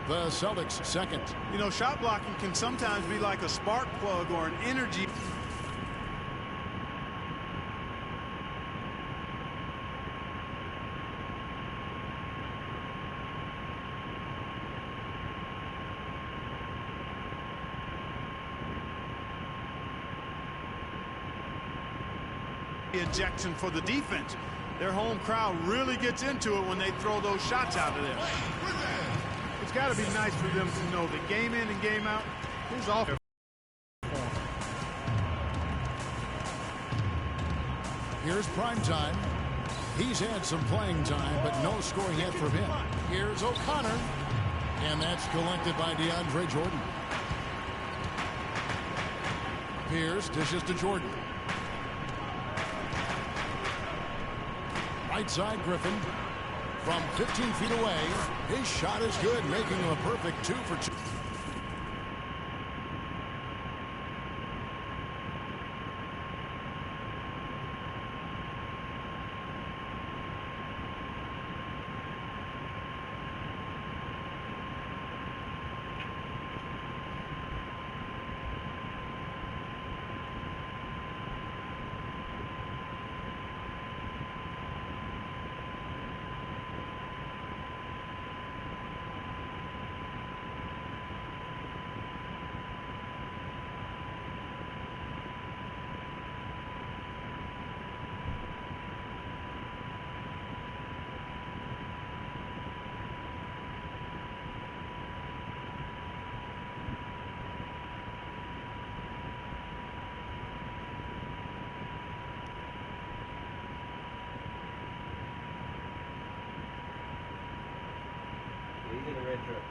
The Celtics second. You know, shot blocking can sometimes be like a spark plug or an energy. Ejection for the defense. Their home crowd really gets into it when they throw those shots out of there. It's got to be nice for them to know that game in and game out is off. Here's prime time. He's had some playing time, but no score yet from him. Here's O'Connor, and that's collected by DeAndre Jordan. Pierce dishes to Jordan. Right side, Griffin. From 15 feet away, his shot is good, making him a perfect 2 for 2. He's in the red truck.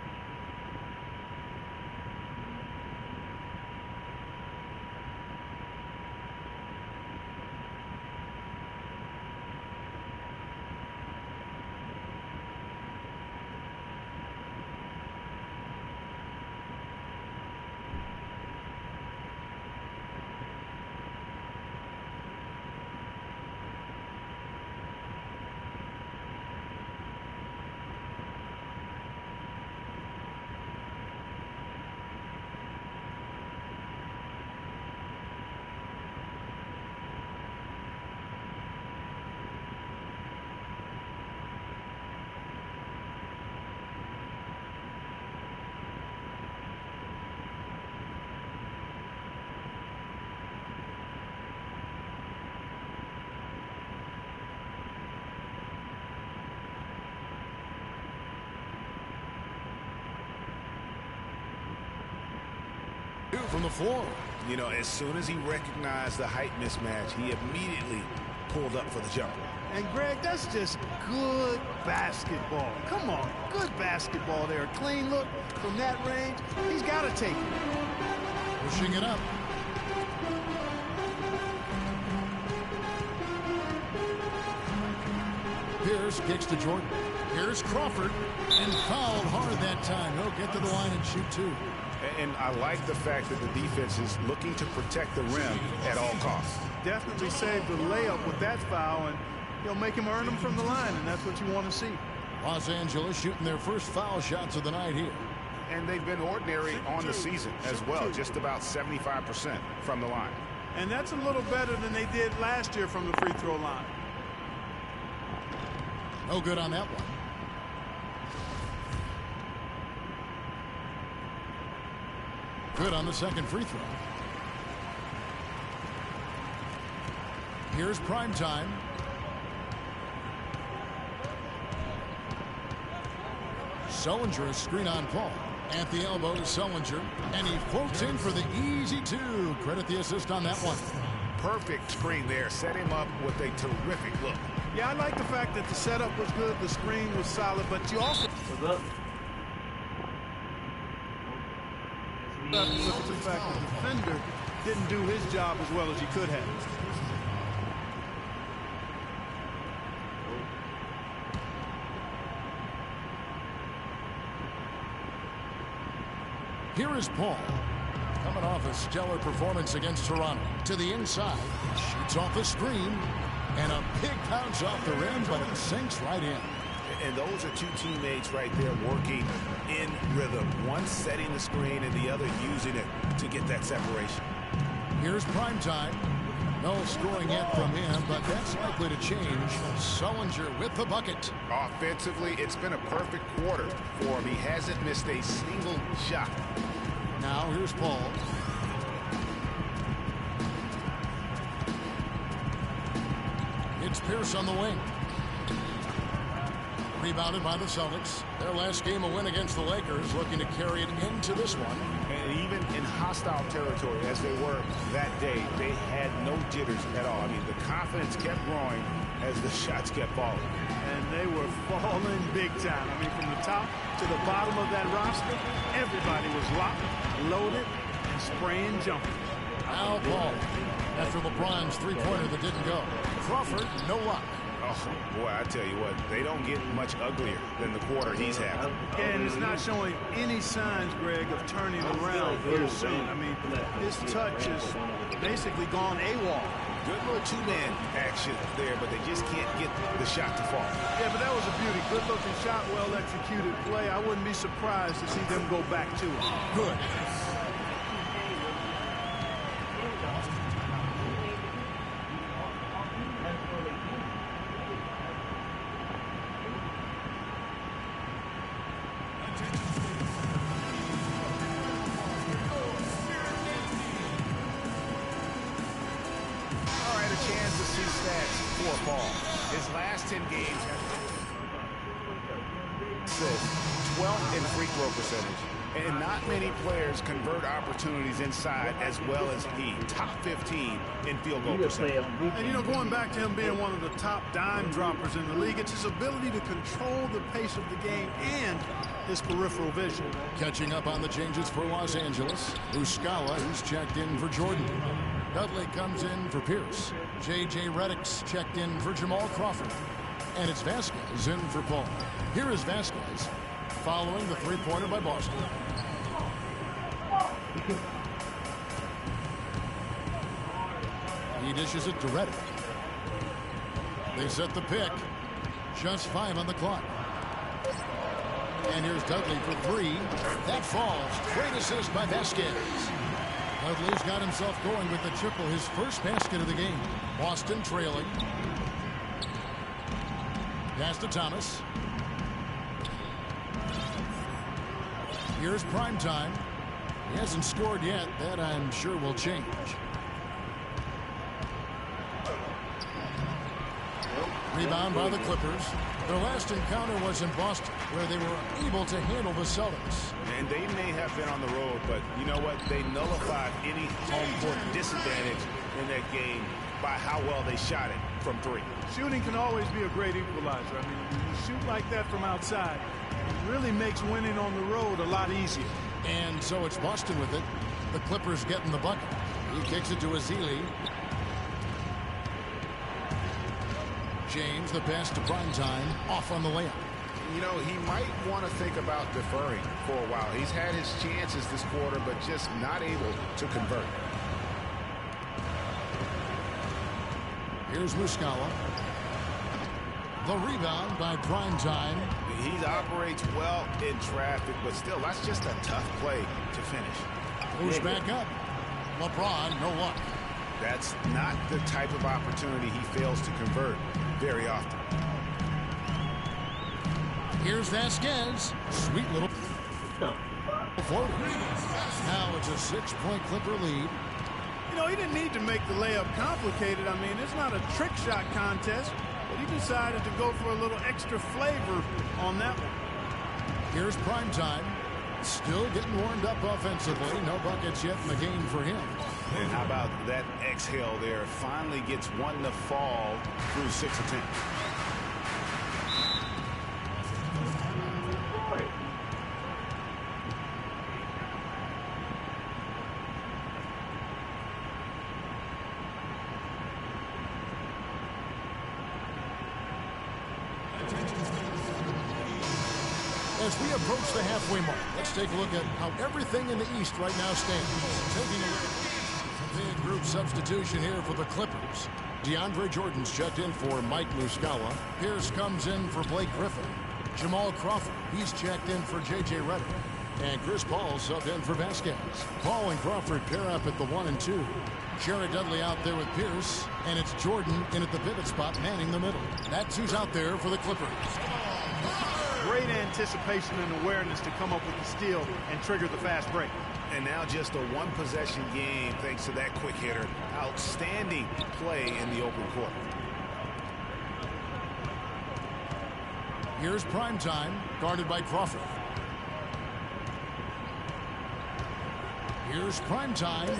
From the floor. You know, as soon as he recognized the height mismatch, he immediately pulled up for the jumper. And Greg, that's just good basketball. Come on, good basketball there. A clean look from that range. He's got to take it. Pushing it up. Pierce kicks to Jordan. Here's Crawford, and fouled hard that time. He'll get to the line and shoot 2. And I like the fact that the defense is looking to protect the rim at all costs. Definitely saved the layup with that foul, and he'll make him earn them from the line, and that's what you want to see. Los Angeles shooting their first foul shots of the night here. And they've been ordinary on the season as well, just about 75% from the line. And that's a little better than they did last year from the free throw line. No good on that one. Good on the second free throw. Here's prime time. Sullinger, screen on Paul. At the elbow, Sullinger. And he floats in for the easy 2. Credit the assist on that one. Perfect screen there. Set him up with a terrific look. Yeah, I like the fact that the setup was good, the screen was solid, but you also What's up? have to look at the fact that the defender didn't do his job as well as he could have. Here is Paul. Coming off a stellar performance against Toronto. To the inside. Shoots off the screen. And a big bounce off the rim, but it sinks right in. And those are two teammates right there working in rhythm. One setting the screen and the other using it to get that separation. Here's prime time. No scoring yet from him, but that's likely to change. Sullinger with the bucket. Offensively, it's been a perfect quarter for him. He hasn't missed a single shot. Now here's Paul. It's Pierce on the wing. Rebounded by the Celtics. Their last game a win against the Lakers, looking to carry it into this one. And even in hostile territory, as they were that day, they had no jitters at all. I mean, the confidence kept growing as the shots kept falling. And they were falling big time. I mean, from the top to the bottom of that roster, everybody was locked, loaded, and spraying jumping. Al Paul after LeBron's three-pointer that didn't go. Crawford, no luck. Oh, boy, I tell you what, they don't get much uglier than the quarter he's having. And it's not showing any signs, Greg, of turning around here soon. I mean, his touch is basically gone AWOL. Good little two-man action there, but they just can't get the shot to fall. Yeah, but that was a beauty. Good-looking shot, well-executed play. I wouldn't be surprised to see them go back to it. Good. Chance to see stats for Paul. His last 10 games have 12th in free throw percentage. And not many players convert opportunities inside as well as he. Top 15 in field goal percentage. And, you know, going back to him being one of the top dime droppers in the league, it's his ability to control the pace of the game and his peripheral vision. Catching up on the changes for Los Angeles. Muscala, who's checked in for Jordan. Dudley comes in for Pierce. J.J. Redick's checked in for Jamal Crawford. And it's Vasquez in for Paul. Here is Vasquez following the three-pointer by Boston. He dishes it to Redick. They set the pick. Just 5 on the clock. And here's Dudley for 3. That falls. Great assist by Vasquez. Dudley's got himself going with the triple, his first basket of the game. Boston trailing. Pass to Thomas. Here's prime time. He hasn't scored yet. That, I'm sure, will change. Rebound by the Clippers. Their last encounter was in Boston, where they were able to handle the Celtics. And they may have been on the road, but you know what? They nullified any home court disadvantage in that game by how well they shot it from 3. Shooting can always be a great equalizer. I mean, when you shoot like that from outside, it really makes winning on the road a lot easier. And so it's Boston with it. The Clippers getting the bucket. He kicks it to Ezeli. James, the pass to Primetime, off on the layup. You know, he might want to think about deferring for a while. He's had his chances this quarter, but just not able to convert. Here's Muscala. The rebound by Primetime. He operates well in traffic, but still, that's just a tough play to finish. Goes back up. LeBron, no luck. That's not the type of opportunity he fails to convert very often. Here's Vasquez. Sweet little forward. Now it's a 6-point Clipper lead. You know, he didn't need to make the layup complicated. I mean, it's not a trick shot contest, but he decided to go for a little extra flavor on that one. Here's Primetime. Still getting warmed up offensively. No buckets yet in the game for him. And how about that exhale there? Finally gets one to fall through 6 attempts. As we approach the halfway mark, let's take a look at how everything in the East right now stands. Taking a look. Big group substitution here for the Clippers. DeAndre Jordan's checked in for Mike Muscala. Pierce comes in for Blake Griffin. Jamal Crawford, he's checked in for J.J. Redick. And Chris Paul subbed in for Vasquez. Paul and Crawford pair up at the 1 and 2. Jared Dudley out there with Pierce. And it's Jordan in at the pivot spot, manning the middle. That's who's out there for the Clippers. Great anticipation and awareness to come up with the steal and trigger the fast break. And now just a one-possession game thanks to that quick hitter. Outstanding play in the open court. Here's Primetime, guarded by Crawford. Here's Primetime.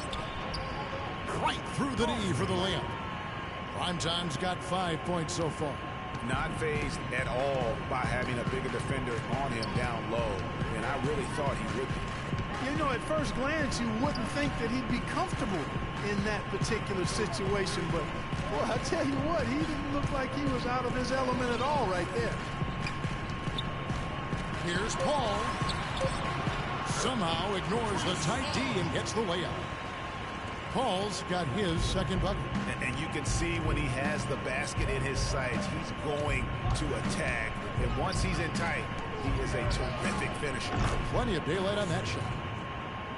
Right through the knee for the layup. Primetime's got 5 points so far. Not fazed at all by having a bigger defender on him down low. And I really thought he would be. You know, at first glance, you wouldn't think that he'd be comfortable in that particular situation. But, boy, I tell you what, he didn't look like he was out of his element at all right there. Here's Paul. Somehow ignores the tight D and gets the layup. Paul's got his second bucket. And you can see when he has the basket in his sights, he's going to attack. And once he's in tight, he is a terrific finisher. Plenty of daylight on that shot.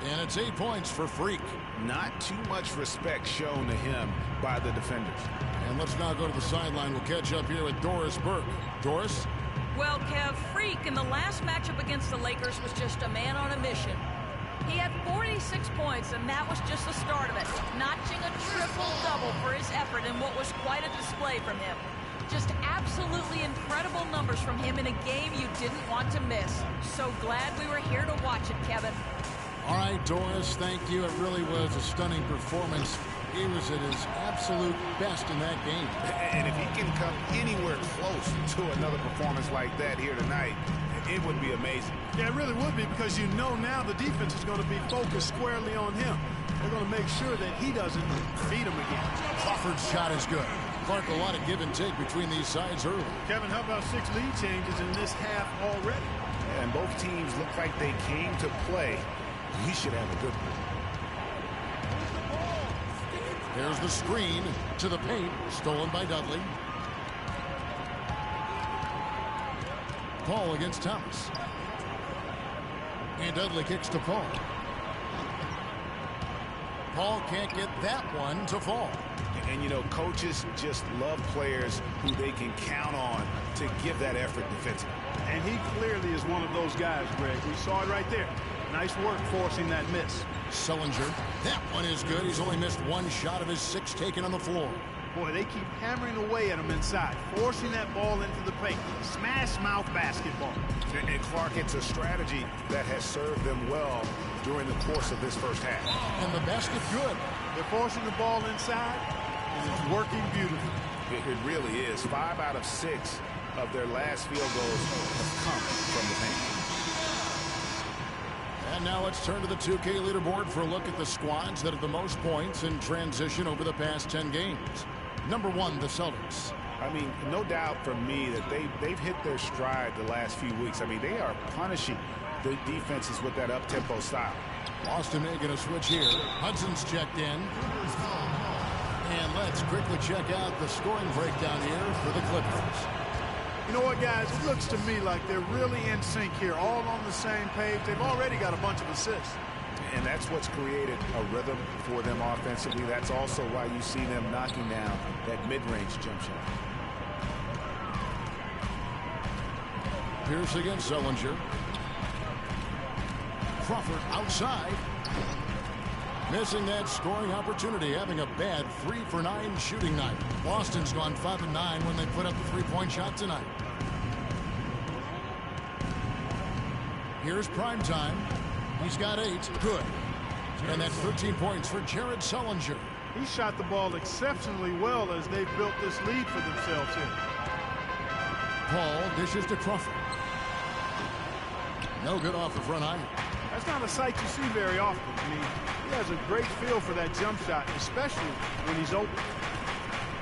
And it's 8 points for Freak. Not too much respect shown to him by the defenders. And let's now go to the sideline. We'll catch up here with Doris Burke. Doris? Well, Kev, Freak in the last matchup against the Lakers was just a man on a mission. He had 46 points, and that was just the start of it, notching a triple-double for his effort in what was quite a display from him. Just absolutely incredible numbers from him in a game you didn't want to miss. So glad we were here to watch it, Kevin. All right, Doris, thank you. It really was a stunning performance. He was at his absolute best in that game. And if he can come anywhere close to another performance like that here tonight, it would be amazing. Yeah, it really would be, because you know now the defense is going to be focused squarely on him. They're going to make sure that he doesn't beat him again. Crawford's shot is good. Clark, a lot of give and take between these sides early. Kevin, how about 6 lead changes in this half already? And both teams look like they came to play. We should have a good one. There's the screen to the paint, stolen by Dudley. Paul against Thomas. And Dudley kicks to Paul. Paul can't get that one to fall. And, you know, coaches just love players who they can count on to give that effort defensively. And he clearly is one of those guys, Greg. We saw it right there. Nice work forcing that miss. Sullinger. That one is good. He's only missed one shot of his 6 taken on the floor. Boy, they keep hammering away at him inside, forcing that ball into the paint. Smash mouth basketball. And Clark, it's a strategy that has served them well during the course of this first half. And the basket good. They're forcing the ball inside, and it's working beautifully. It really is. 5 out of 6 of their last field goals have come from the paint. And now let's turn to the 2K leaderboard for a look at the squads that have the most points in transition over the past 10 games. Number 1, the Celtics. I mean, no doubt for me that they've hit their stride the last few weeks. I mean, they are punishing the defenses with that up-tempo style. Boston making a switch here. Hudson's checked in. And let's quickly check out the scoring breakdown here for the Clippers. You know what, guys? It looks to me like they're really in sync here, all on the same page. They've already got a bunch of assists. And that's what's created a rhythm for them offensively. That's also why you see them knocking down that mid-range jump shot. Pierce against Sullinger. Crawford outside. Missing that scoring opportunity, having a bad 3 for 9 shooting night. Boston's gone 5 of 9 when they put up a 3-point shot tonight. Here's Primetime. He's got 8. Good. And that's 13 points for Jared Sullinger. He shot the ball exceptionally well as they've built this lead for themselves here. Paul dishes to Crawford. No good off the front iron. That's not a sight you see very often. I mean, he has a great feel for that jump shot, especially when he's open.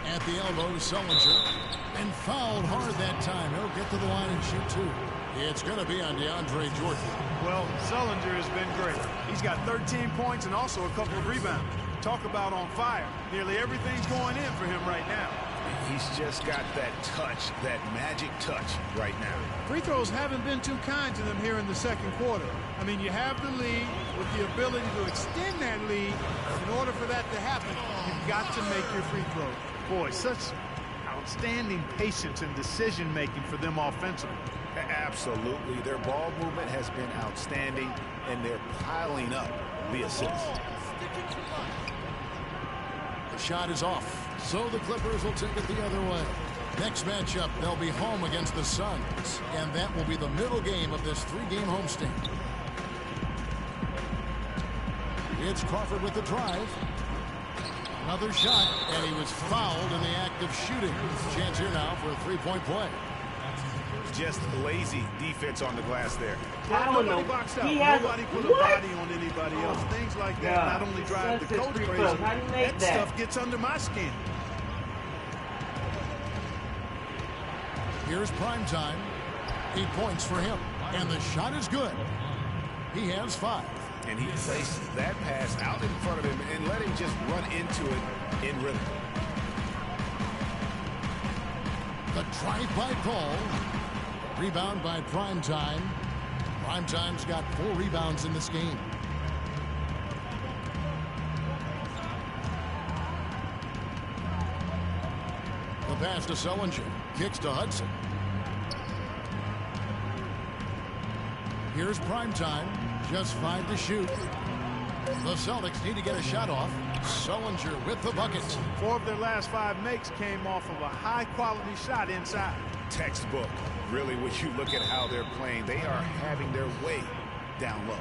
At the elbow, Sullinger. And fouled hard that time. He'll get to the line and shoot 2. It's going to be on DeAndre Jordan. Well, Sullinger has been great. He's got 13 points and also a couple of rebounds. Talk about on fire. Nearly everything's going in for him right now. He's just got that touch, that magic touch right now. Free throws haven't been too kind to them here in the second quarter. I mean, you have the lead with the ability to extend that lead. In order for that to happen, you've got to make your free throws. Boy, such outstanding patience and decision-making for them offensively. Absolutely. Their ball movement has been outstanding, and they're piling up the assists. The shot is off, so the Clippers will take it the other way. Next matchup, they'll be home against the Suns, and that will be the middle game of this three-game homestand. It's Crawford with the drive. Another shot, and he was fouled in the act of shooting. Chance here now for a three-point play. Just lazy defense on the glass there. Nobody boxed out. Nobody put a body on anybody else. Things like that not only drive the coach crazy, that stuff gets under my skin. Here's Primetime. 8 points for him, and the shot is good. He has 5. And he placed that pass out in front of him and let him just run into it in rhythm. The drive by Paul. Rebound by Primetime. Primetime's got 4 rebounds in this game. The pass to Sullinger. Kicks to Hudson. Here's Primetime. Just 5 to shoot. The Celtics need to get a shot off. Sullinger with the bucket. 4 of their last 5 makes came off of a high-quality shot inside. Textbook. Really, when you look at how they're playing, they are having their way down low.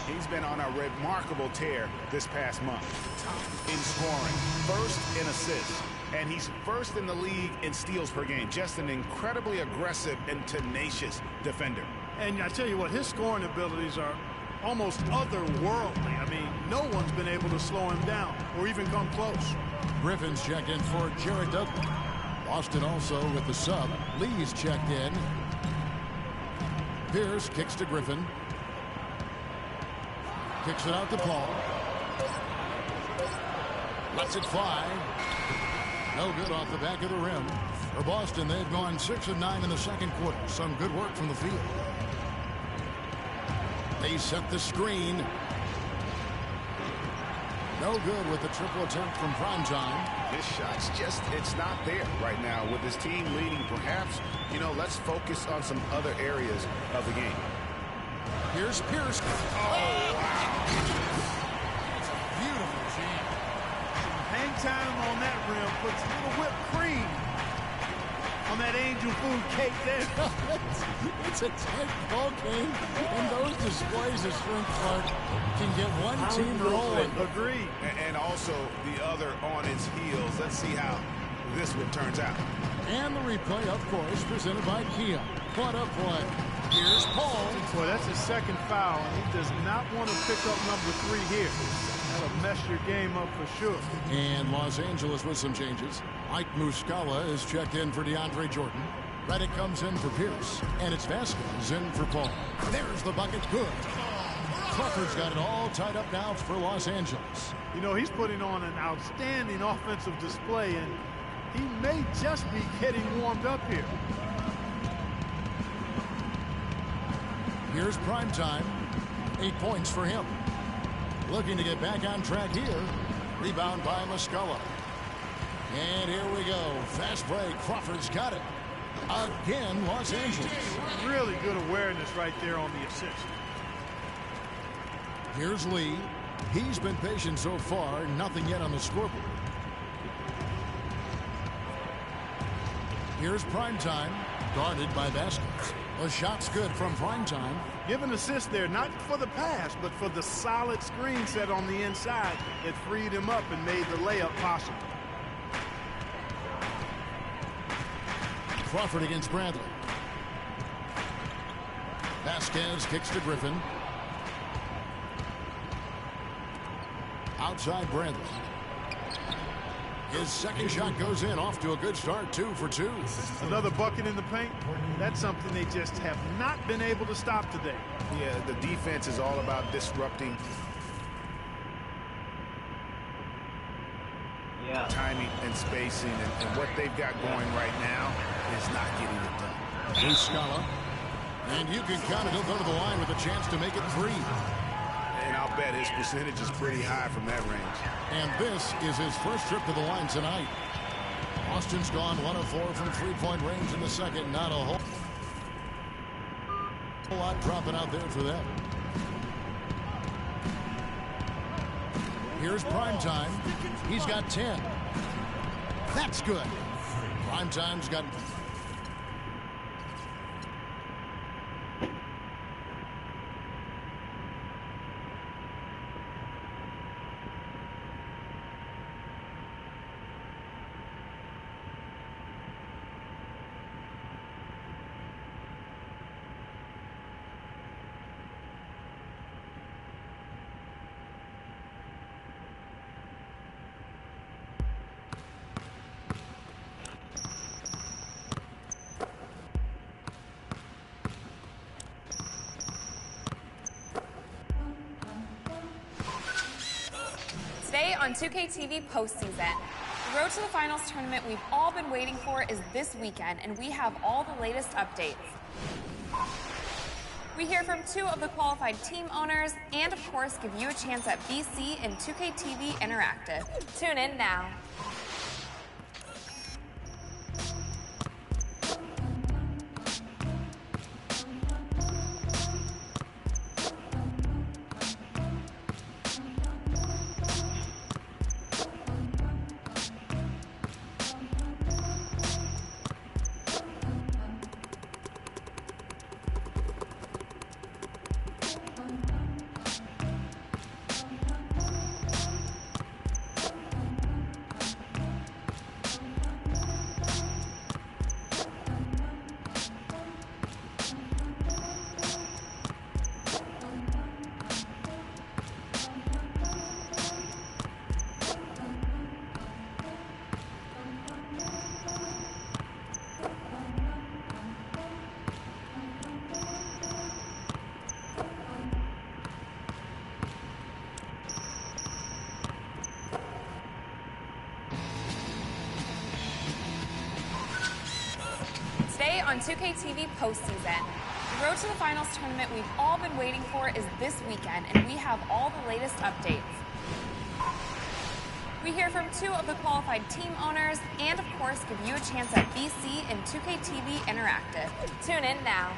He's been on a remarkable tear this past month in scoring, first in assists, and he's first in the league in steals per game. Just an incredibly aggressive and tenacious defender. And I tell you what, his scoring abilities are almost otherworldly. I mean, no one's been able to slow him down or even come close. Griffin's checked in for Jared Dudley. Boston also with the sub. Lee's checked in. Pierce kicks to Griffin. Kicks it out to Paul. Lets it fly. No good off the back of the rim. For Boston, they've gone 6 of 9 in the second quarter. Some good work from the field. They set the screen. No good with the triple attempt from Primetime. This shot's just, it's not there right now with his team leading. Perhaps, you know, let's focus on some other areas of the game. Here's Pierce. Oh, wow. Beautiful jam. Hang time on that rim puts a little whipped cream on that angel food cake there. It's a tight ball game, and those displays of strength, Clark, can get one team rolling. Agreed. And also the other on its heels. Let's see how this one turns out. And the replay, of course, presented by Kia. What a play. Here's Paul. Boy, that's his second foul, and he does not want to pick up number 3 here. That'll mess your game up for sure. And Los Angeles with some changes. Mike Muscala is checked in for DeAndre Jordan. Reddick comes in for Pierce, and it's Vasquez in for Paul. There's the bucket. Good. Crawford's got it all tied up now for Los Angeles. You know, he's putting on an outstanding offensive display, and he may just be getting warmed up here. Here's Primetime. 8 points for him. Looking to get back on track here. Rebound by Muscala. And here we go. Fast break. Crawford's got it. Again, Los Angeles. Really good awareness right there on the assist. Here's Lee. He's been patient so far. Nothing yet on the scoreboard. Here's Primetime. Guarded by Vasquez. A shot's good from Primetime. Give an assist there, not for the pass, but for the solid screen set on the inside that freed him up and made the layup possible. Crawford against Bradley. Vasquez kicks to Griffin. Outside Bradley. His second shot goes in, off to a good start, 2 for 2. Another bucket in the paint. That's something they just have not been able to stop today. Yeah, the defense is all about disrupting timing and spacing, and what they've got going right now is not getting it done. Muscala. And you can count it. He'll go to the line with a chance to make it 3. And I'll bet his percentage is pretty high from that range. And this is his first trip to the line tonight. Austin's gone 1 of 4 from three-point range in the second. Not a whole lot dropping out there for them. Here's Primetime. He's got 10. That's good. Primetime's got... Today on 2KTV postseason, the Road to the Finals tournament we've all been waiting for is this weekend, and we have all the latest updates. We hear from 2 of the qualified team owners and, of course, give you a chance at BC and 2KTV Interactive. Tune in now. Today on 2KTV postseason, the Road to the Finals tournament we've all been waiting for is this weekend, and we have all the latest updates. We hear from 2 of the qualified team owners and, of course, give you a chance at BC and 2KTV Interactive. Tune in now.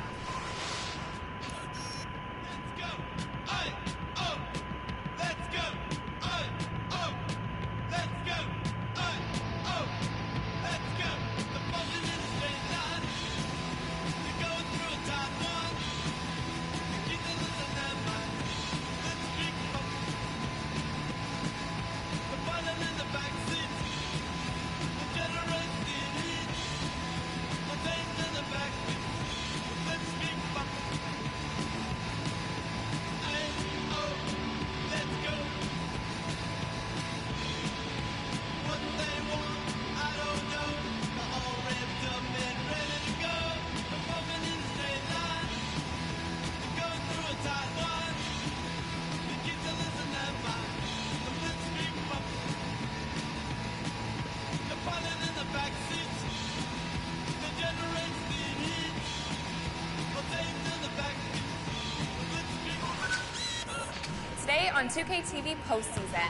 Today on 2KTV postseason,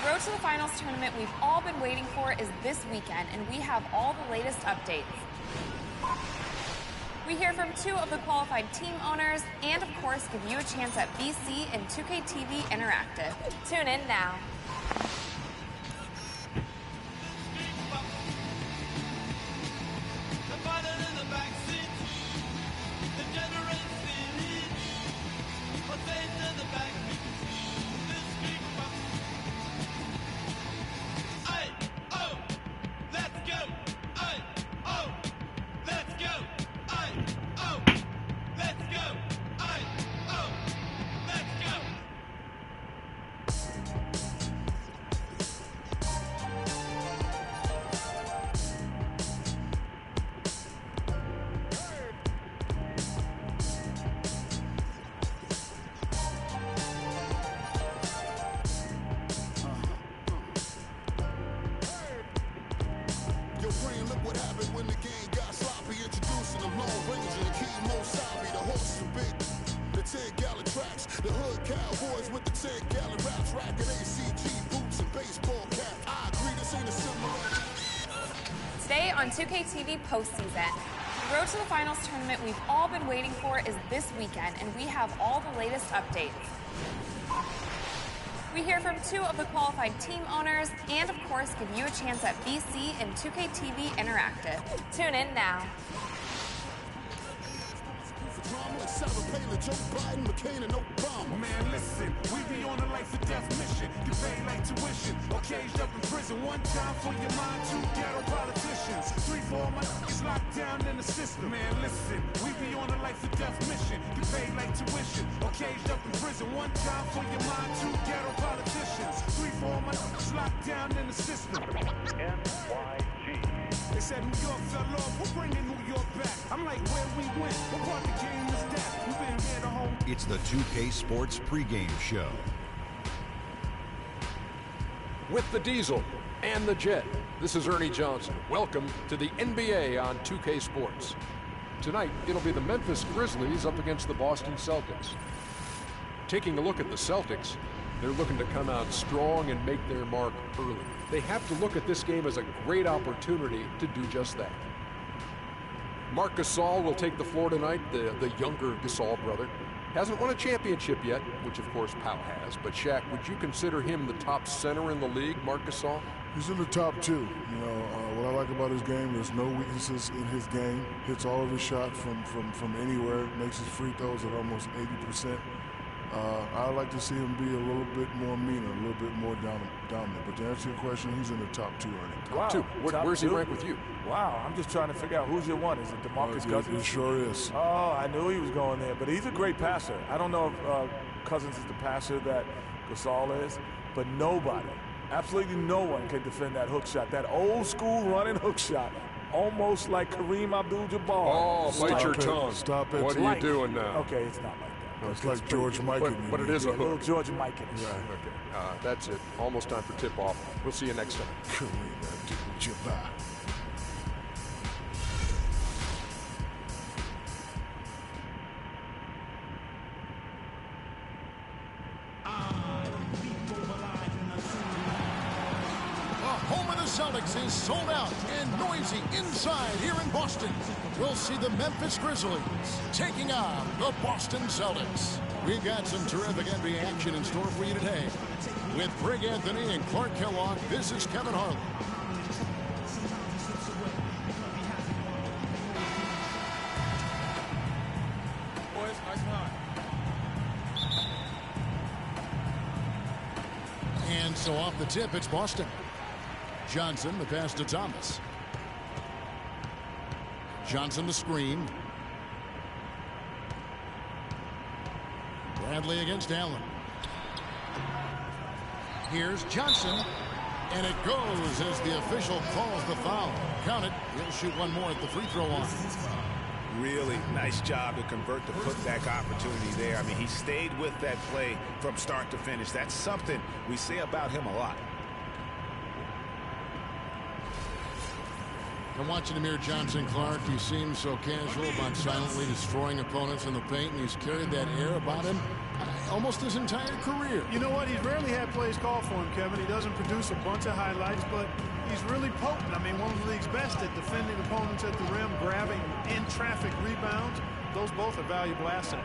the Road to the Finals tournament we've all been waiting for is this weekend, and we have all the latest updates. We hear from 2 of the qualified team owners and, of course, give you a chance at BC and 2KTV Interactive. Tune in now. on 2K TV postseason. The Road to the Finals tournament we've all been waiting for is this weekend, and we have all the latest updates. We hear from 2 of the qualified team owners and, of course, give you a chance at BC and 2KTV Interactive. Tune in now. Man, listen, we be on a life or death mission. Get paid like tuition, or caged up in prison. 1 time for your mind, 2 ghetto politicians. 3 for my locked down in the system. Man, listen, we be on a life or death mission. Get paid like tuition, or caged up in prison. 1 time for your mind, 2 ghetto politicians. 3 for my locked down in the system. NYG. They said New York fell off, we're bringing New York back. I'm like, where we went, what part of the game is that? We've been here the whole... It's the 2K Sports pregame show. With the Diesel and the Jet, this is Ernie Johnson. Welcome to the NBA on 2K Sports. Tonight, it'll be the Memphis Grizzlies up against the Boston Celtics. Taking a look at the Celtics, they're looking to come out strong and make their mark early. They have to look at this game as a great opportunity to do just that. Marc Gasol will take the floor tonight, the younger Gasol brother. Hasn't won a championship yet, which of course Pau has, but Shaq, would you consider him the top center in the league, Marc Gasol? He's in the top 2. You know, what I like about his game, there's no weaknesses in his game. Hits all of his shots from anywhere, makes his free throws at almost 80%. I'd like to see him be a little bit more meaner, a little bit more dominant. But to answer your question, he's in the top 2 Ernie. Top 2. Where's he rank with you? Wow, I'm just trying to figure out who's your one. Is it DeMarcus Cousins? It sure is. Oh, I knew he was going there, but he's a great passer. I don't know if Cousins is the passer that Gasol is, but nobody, absolutely no one can defend that hook shot, that old school running hook shot, almost like Kareem Abdul-Jabbar. Oh, bite your tongue. Stop it. What are you doing now? Okay, it's not like that. It's like George Mikan. But it is a hook. Little George Mikan. Right, okay. That's it. Almost time for tip-off. We'll see you next time. Kareem Abdul-Jabbar. Home of the Celtics is sold out and noisy inside here in Boston. We'll see the Memphis Grizzlies taking on the Boston Celtics. We've got some terrific NBA action in store for you today. With Greg Anthony and Clark Kellogg, this is Kevin Harlan. Boys, nice and hot. And so off the tip, it's Boston. Johnson, the pass to Thomas. Johnson, the screen. Bradley against Allen. Here's Johnson. And it goes as the official calls the foul. Count it. He'll shoot one more at the free throw line. Really nice job to convert the putback opportunity there. I mean, he stayed with that play from start to finish. That's something we say about him a lot. I'm watching Amir Johnson, Clark. He seems so casual about silently destroying opponents in the paint, and he's carried that air about him almost his entire career. You know what? He's rarely had plays called for him, Kevin. He doesn't produce a bunch of highlights, but he's really potent. I mean, one of the league's best at defending opponents at the rim, grabbing in-traffic rebounds. Those both are valuable assets.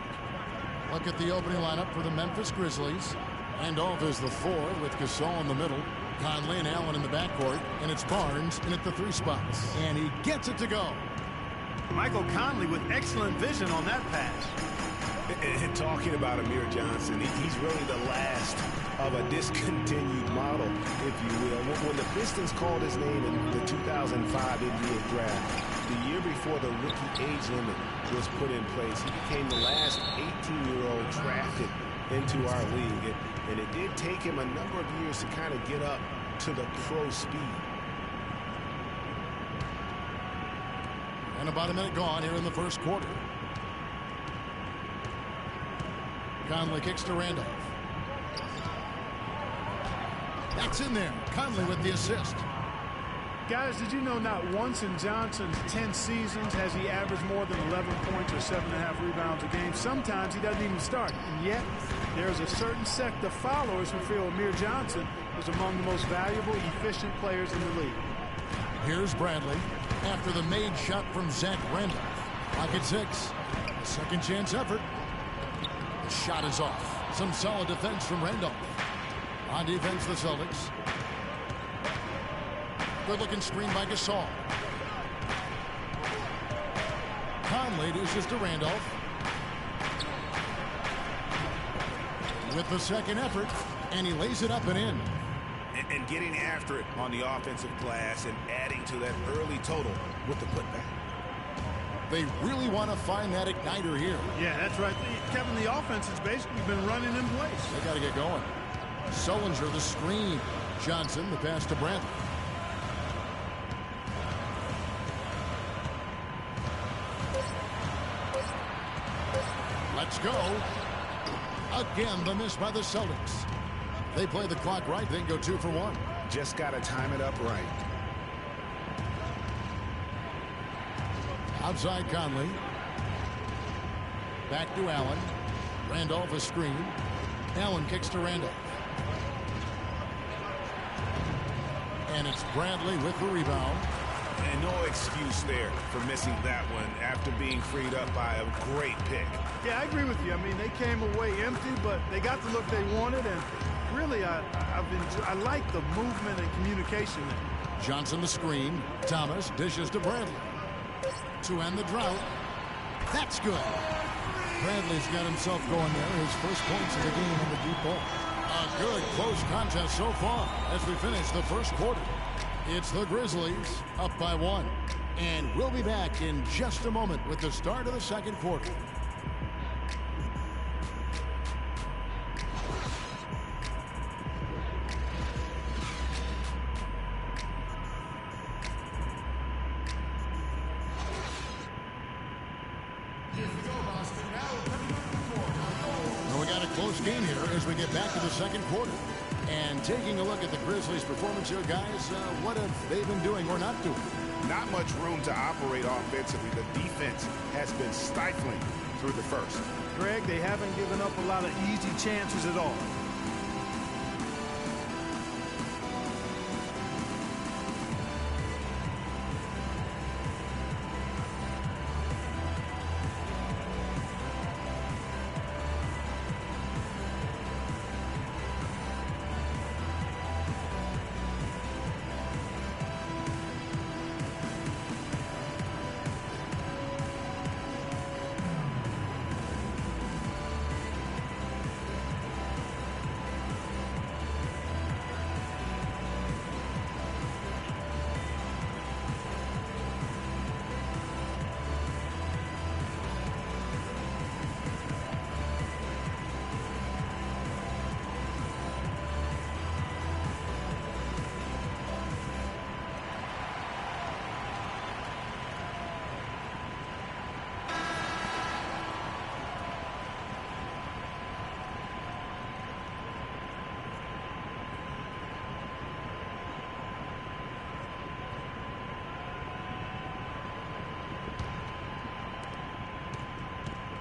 Look at the opening lineup for the Memphis Grizzlies. Randolph is the 4 with Gasol in the middle. Conley and Allen in the backcourt, and it's Barnes in at the 3 spots. And he gets it to go. Michael Conley with excellent vision on that pass. And talking about Amir Johnson, he's really the last of a discontinued model, if you will. When the Pistons called his name in the 2005 NBA draft, the year before the rookie age limit was put in place, he became the last 18-year-old drafted into our league. And it did take him a number of years to kind of get up to the pro speed. And about a minute gone here in the first quarter. Conley kicks to Randolph. That's in there. Conley with the assist. Guys, did you know not once in Johnson's 10 seasons has he averaged more than 11 points or 7.5 rebounds a game? Sometimes he doesn't even start. And yet, there's a certain sect of followers who feel Amir Johnson is among the most valuable, efficient players in the league. Here's Bradley. after the made shot from Zach Randolph. Pocket 6. A second chance effort. The shot is off. Some solid defense from Randolph. On defense, the Celtics. Good-looking screen by Gasol. Conley dishes to Randolph. With the second effort, and he lays it up and in. And getting after it on the offensive glass and adding to that early total with the putback. They really want to find that igniter here. Yeah, that's right. Kevin, the offense has basically been running in place. They got to get going. Sullinger, the screen. Johnson, the pass to Brantley. Let's go. Again, the miss by the Celtics. They play the clock right, then go 2 for 1. Just got to time it up right. Outside Conley. Back to Allen. Randolph a screen. Allen kicks to Randolph. And it's Bradley with the rebound. And no excuse there for missing that one after being freed up by a great pick. Yeah, I agree with you. I mean, they came away empty, but they got the look they wanted, and really, I like the movement and communication there. Johnson the screen. Thomas dishes to Bradley. To end the drought. That's good. Bradley's got himself going there. His first points of the game on the deep ball. A good close contest so far as we finish the first quarter. It's the Grizzlies up by 1. And we'll be back in just a moment with the start of the second quarter. Well, we got a close game here as we get back to the second quarter. And taking a look at the Grizzlies' performance here, guys, what have they been doing or not doing? Not much room to operate offensively. The defense has been stifling through the first. Greg, they haven't given up a lot of easy chances at all.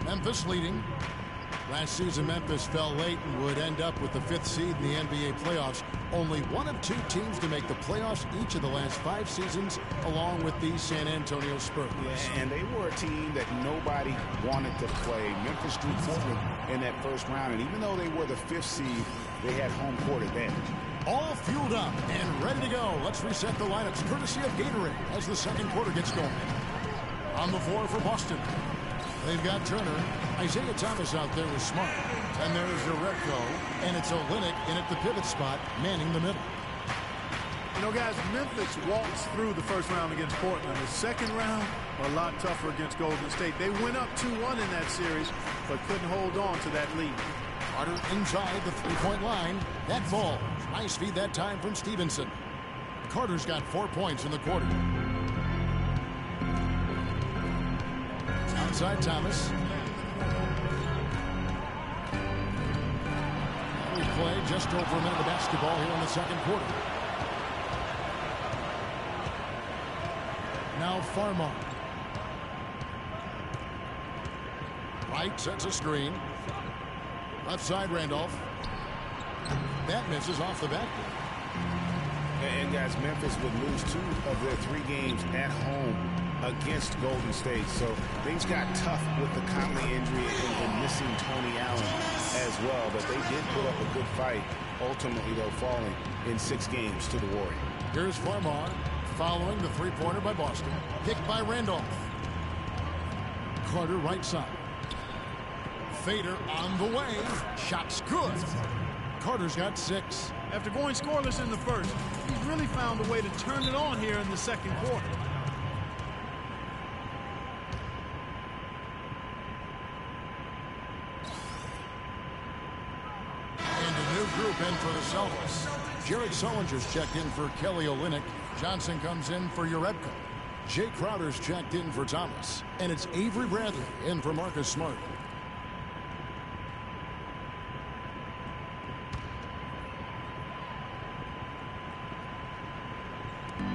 Memphis leading. Last season, Memphis fell late and would end up with the 5th seed in the NBA playoffs. Only one of 2 teams to make the playoffs each of the last 5 seasons, along with the San Antonio Spurs. Yeah, and they were a team that nobody wanted to play. Memphis drew Portland in that first round, and even though they were the 5th seed, they had home court advantage. All fueled up and ready to go. Let's reset the lineups courtesy of Gatorade as the second quarter gets going. On the floor for Boston, they've got Turner. Isaiah Thomas out there with Smart. And there's Jerebko. And it's Olynyk in at the pivot spot, manning the middle. You know, guys, Memphis walks through the first round against Portland. The second round, a lot tougher against Golden State. They went up 2-1 in that series, but couldn't hold on to that lead. Carter inside the three-point line. That falls. Nice feed that time from Stevenson. Carter's got 4 points in the quarter. Outside Thomas. We play just over a minute of basketball here in the second quarter. Now Farmar. Wright sets a screen. Left side Randolph. That misses off the backboard. And guys, Memphis would lose 2 of their 3 games at home against Golden State. So things got tough with the Conley injury and missing Tony Allen as well. But they did put up a good fight, ultimately, though, falling in 6 games to the Warriors. Here's Farmar following the three-pointer by Boston. Picked by Randolph. Carter right side. Fader on the way. Shot's good. Carter's got 6. After going scoreless in the first, he's really found a way to turn it on here in the second quarter. And a new group in for the Celtics. Jared Sullinger's checked in for Kelly Olynyk. Johnson comes in for Urebko. Jay Crowder's checked in for Thomas. And it's Avery Bradley in for Marcus Smart.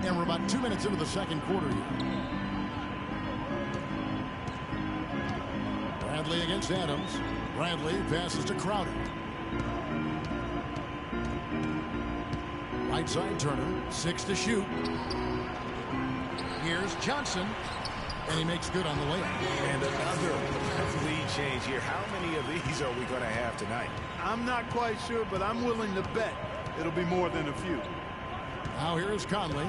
And we're about 2 minutes into the second quarter here. Bradley against Adams. Bradley passes to Crowder. Right side Turner. 6 to shoot. Here's Johnson. And he makes good on the layup. And another lead change here. How many of these are we going to have tonight? I'm not quite sure, but I'm willing to bet it'll be more than a few. Now here is Conley.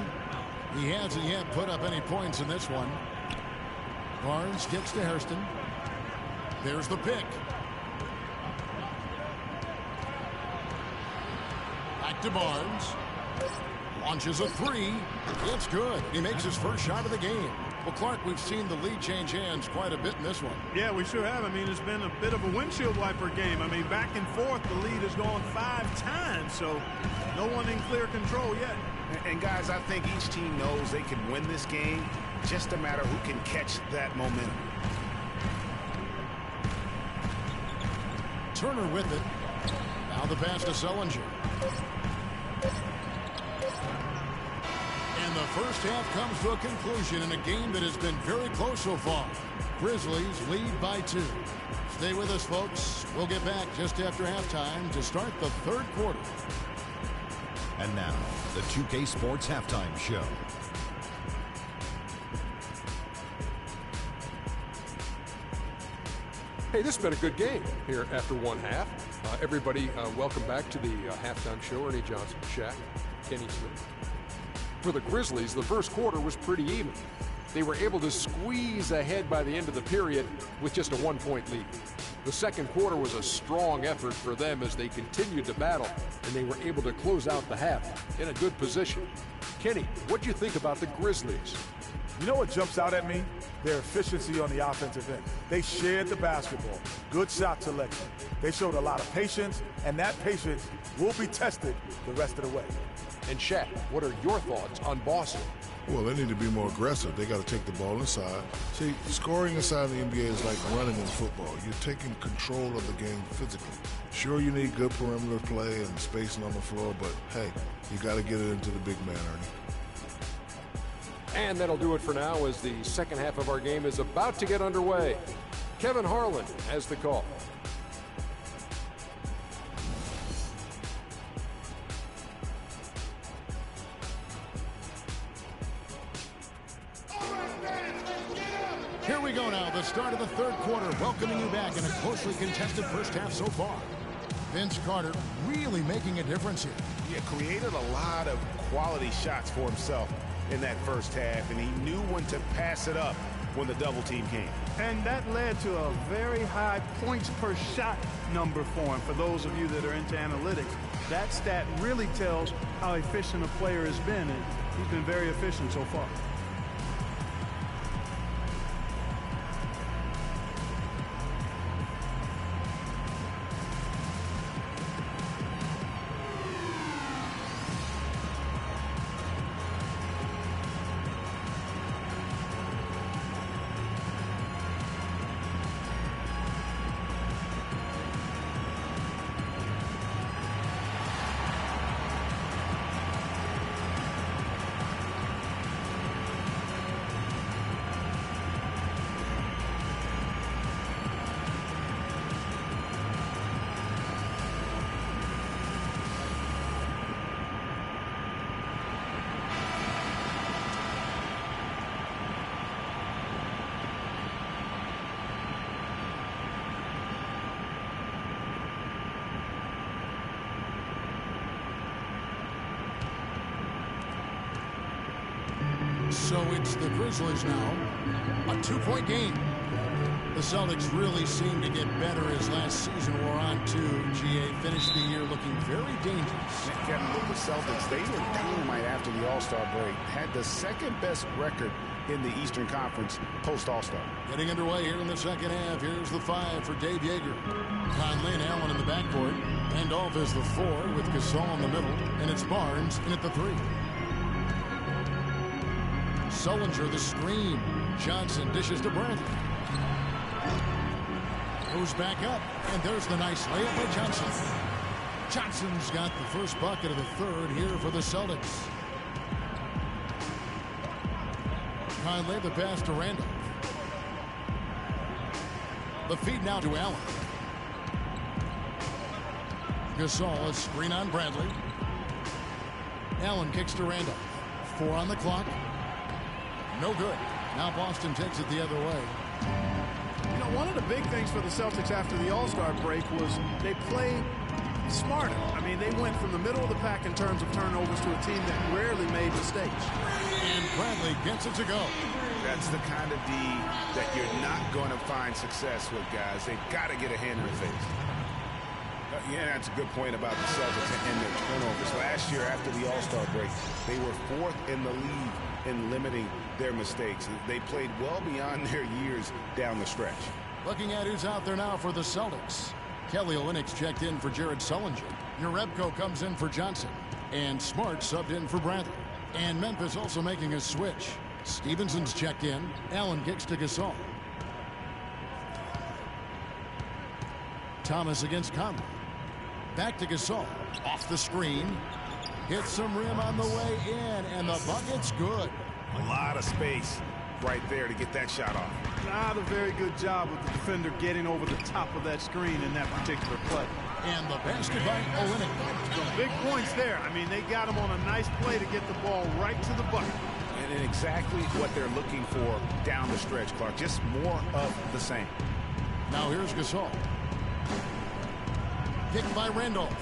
He hasn't yet put up any points in this one. Barnes kicks to Hairston. There's the pick. Back to Barnes. Launches a 3. It's good. He makes his first shot of the game. Well, Clark, we've seen the lead change hands quite a bit in this one. Yeah, we sure have. I mean, it's been a bit of a windshield wiper game. I mean, back and forth, the lead has gone 5 times, so no one in clear control yet. And guys, I think each team knows they can win this game. Just a matter who can catch that momentum. Turner with it. Now the pass to Sullinger. And the first half comes to a conclusion in a game that has been very close so far. Grizzlies lead by 2. Stay with us, folks. We'll get back just after halftime to start the third quarter. And now, the 2K Sports Halftime Show. Hey, this has been a good game here after one half. Everybody, welcome back to the halftime show. Ernie Johnson, Shaq, Kenny Smith. For the Grizzlies, the first quarter was pretty even. They were able to squeeze ahead by the end of the period with just a 1-point lead. The second quarter was a strong effort for them as they continued to battle, and they were able to close out the half in a good position. Kenny, what do you think about the Grizzlies? You know what jumps out at me? Their efficiency on the offensive end. They shared the basketball. Good shot selection. They showed a lot of patience, and that patience will be tested the rest of the way. And Shaq, what are your thoughts on Boston? Well, they need to be more aggressive. They got to take the ball inside. See, scoring inside the NBA is like running in football. You're taking control of the game physically. Sure, you need good perimeter play and spacing on the floor, but hey, you got to get it into the big man, Ernie. And that'll do it for now as the second half of our game is about to get underway. Kevin Harlan has the call. Here we go now, the start of the third quarter, welcoming you back in a closely contested first half so far. Vince Carter really making a difference here. Yeah, created a lot of quality shots for himself in that first half, and he knew when to pass it up when the double team came. And that led to a very high points per shot number for him. For those of you that are into analytics, that stat really tells how efficient a player has been, and he's been very efficient so far. So it's the Grizzlies now. A 2-point game. The Celtics really seemed to get better as last season wore on, too. GA finished the year looking very dangerous. Kevin, with the Celtics, they were dynamite after the All-Star break. Had the second-best record in the Eastern Conference post-All-Star. Getting underway here in the second half. Here's the 5 for Dave Yeager. Conley and Allen in the backcourt. And off is the 4 with Gasol in the middle. And it's Barnes in at the 3. Sullinger the screen. Johnson dishes to Bradley. Goes back up, and there's the nice layup by Johnson. Johnson's got the first bucket of the third here for the Celtics. Conley the pass to Randall. The feed now to Allen. Gasol, a screen on Bradley. Allen kicks to Randall. 4 on the clock. No good. Now Boston takes it the other way. You know, one of the big things for the Celtics after the All-Star break was they played smarter. I mean, they went from the middle of the pack in terms of turnovers to a team that rarely made mistakes. And Bradley gets it to go. That's the kind of D that you're not going to find success with, guys. They've got to get a hand in the face. Yeah, that's a good point about the Celtics and their turnovers. Last year, after the All-Star break, they were 4th in the league in limiting their mistakes. They played well beyond their years down the stretch. Looking at who's out there now for the Celtics. Kelly Olynyk's checked in for Jared Sullinger. Jerebko comes in for Johnson. And Smart subbed in for Bradley. And Memphis also making a switch. Stevenson's checked in. Allen kicks to Gasol. Thomas against Conley. Back to Gasol. Off the screen. Hits some rim on the way in, and the bucket's good. A lot of space right there to get that shot off. Not a very good job with the defender getting over the top of that screen in that particular play. And the basket by Olynyk. Some big points there. I mean, they got him on a nice play to get the ball right to the bucket. And exactly what they're looking for down the stretch, Clark. Just more of the same. Now here's Gasol. Picked by Randolph.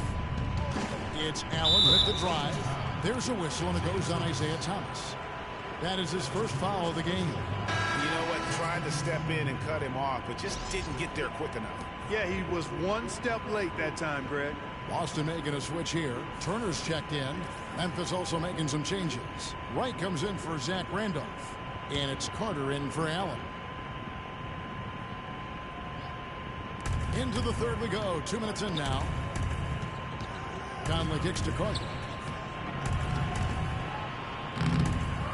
It's Allen with the drive. There's a whistle, and it goes on Isaiah Thomas. That is his first foul of the game. You know what? Tried to step in and cut him off, but just didn't get there quick enough. Yeah, he was one step late that time, Greg. Boston making a switch here. Turner's checked in. Memphis also making some changes. Wright comes in for Zach Randolph. And it's Carter in for Allen. Into the third we go. 2 minutes in now. Conley kicks to Carter.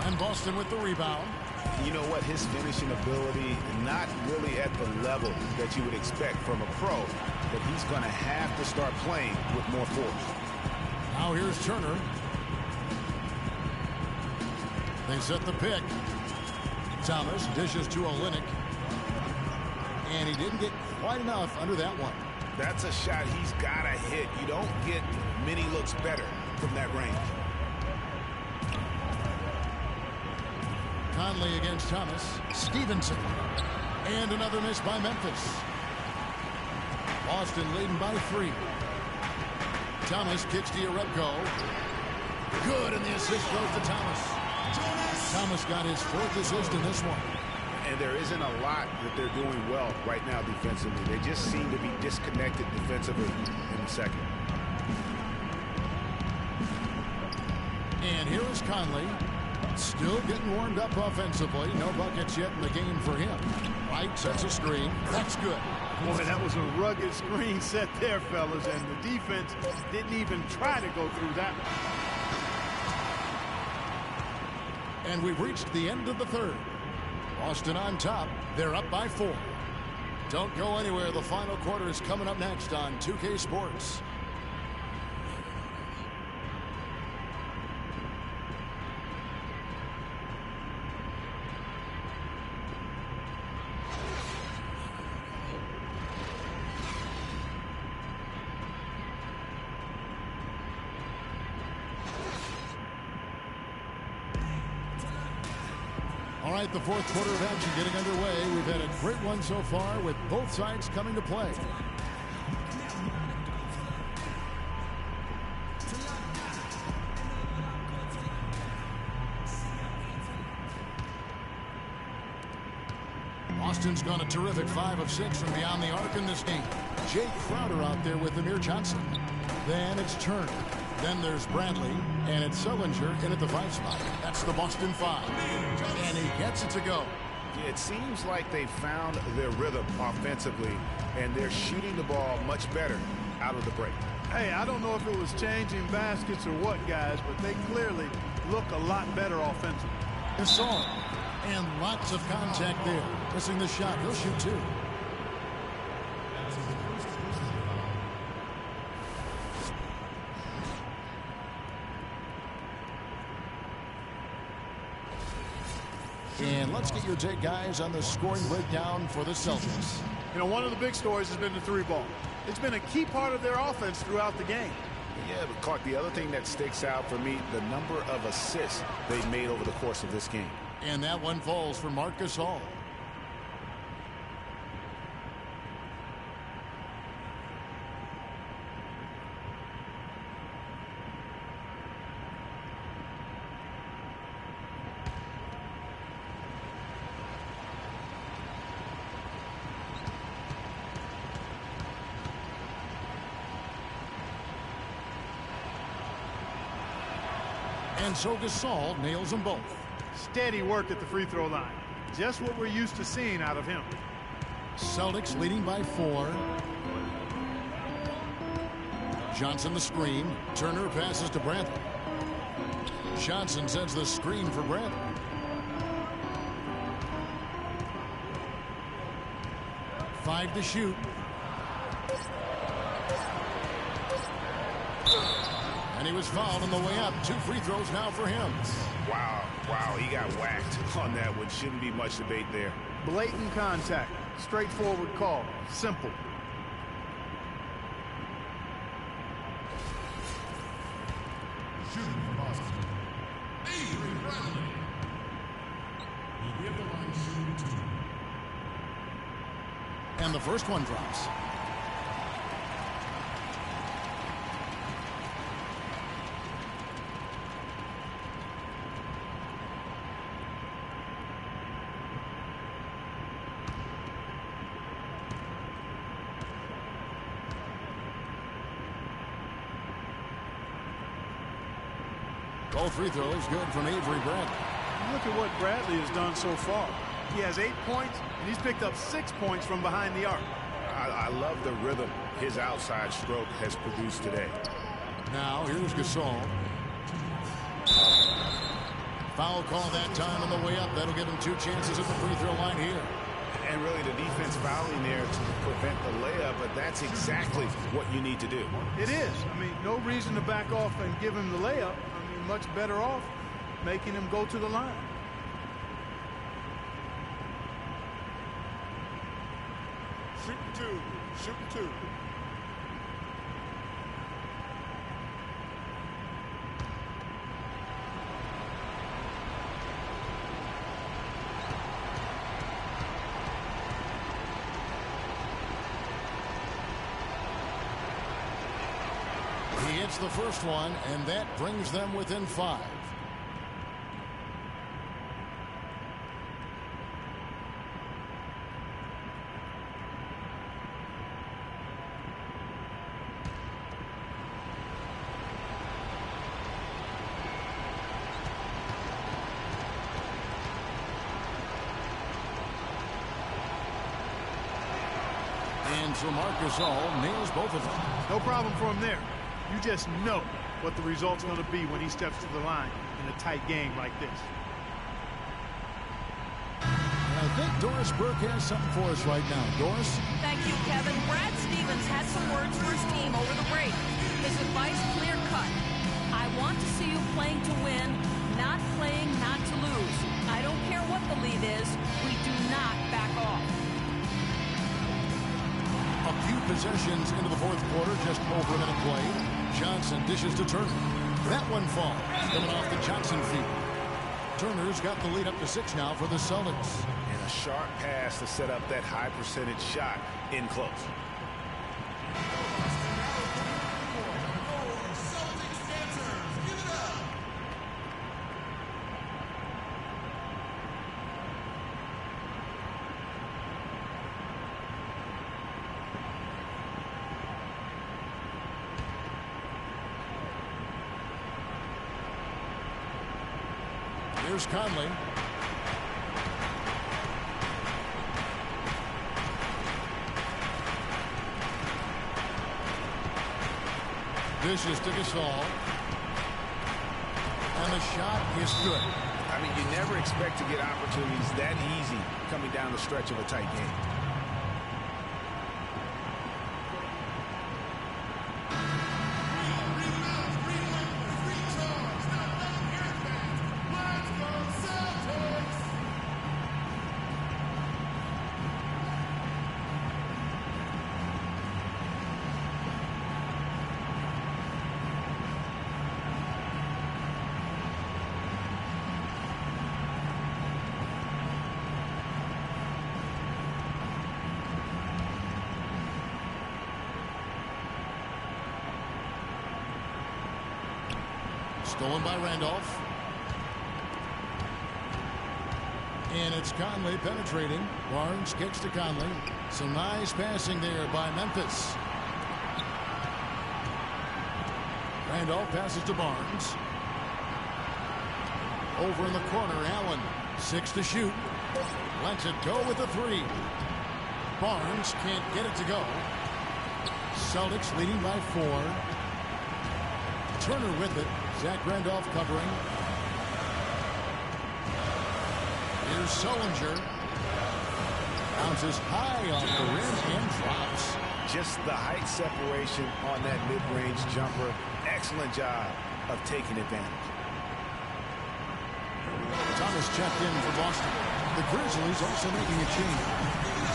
And Boston with the rebound. You know what? His finishing ability, not really at the level that you would expect from a pro, but he's going to have to start playing with more force. Now here's Turner. They set the pick. Thomas dishes to Olynyk. And he didn't get quite enough under that one. That's a shot he's got to hit. You don't get many looks better from that range. Conley against Thomas. Stevenson. And another miss by Memphis. Boston leading by 3. Thomas kicks to Jerebko. Good, and the assist goes to Thomas. Thomas got his 4th assist in this one. And there isn't a lot that they're doing well right now defensively. They just seem to be disconnected defensively in the second. And here is Conley. Still getting warmed up offensively. No buckets yet in the game for him. Wright sets a screen. That's good. Boy, that was a rugged screen set there, fellas, and the defense didn't even try to go through that one. And we've reached the end of the third. Boston on top. They're up by 4. Don't go anywhere. The final quarter is coming up next on 2K Sports. All right, the fourth quarter of action getting underway. We've had a great one so far with both sides coming to play. Boston's gone a terrific 5 of 6 from beyond the arc in this game. Jay Crowder out there with Amir Johnson. Then it's Turner. Then there's Bradley, and it's Sullinger in at the 5 spot. That's the Boston 5. And he gets it to go. It seems like they found their rhythm offensively, and they're shooting the ball much better out of the break. Hey, I don't know if it was changing baskets or what, guys, but they clearly look a lot better offensively. Gasol, and lots of contact there. Missing the shot. He'll shoot 2. And let's get your take, guys, on the scoring breakdown for the Celtics. You know, one of the big stories has been the 3-ball. It's been a key part of their offense throughout the game. Yeah, but Clark, the other thing that sticks out for me, the number of assists they've made over the course of this game. And that one falls for Marc Gasol. And so Gasol nails them both. Steady work at the free throw line. Just what we're used to seeing out of him. Celtics leading by 4. Johnson the screen. Turner passes to Bradley. Johnson sends the screen for Bradley. Five to shoot. And he was fouled on the way up. 2 free throws now for him. Wow, he got whacked on that one. Shouldn't be much debate there. Blatant contact. Straightforward call. Simple. Shooting for Boston, Avery Bradley. He'll be at the line shooting 2. And the first one drops. All free throws good from Avery Bradley. Look at what Bradley has done so far. He has 8 points, and he's picked up 6 points from behind the arc. I love the rhythm his outside stroke has produced today. Now here's Gasol. Foul call that time on the way up. That'll give him 2 chances at the free throw line here. And really the defense fouling there to prevent the layup, but that's exactly what you need to do. It is. I mean, no reason to back off and give him the layup. I mean, much better off making him go to the line. Shooting 2. He hits the first one, and that brings them within 5. And so Marc Gasol nails both of them. No problem for him there. You just know what the result's going to be when he steps to the line in a tight game like this. And I think Doris Burke has something for us right now. Doris? Thank you, Kevin. Brad Stevens had some words for his team over the break. His advice clear-cut. I want to see you playing to win, not playing not to lose. I don't care what the lead is. We do not back off. A few possessions into the fourth quarter, just over a minute played. Johnson dishes to Turner. That one falls, coming off the Johnson feet. Turner's got the lead up to 6 now for the Celtics. And a sharp pass to set up that high percentage shot in close. Here's Conley. Dishes to Gasol. And the shot is good. I mean, you never expect to get opportunities that easy coming down the stretch of a tight game. Stolen by Randolph. And it's Conley penetrating. Barnes kicks to Conley. Some nice passing there by Memphis. Randolph passes to Barnes. Over in the corner, Allen. 6 to shoot. Lets it go with a 3. Barnes can't get it to go. Celtics leading by 4. Turner with it. Zach Randolph covering. Here's Sullinger. Bounces high off the rim and drops. Just the height separation on that mid-range jumper. Excellent job of taking advantage. Thomas checked in for Boston. The Grizzlies also making a change.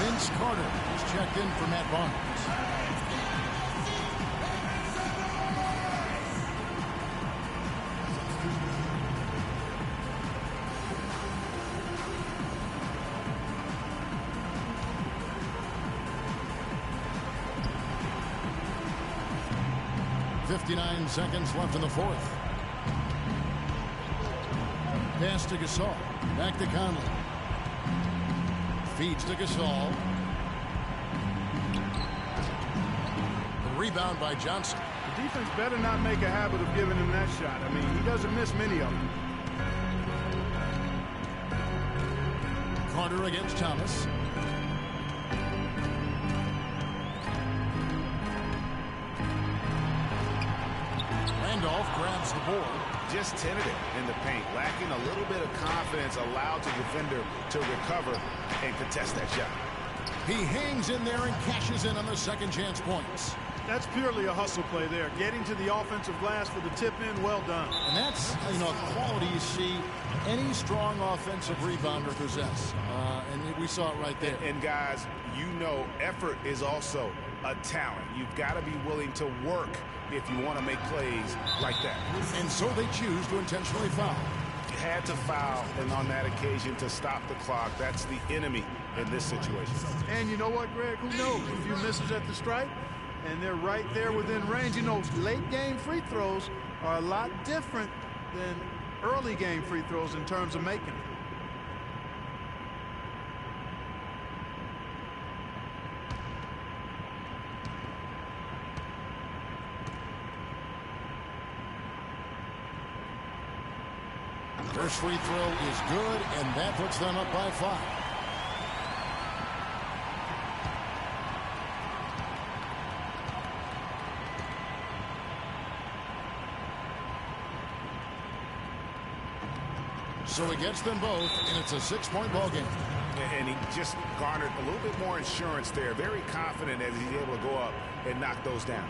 Vince Carter is checked in for Matt Barnes. .59 seconds left in the fourth. Pass to Gasol. Back to Conley. Feeds to Gasol. The rebound by Johnson. The defense better not make a habit of giving him that shot. I mean, he doesn't miss many of them. Carter against Thomas. Randolph grabs the board. Just tentative in the paint, lacking a little bit of confidence, allowed the defender to recover and contest that shot. He hangs in there and cashes in on the second chance points. That's purely a hustle play there. Getting to the offensive glass for the tip in, well done. And that's, a quality you see any strong offensive rebounder possess. And we saw it right there. And guys, effort is also a talent. You've got to be willing to work if you want to make plays like that. And so they choose to intentionally foul. You had to foul, and on that occasion to stop the clock. That's the enemy in this situation. And you know what, Greg? Who knows? A few misses at the stripe, and they're right there within range. Late game free throws are a lot different than early game free throws in terms of making it. First free throw is good, and that puts them up by 5. So he gets them both, and it's a 6-point ball game. And he just garnered a little bit more insurance there. Very confident as he's able to go up and knock those down.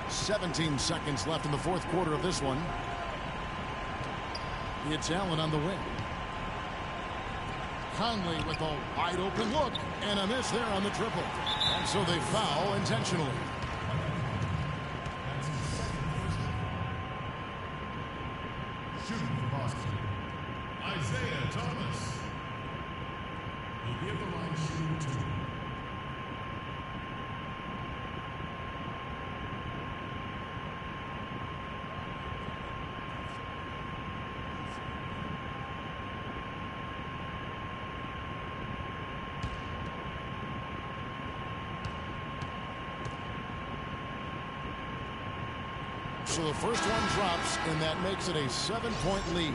.17 seconds left in the fourth quarter of this one. It's Allen on the wing. Conley with a wide open look and a miss there on the triple. And so they foul intentionally. Shooting for Boston, Isaiah Thomas. He'll be at the line shooting 2. So the first one drops, and that makes it a 7-point lead.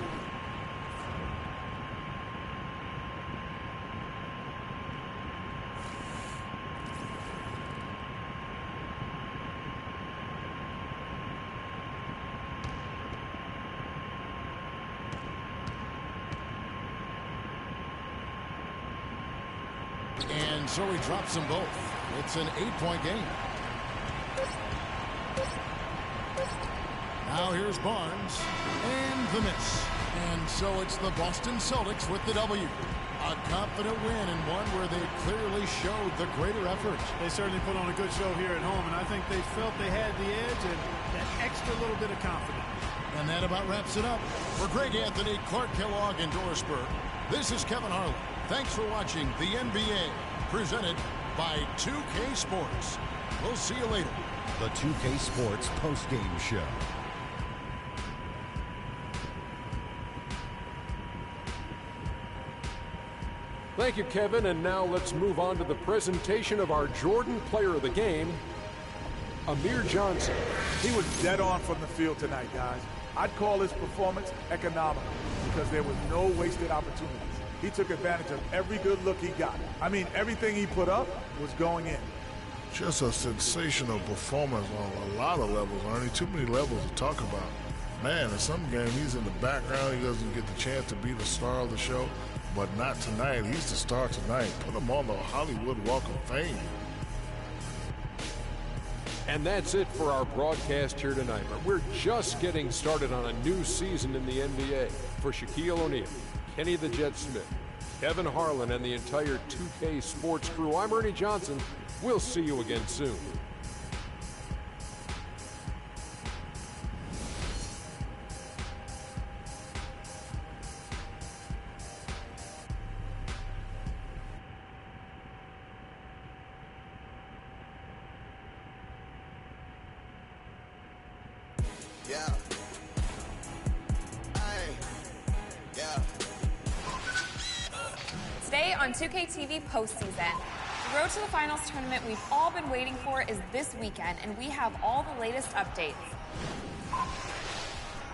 And so he drops them both. It's an 8-point game. Now here's Barnes, and the miss. And so it's the Boston Celtics with the W. A confident win, and one where they clearly showed the greater effort. They certainly put on a good show here at home, and I think they felt they had the edge and that extra little bit of confidence. And that about wraps it up. For Greg Anthony, Clark Kellogg, and Doris Burke, this is Kevin Harlan. Thanks for watching the NBA, presented by 2K Sports. We'll see you later. The 2K Sports postgame show. Thank you, Kevin. And now let's move on to the presentation of our Jordan Player of the Game, Amir Johnson. He was dead on from the field tonight, guys. I'd call his performance economical because there was no wasted opportunities. He took advantage of every good look he got. I mean, everything he put up was going in. Just a sensational performance on a lot of levels, Ernie. Too many levels to talk about. Man, in some game, he's in the background. He doesn't get the chance to be the star of the show. But not tonight. He's the star tonight. Put him on the Hollywood Walk of Fame. And that's it for our broadcast here tonight. But we're just getting started on a new season in the NBA. For Shaquille O'Neal, Kenny the Jet Smith, Kevin Harlan, and the entire 2K Sports crew, I'm Ernie Johnson. We'll see you again soon. Yeah. Hey. Yeah. Today on 2K TV postseason, the Road to the Finals tournament we've all been waiting for is this weekend, and we have all the latest updates.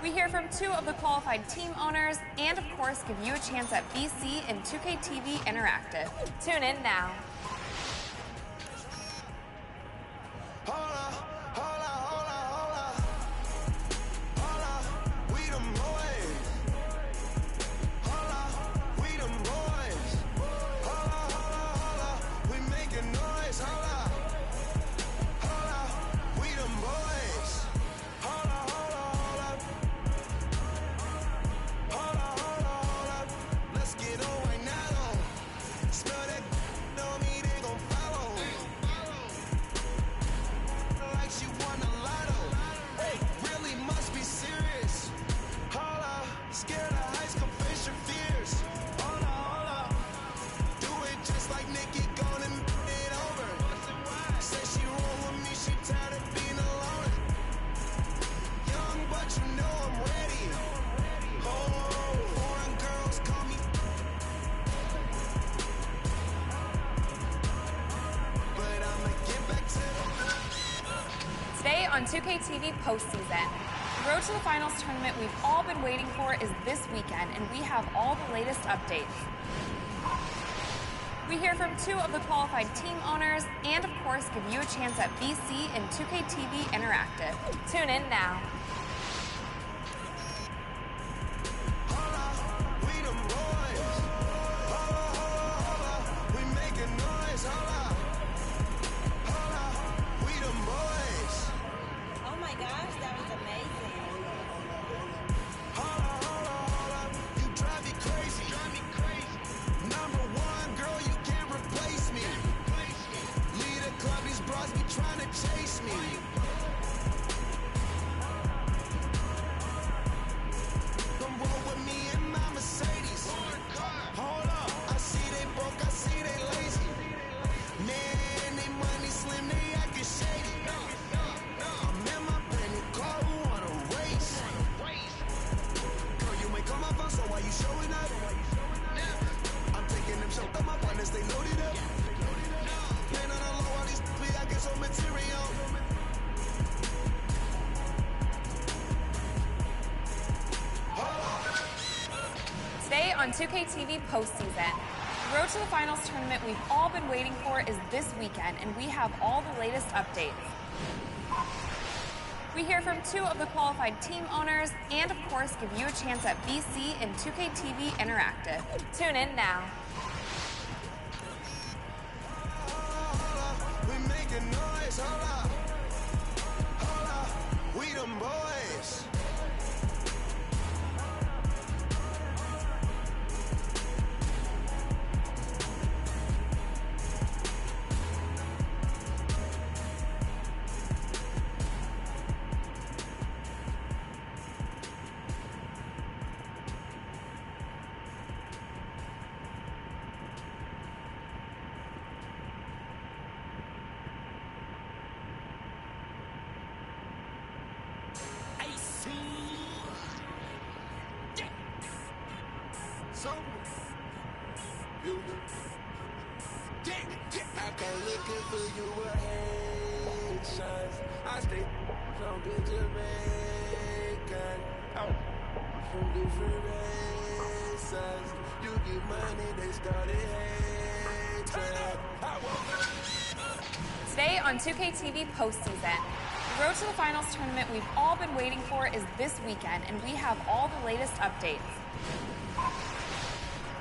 We hear from 2 of the qualified team owners and, of course, give you a chance at BC and 2K TV Interactive. Tune in now. On 2K TV postseason, the Road to the Finals tournament we've all been waiting for is this weekend, and we have all the latest updates. We hear from 2 of the qualified team owners and, of course, give you a chance at BC and 2K TV Interactive. Tune in now. on 2K TV postseason. The Road to the Finals tournament we've all been waiting for is this weekend, and we have all the latest updates. We hear from 2 of the qualified team owners and, of course, give you a chance at BC and 2KTV Interactive. Tune in now. We making noise, hold up. Hold up. We them boys. So I come looking for you with headshots. I stay from the Jamaican. From different races. You get money, they started hating. Today on 2KTV postseason. The Road to the Finals tournament we've all been waiting for is this weekend, and we have all the latest updates.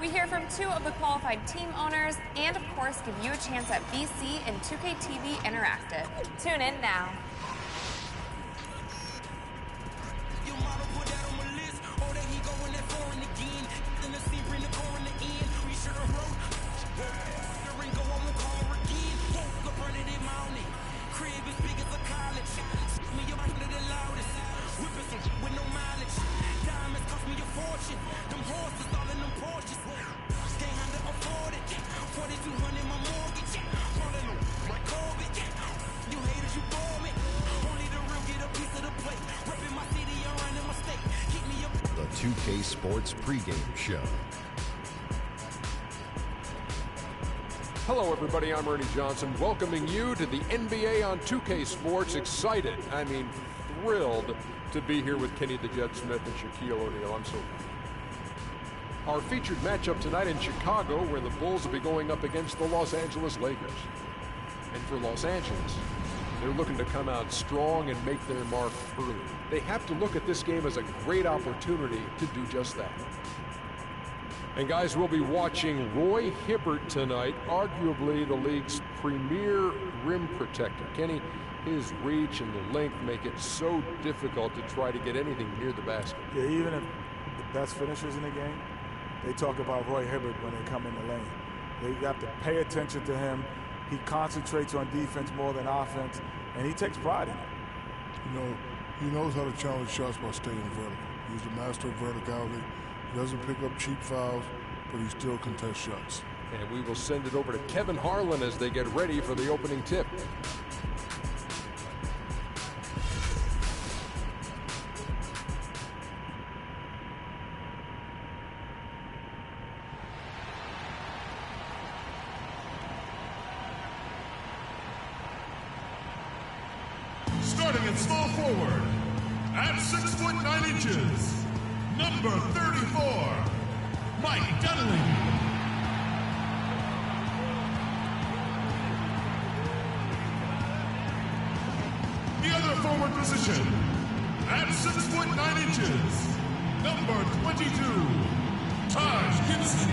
We hear from 2 of the qualified team owners and, of course, give you a chance at BC and 2KTV Interactive. Tune in now. The 2K Sports pregame show. Hello, everybody. I'm Ernie Johnson, welcoming you to the NBA on 2K Sports. Excited, thrilled to be here with Kenny the Jet Smith and Shaquille O'Neal. I'm so proud. Our featured matchup tonight in Chicago, where the Bulls will be going up against the Los Angeles Lakers. And for Los Angeles, they're looking to come out strong and make their mark early. They have to look at this game as a great opportunity to do just that. And guys, we'll be watching Roy Hibbert tonight, arguably the league's premier rim protector. Kenny, his reach and the length make it so difficult to try to get anything near the basket. Yeah, even if the best finishers in the game, they talk about Roy Hibbert when they come in the lane. They have to pay attention to him. He concentrates on defense more than offense, and he takes pride in it. You know, he knows how to challenge shots by staying vertical. He's the master of verticality. He doesn't pick up cheap fouls, but he still contests shots. And we will send it over to Kevin Harlan as they get ready for the opening tip. Starting at small forward, at 6'9", number 34, Mike Dunleavy. The other forward position, at 6'9", number 22, Taj Gibson.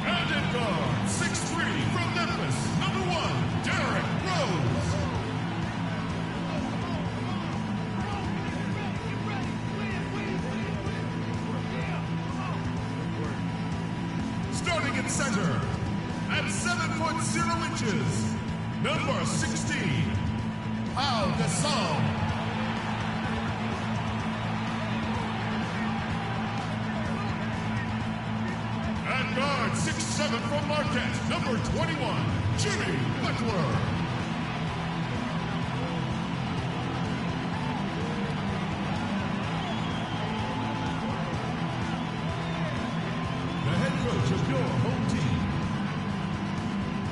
And at guard, 6'3", from Memphis, number 1, Derrick Rose. Starting at center, at 7'0", number 16, Pau Gasol. At guard, 6'7", from Marquette, number 21, Jimmy Butler. The head coach of your home team.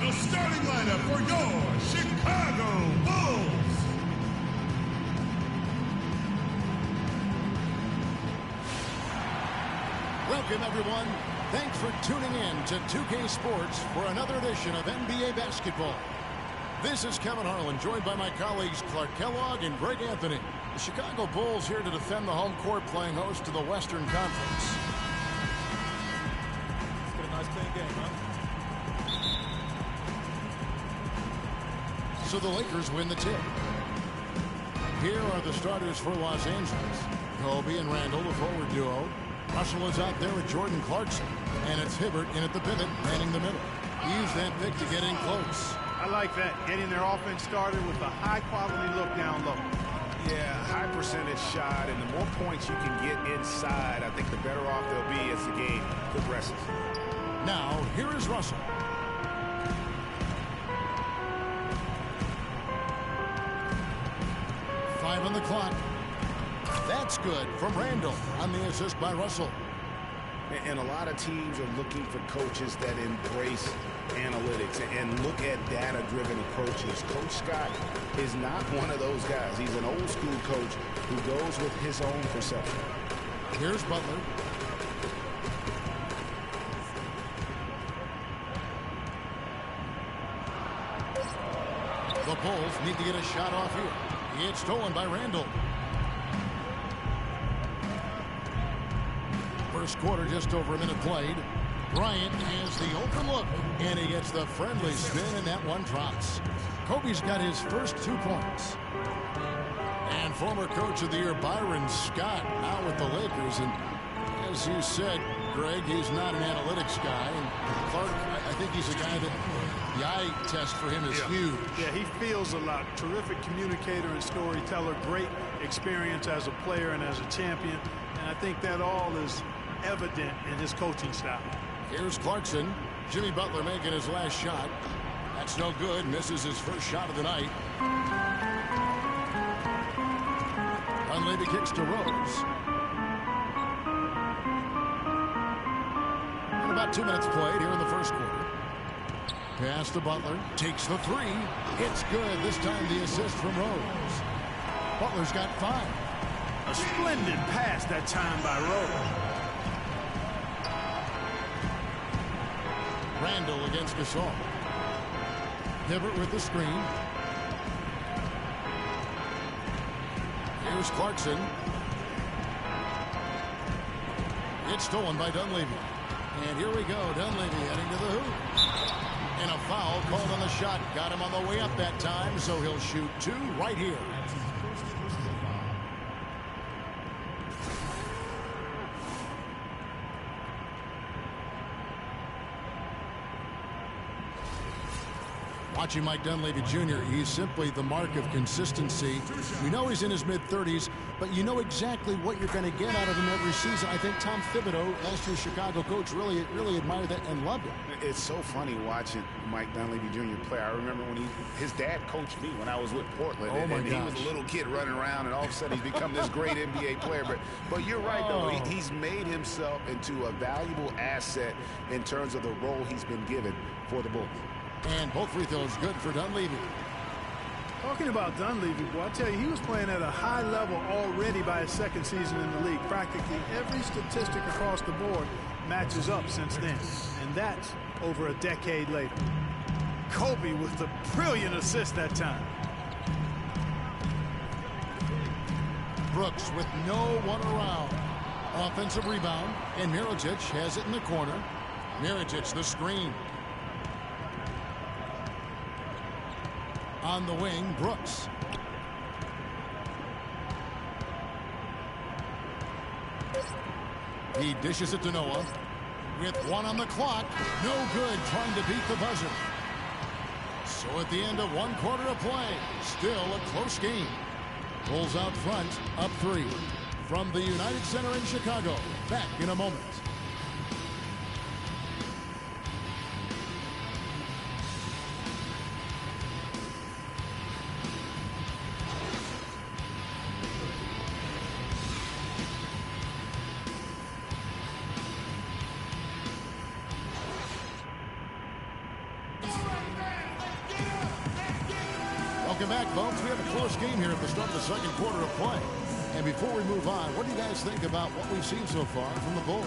The starting lineup for your Chicago Bulls. Welcome, everyone. Thanks for tuning in to 2K Sports for another edition of NBA Basketball. This is Kevin Harlan, joined by my colleagues Clark Kellogg and Greg Anthony. The Chicago Bulls here to defend the home court, playing host to the Western Conference. It's been a nice clean game, huh? So the Lakers win the tip. Here are the starters for Los Angeles. Kobe and Randall, the forward duo. Russell is out there with Jordan Clarkson. And it's Hibbert in at the pivot, manning the middle. Use that pick to get in close. I like that. Getting their offense started with a high-quality look down low. Yeah, high percentage shot, and the more points you can get inside, I think the better off they'll be as the game progresses. Now, here is Russell. Five on the clock. That's good from Randall on the assist by Russell. And a lot of teams are looking for coaches that embrace analytics and look at data-driven approaches. Coach Scott is not one of those guys. He's an old-school coach who goes with his own perception. Here's Butler. The Bulls need to get a shot off here. It's stolen by Randall. First quarter, just over a minute played. Bryant has the open look, and he gets the friendly spin, and that one drops. Kobe's got his first 2 points. And former coach of the year, Byron Scott, now with the Lakers. And as you said, Greg, he's not an analytics guy. And Clark, I think he's a guy that the eye test for him is huge. Yeah, he feels a lot. Terrific communicator and storyteller. Great experience as a player and as a champion. And I think that all is evident in his coaching style. Here's Clarkson. Jimmy Butler making his last shot. That's no good. Misses his first shot of the night. Dunleavy kicks to Rose. And about 2 minutes played here in the first quarter. Pass to Butler. Takes the three. It's good. This time the assist from Rose. Butler's got 5. A splendid pass that time by Rose. Randall against Gasol. Hibbert with the screen. Here's Clarkson. It's stolen by Dunleavy. And here we go. Dunleavy heading to the hoop. And a foul called on the shot. Got him on the way up that time, so he'll shoot 2 right here. Watching Mike Dunleavy Jr., he's simply the mark of consistency. You know he's in his mid-30s, but you know exactly what you're going to get out of him every season. I think Tom Thibodeau, last year's Chicago coach, really admired that and loved it. It's so funny watching Mike Dunleavy Jr. play. I remember when his dad coached me when I was with Portland. Oh, my and he was a little kid running around, and all of a sudden he's become this great NBA player. But you're right, though. He's made himself into a valuable asset in terms of the role he's been given for the Bulls. And both free throws good for Dunleavy. Talking about Dunleavy, boy, I tell you, he was playing at a high level already by his second season in the league. Practically every statistic across the board matches up since then. And that's over a decade later. Kobe with the brilliant assist that time. Brooks with no one around. Offensive rebound, and Mirotic has it in the corner. Mirotic, the screen. On the wing, Brooks. He dishes it to Noah. With 1 on the clock. No good, trying to beat the buzzer. So at the end of 1 quarter of play, still a close game. Bulls out front, up 3. From the United Center in Chicago. Back in a moment. Welcome back, folks. We have a close game here at the start of the second quarter of play. And before we move on, what do you guys think about what we've seen so far from the Bulls?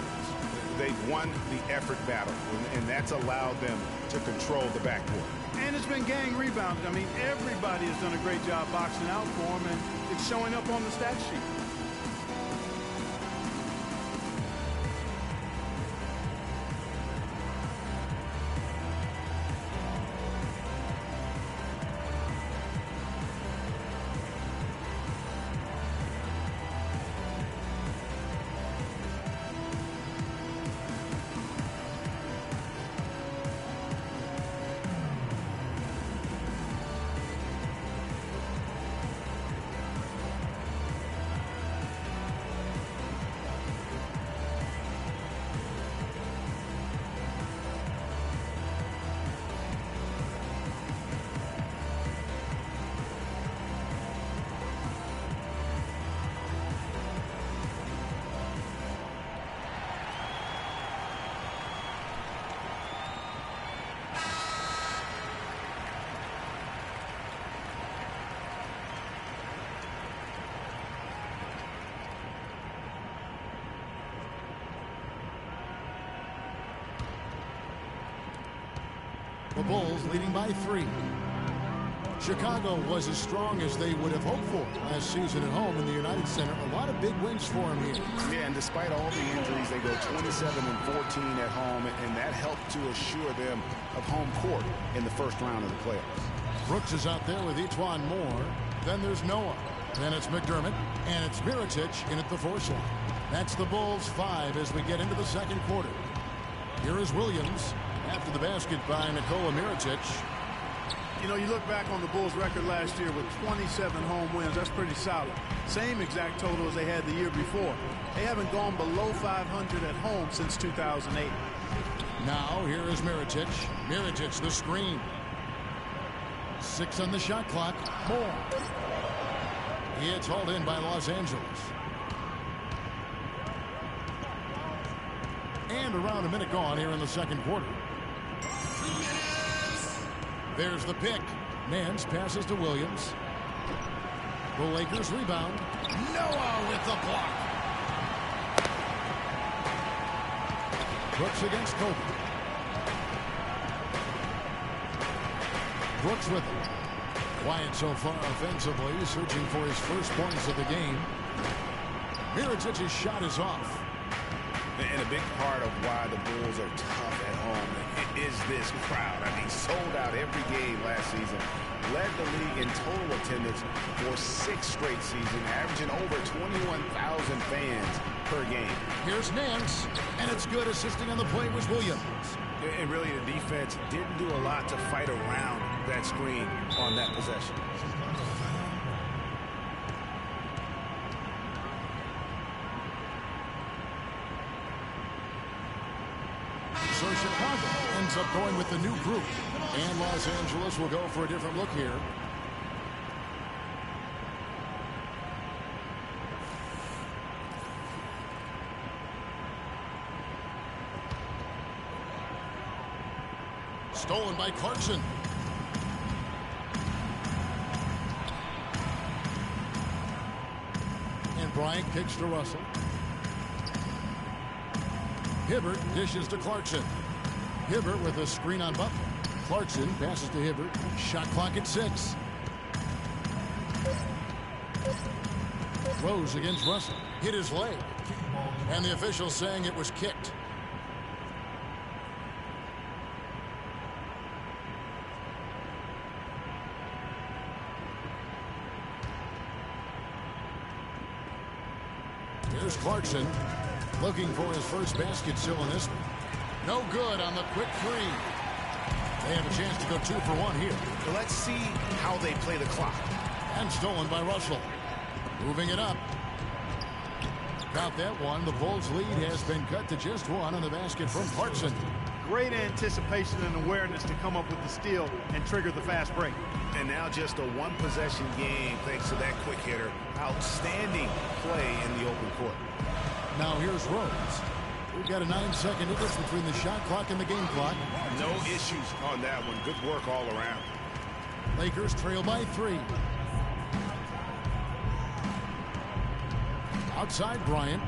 They've won the effort battle, and that's allowed them to control the backcourt. And it's been gang rebounded. I mean, everybody has done a great job boxing out for him, and it's showing up on the stat sheet. The Bulls leading by 3. Chicago was as strong as they would have hoped for last season at home in the United Center. A lot of big wins for them here. Yeah, and despite all the injuries, they go 27-14 at home, and that helped to assure them of home court in the first round of the playoffs. Brooks is out there with E'Twaun Moore. Then there's Noah. Then it's McDermott, and it's Mirotic in at the 4 slot. That's the Bulls 5 as we get into the second quarter. Here is Williams after the basket by Nikola Mirotic. You know, you look back on the Bulls' record last year with 27 home wins. That's pretty solid. Same exact total as they had the year before. They haven't gone below 500 at home since 2008. Now, here is Mirotic. Mirotic, the screen. 6 on the shot clock. Moore. It's hauled in by Los Angeles. And around a minute gone here in the second quarter. There's the pick. Nance passes to Williams. The Lakers rebound. Noah with the block. Brooks against Kobe. Brooks with it. Quiet so far offensively, searching for his first points of the game. Mirotic's shot is off. And a big part of why the Bulls are tough at home is this crowd. I mean, sold out every game last season. Led the league in total attendance for 6 straight seasons, averaging over 21,000 fans per game. Here's Nance, and it's good. Assisting on the play was Williams. And really, the defense didn't do a lot to fight around that screen on that possession. So Chicago ends up going with the new group. And Los Angeles will go for a different look here. Stolen by Clarkson. And Bryant kicks to Russell. Hibbert dishes to Clarkson. Hibbert with a screen on Butler. Clarkson passes to Hibbert. Shot clock at 6. Rose against Russell. Hit his leg. And the official saying it was kicked. Here's Clarkson. Looking for his first basket still in this one. No good on the quick 3. They have a chance to go 2 for 1 here. Let's see how they play the clock. And stolen by Russell. Moving it up. Got that one. The Bulls' lead has been cut to just 1 on the basket from Clarkson. Great anticipation and awareness to come up with the steal and trigger the fast break. And now just a 1-possession game thanks to that quick hitter. Outstanding play in the open court. Now here's Rose. We've got a 9-second difference between the shot clock and the game clock. No issues on that one. Good work all around. Lakers trail by 3. Outside Bryant.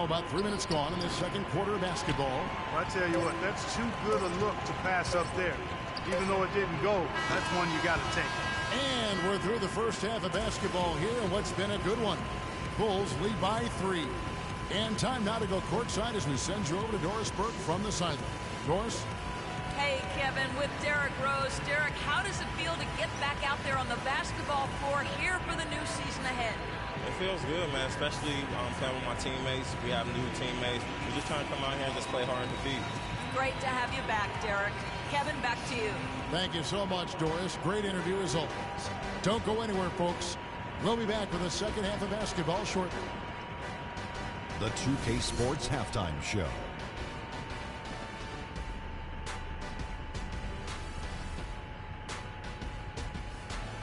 Now about 3 minutes gone in the second quarter of basketball. Well, I tell you what, that's too good a look to pass up there. Even though it didn't go, that's one you got to take. And we're through the first half of basketball here, and what's been a good one. Bulls lead by 3. And time now to go courtside as we send you over to Doris Burke from the sideline. Doris? Hey, Kevin, with Derrick Rose. Derrick, how does it feel to get back out there on the basketball floor here for the new season ahead? It feels good, man, especially playing with my teammates. We have new teammates. We're just trying to come out here and just play hard and compete. Great to have you back, Derrick. Kevin, back to you. Thank you so much, Doris. Great interview as always. Don't go anywhere, folks. We'll be back with the second half of basketball shortly. The 2K Sports Halftime Show.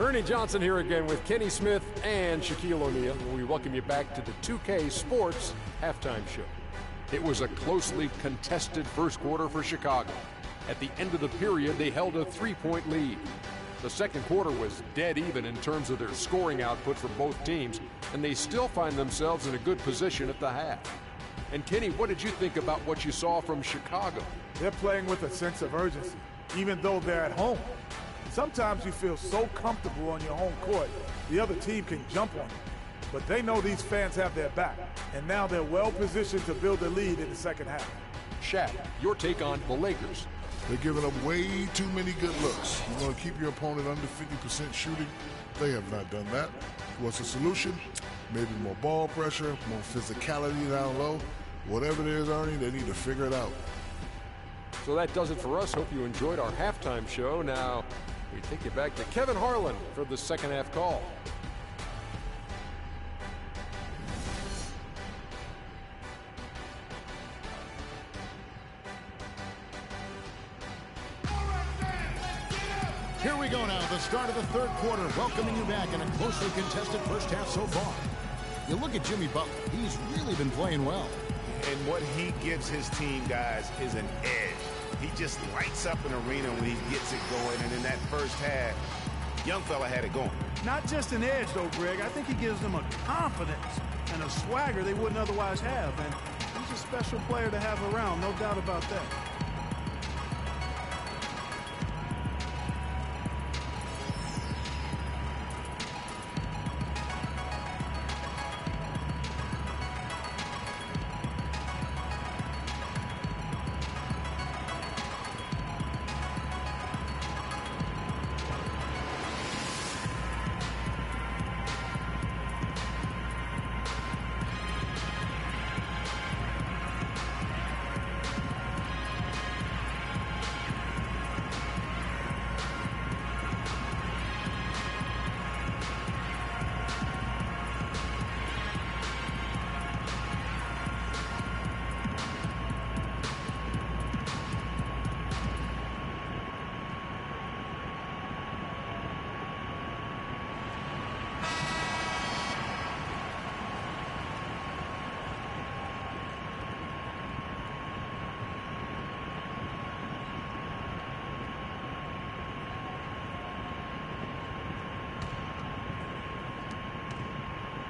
Ernie Johnson here again with Kenny Smith and Shaquille O'Neal. We welcome you back to the 2K Sports Halftime Show. It was a closely contested first quarter for Chicago. At the end of the period, they held a 3-point lead. The second quarter was dead even in terms of their scoring output for both teams, and they still find themselves in a good position at the half. And Kenny, what did you think about what you saw from Chicago? They're playing with a sense of urgency, even though they're at home. Sometimes you feel so comfortable on your home court, the other team can jump on you. But they know these fans have their back, and now they're well positioned to build a lead in the second half. Shaq, your take on the Lakers. They're giving up way too many good looks. You want to keep your opponent under 50% shooting? They have not done that. What's the solution? Maybe more ball pressure, more physicality down low. Whatever it is, Ernie, they need to figure it out. So that does it for us. Hope you enjoyed our halftime show. Now, we take you back to Kevin Harlan for the second half call. Here we go now, the start of the third quarter, welcoming you back in a closely contested first half so far. You look at Jimmy Butler, he's really been playing well. And what he gives his team, guys, is an edge. He just lights up an arena when he gets it going, and in that first half, young fella had it going. Not just an edge, though, Greg. I think he gives them a confidence and a swagger they wouldn't otherwise have, and he's a special player to have around, no doubt about that.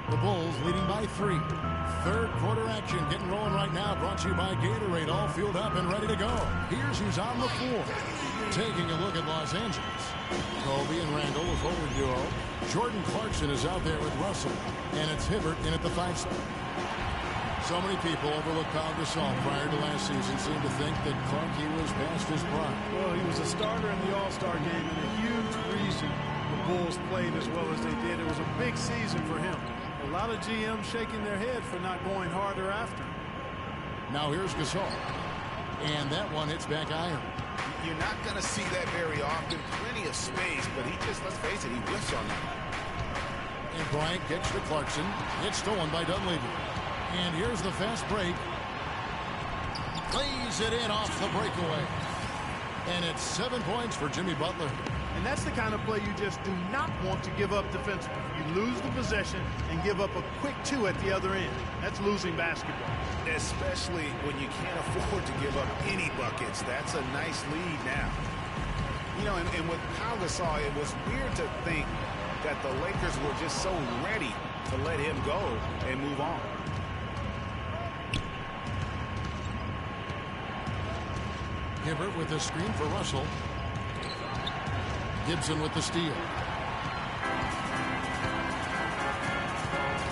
The Bulls leading by 3. Third quarter action getting rolling right now, brought to you by Gatorade, all fueled up and ready to go. Here's who's on the floor. Taking a look at Los Angeles. Kobe and Randall, a forward duo. Jordan Clarkson is out there with Russell, and it's Hibbert in at the 5 spot. So many people overlook Pau Gasol prior to last season, seemed to think that Clarkie was past his prime. Well, he was a starter in the All-Star game, and a huge reason the Bulls played as well as they did. It was a big season for him. A lot of GMs shaking their head for not going harder after him. Now here's Gasol. And that one hits back iron. You're not going to see that very often. Plenty of space, but he just, let's face it, he whiffs on that. And Bryant gets to Clarkson. It's stolen by Dunleavy. And here's the fast break. Lays it in off the breakaway. And it's 7 points for Jimmy Butler. And that's the kind of play you just do not want to give up defensively. You lose the possession and give up a quick 2 at the other end. That's losing basketball. Especially when you can't afford to give up any buckets. That's a nice lead now. You know, and with Pau Gasol, it was weird to think that the Lakers were just so ready to let him go and move on. Hibbert with the screen for Russell. Gibson with the steal.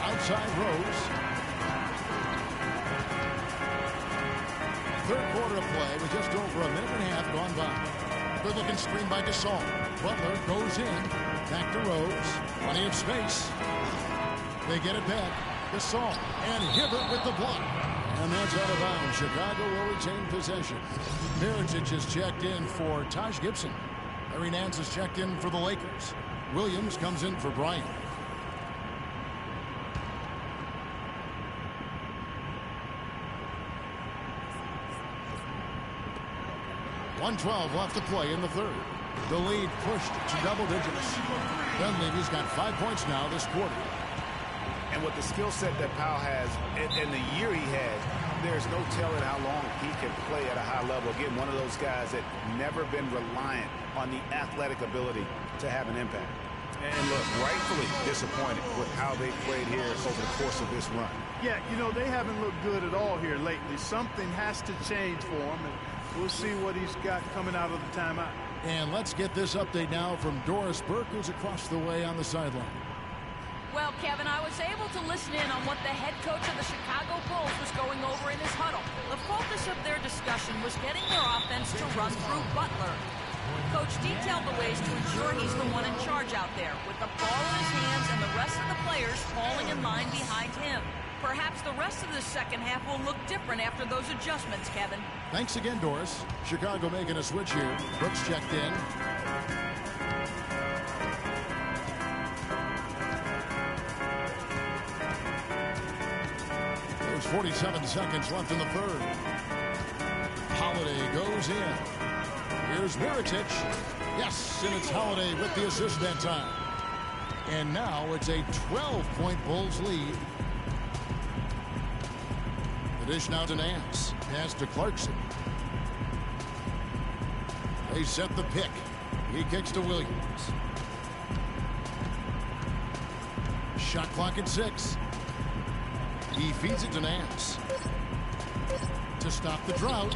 Outside Rose. Third quarter of play with just over a minute and a half gone by. Good looking screen by Gasol. Butler goes in. Back to Rose. Plenty of space. They get it back. Gasol and Hibbert with the block. And that's out of bounds. Chicago will retain possession. Mirotic is checked in for Taj Gibson. Larry Nance is checked in for the Lakers. Williams comes in for Bryant. 1:12 left to play in the third. The lead pushed to double digits. Dunleavy's got 5 points now this quarter. And with the skill set that Powell has and the year he has, there's no telling how long he can play at a high level. Again, one of those guys that never been reliant on the athletic ability to have an impact. And look, rightfully disappointed with how they played here over the course of this run. Yeah, you know, they haven't looked good at all here lately. Something has to change for him, and we'll see what he's got coming out of the timeout. And let's get this update now from Doris Burke, who's across the way on the sideline. Well, Kevin, I was able to listen in on what the head coach of the Chicago Bulls was going over in his huddle. The focus of their discussion was getting their offense to run through Butler. Coach detailed the ways to ensure he's the one in charge out there, with the ball in his hands and the rest of the players falling in line behind him. Perhaps the rest of the second half will look different after those adjustments, Kevin. Thanks again, Doris. Chicago making a switch here. Brooks checked in. There's 47 seconds left in the third. Holiday goes in. Here's Mirotic. Yes, and it's Holiday with the assist that time. And now it's a 12-point Bulls lead. The dish now to Nance. Pass to Clarkson. They set the pick. He kicks to Williams. Shot clock at 6. He feeds it to Nance. To stop the drought.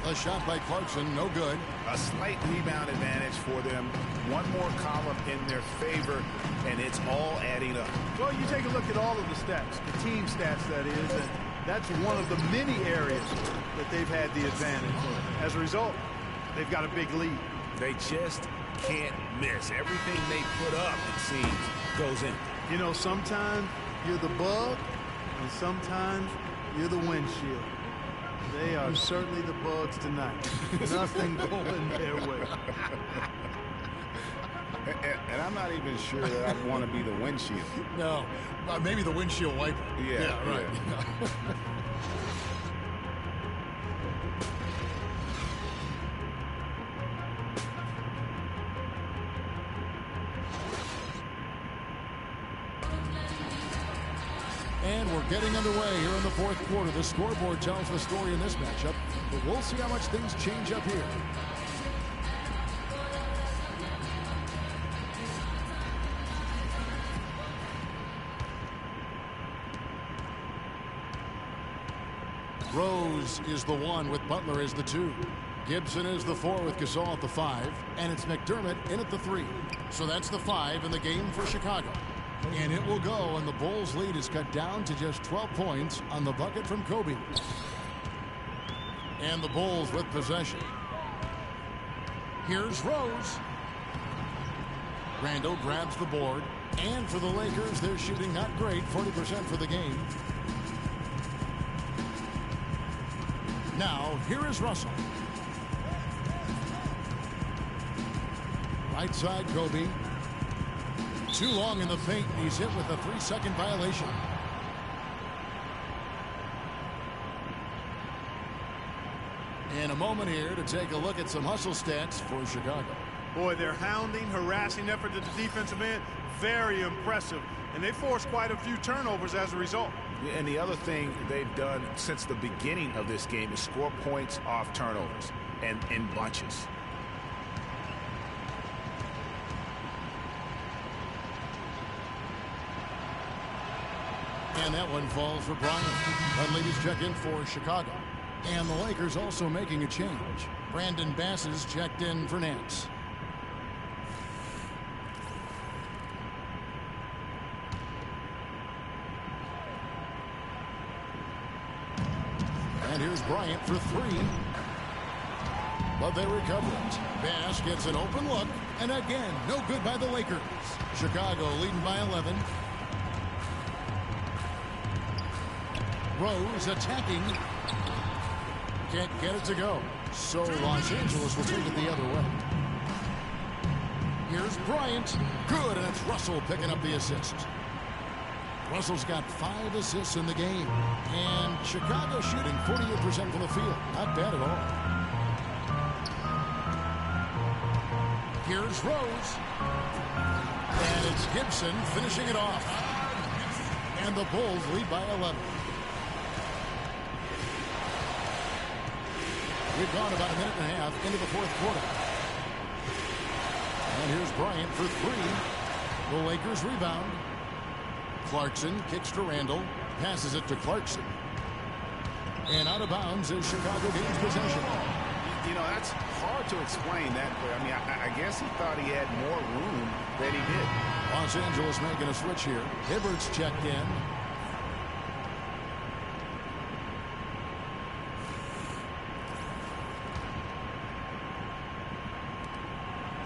A shot by Clarkson, no good. A slight rebound advantage for them. One more column in their favor, and it's all adding up. Well, you take a look at all of the stats, the team stats, that is, and that's one of the many areas that they've had the advantage. As a result, they've got a big lead. They just can't miss. Everything they put up, it seems, goes in. You know, sometimes you're the bug, and sometimes you're the windshield. They are certainly the bugs tonight. Nothing going their way. And I'm not even sure that I want to be the windshield. No, maybe the windshield wiper. Yeah, right. Yeah. And we're getting underway here in the fourth quarter. The scoreboard tells the story in this matchup, but we'll see how much things change up here. Rose is the 1 with Butler as the 2. Gibson is the 4 with Gasol at the 5. And it's McDermott in at the 3. So that's the 5 in the game for Chicago. And it will go, and the Bulls' lead is cut down to just 12 points on the bucket from Kobe. And the Bulls with possession. Here's Rose. Randall grabs the board. And for the Lakers, they're shooting not great, 40% for the game. Now, here is Russell. Right side, Kobe. Too long in the paint, and he's hit with a 3-second violation. And a moment here to take a look at some hustle stats for Chicago. Boy, their hounding, harassing effort at the defensive end, very impressive. And they forced quite a few turnovers as a result. And the other thing they've done since the beginning of this game is score points off turnovers and in bunches. And that one falls for Bryant. Dunleavy's check in for Chicago. And the Lakers also making a change. Brandon Bass is checked in for Nance. And here's Bryant for three. But they recover it. Bass gets an open look. And again, no good by the Lakers. Chicago leading by 11. Rose attacking. Can't get it to go. So Los Angeles will take it the other way. Here's Bryant. Good, and it's Russell picking up the assist. Russell's got 5 assists in the game. And Chicago shooting 48% from the field. Not bad at all. Here's Rose. And it's Gibson finishing it off. And the Bulls lead by 11. We've gone about a minute and a half into the fourth quarter. And here's Bryant for three. The Lakers rebound. Clarkson kicks to Randall. Passes it to Clarkson. And out of bounds as Chicago gains possession. You know, that's hard to explain that way. I mean, I guess he thought he had more room than he did. Los Angeles making a switch here. Hibbert's checked in.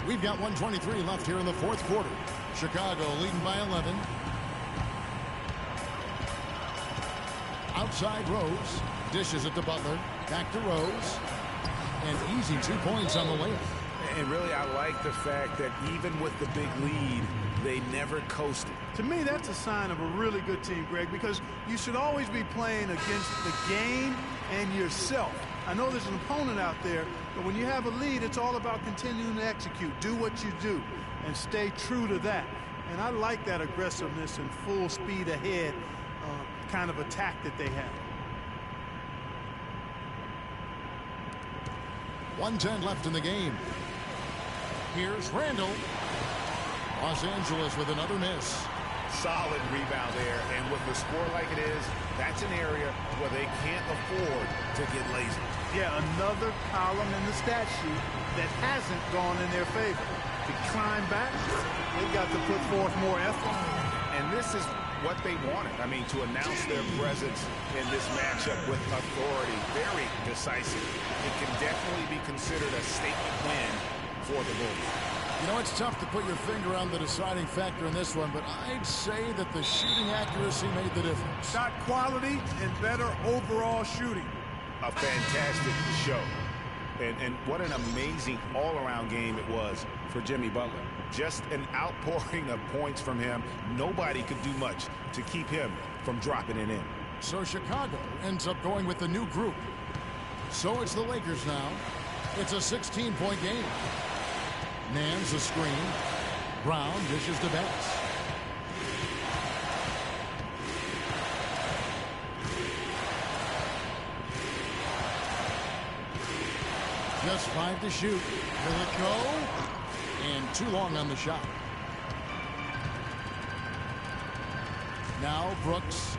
We've got 1:23 left here in the fourth quarter. Chicago leading by 11. Outside Rose. Dishes it to Butler. Back to Rose. And easy 2 points on the layup. And really, I like the fact that even with the big lead, they never coasted. To me, that's a sign of a really good team, Greg, because you should always be playing against the game and yourself. I know there's an opponent out there, but when you have a lead, it's all about continuing to execute. Do what you do and stay true to that. And I like that aggressiveness and full speed ahead kind of attack that they have. 1:10 left in the game. Here's Randall. Los Angeles with another miss. Solid rebound there, and with the score like it is, that's an area where they can't afford to get lazy. Yeah, another column in the stat sheet that hasn't gone in their favor. To climb back, they've got to put forth more effort. And this is what they wanted. I mean, to announce their presence in this matchup with authority, very decisive. It can definitely be considered a statement win for the Bulls. You know, it's tough to put your finger on the deciding factor in this one, but I'd say that the shooting accuracy made the difference. Shot quality and better overall shooting. A fantastic show. And what an amazing all-around game it was for Jimmy Butler. Just an outpouring of points from him. Nobody could do much to keep him from dropping it in. So Chicago ends up going with the new group. So it's the Lakers now. It's a 16-point game. Nance a screen. Brown dishes to Bass. Just 5 to shoot. Will it go? And too long on the shot. Now Brooks.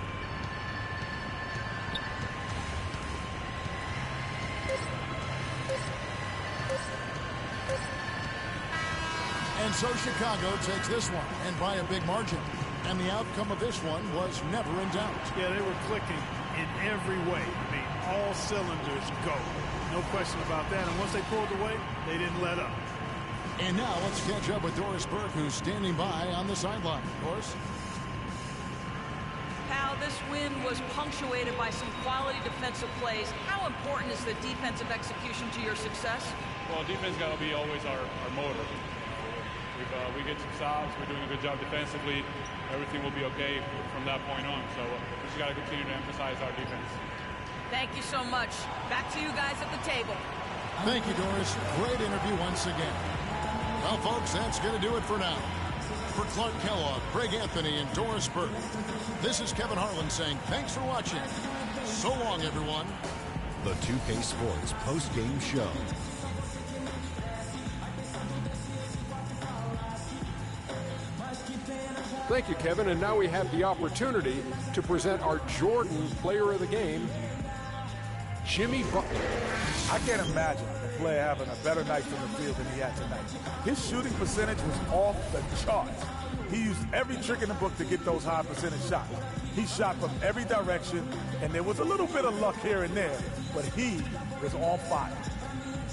And so Chicago takes this one, and by a big margin. And the outcome of this one was never in doubt. Yeah, they were clicking in every way. I mean, all cylinders go. No question about that. And once they pulled away, they didn't let up. And now let's catch up with Doris Burke, who's standing by on the sideline. Doris? Pal, this win was punctuated by some quality defensive plays. How important is the defensive execution to your success? Well, defense got to be always our motor. We get some stops. We're doing a good job defensively. Everything will be okay from that point on. So we just got to continue to emphasize our defense. Thank you so much. Back to you guys at the table. Thank you, Doris. Great interview once again. Well, folks, that's going to do it for now. For Clark Kellogg, Greg Anthony, and Doris Burke, this is Kevin Harlan saying thanks for watching. So long, everyone. The 2K Sports post-game show. Thank you, Kevin. And now we have the opportunity to present our Jordan Player of the Game, Jimmy Butler. I can't imagine a player having a better night from the field than he had tonight. His shooting percentage was off the charts. He used every trick in the book to get those high percentage shots. He shot from every direction, and there was a little bit of luck here and there, but he was on fire.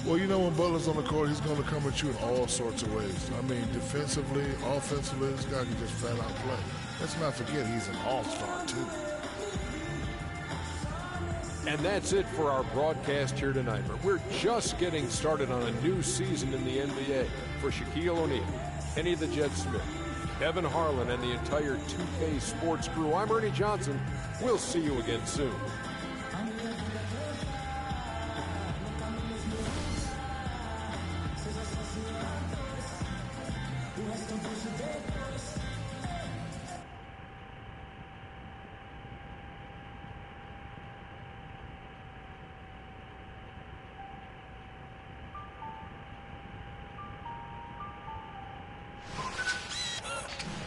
Well, you know, when Butler's on the court, he's going to come at you in all sorts of ways. I mean, defensively, offensively, this guy can just flat out play. Let's not forget he's an all-star, too. And that's it for our broadcast here tonight. But we're just getting started on a new season in the NBA. For Shaquille O'Neal, Kenny the Jet Smith, Kevin Harlan, and the entire 2K Sports crew, I'm Ernie Johnson. We'll see you again soon.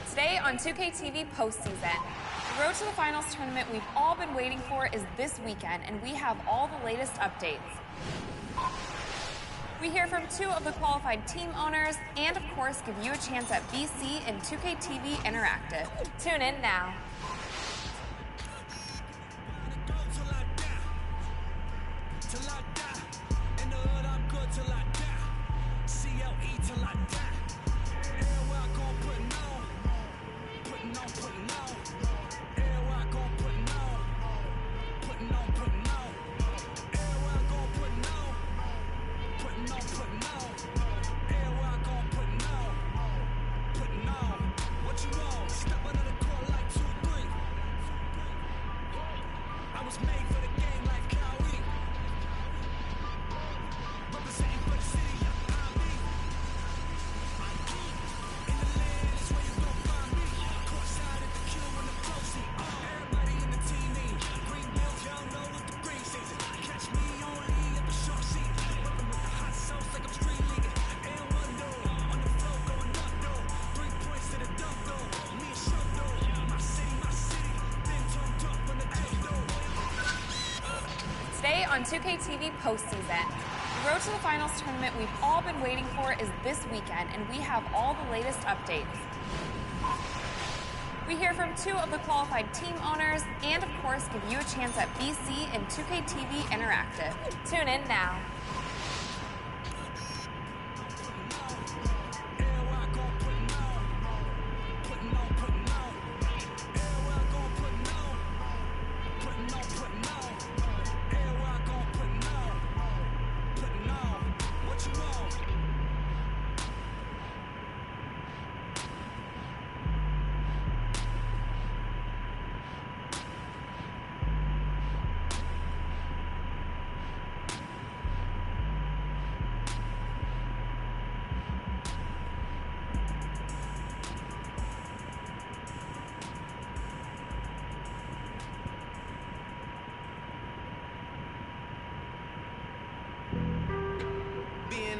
Today on 2K TV postseason, the Road to the Finals tournament we've all been waiting for is this weekend, and we have all the latest updates. We hear from 2 of the qualified team owners and, of course, give you a chance at BC and 2K TV Interactive. Tune in now. Today on 2K TV postseason, the Road to the Finals tournament we've all been waiting for is this weekend, and we have all the latest updates. We hear from 2 of the qualified team owners and, of course, give you a chance at BC and 2K TV Interactive. Tune in now.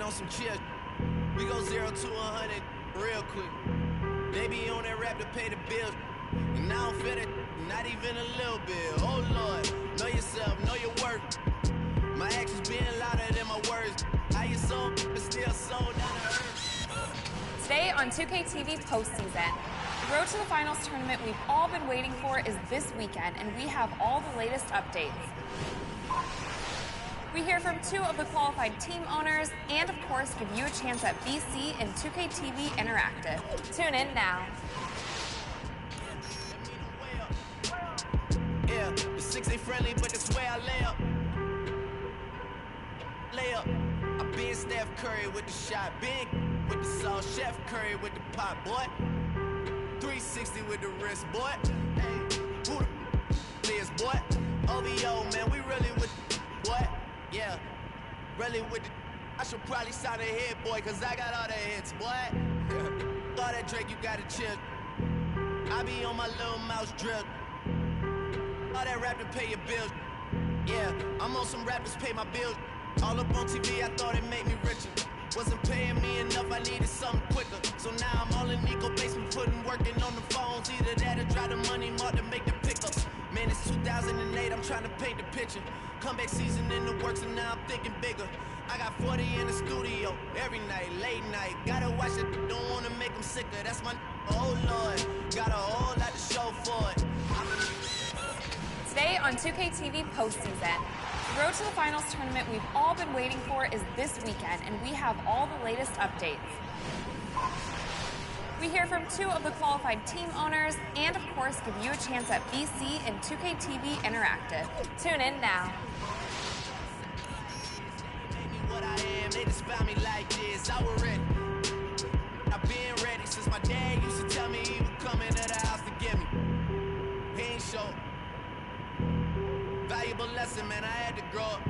On some chill, we go 0 to 100 real quick. They be on that rap to pay the bills, and I don't feel it, not even a little bit. Oh Lord, know yourself, know your worth. My actions being louder than my words. How you sold, but still sold down to earth. Today on 2K TV postseason, the Road to the Finals tournament we've all been waiting for is this weekend, and we have all the latest updates. We hear from 2 of the qualified team owners and, of course, give you a chance at BC and 2K TV Interactive. Tune in now. Yeah, the 6 ain't friendly, but that's where I lay up. Lay up. I been Steph Curry with the shot, big with the sauce, Chef Curry with the pot, boy. 360 with the wrist, boy. Hey, who the is, boy? OVO, man, we really with boy. Yeah, really with the I should probably sign a hit, boy, cause I got all the hits, boy. All that Drake, you gotta chill. I be on my little mouse drip. All that rap to pay your bills. Yeah, I'm on some rappers pay my bills. All up on TV, I thought it made me richer. Wasn't paying me enough, I needed something quicker. So now I'm all in Nico basement, working on the phones. Either that or drive the money mark to make the pickups. Man, it's 2008, I'm trying to paint the picture. Comeback season in the works, and now I'm thinking bigger. I got 40 in the studio every night, late night. Gotta watch it, don't wanna make them sicker. That's my, oh Lord, got a whole lot to show for it. Today on 2K TV postseason, the Road to the Finals tournament we've all been waiting for is this weekend, and we have all the latest updates. We hear from 2 of the qualified team owners and, of course, give you a chance at BC and 2K TV Interactive. Tune in now. What I am, they just found me like this. I was ready. I've been ready since my dad used to tell me he would come into the house to get me. He ain't show. Valuable lesson, man, I had to grow up.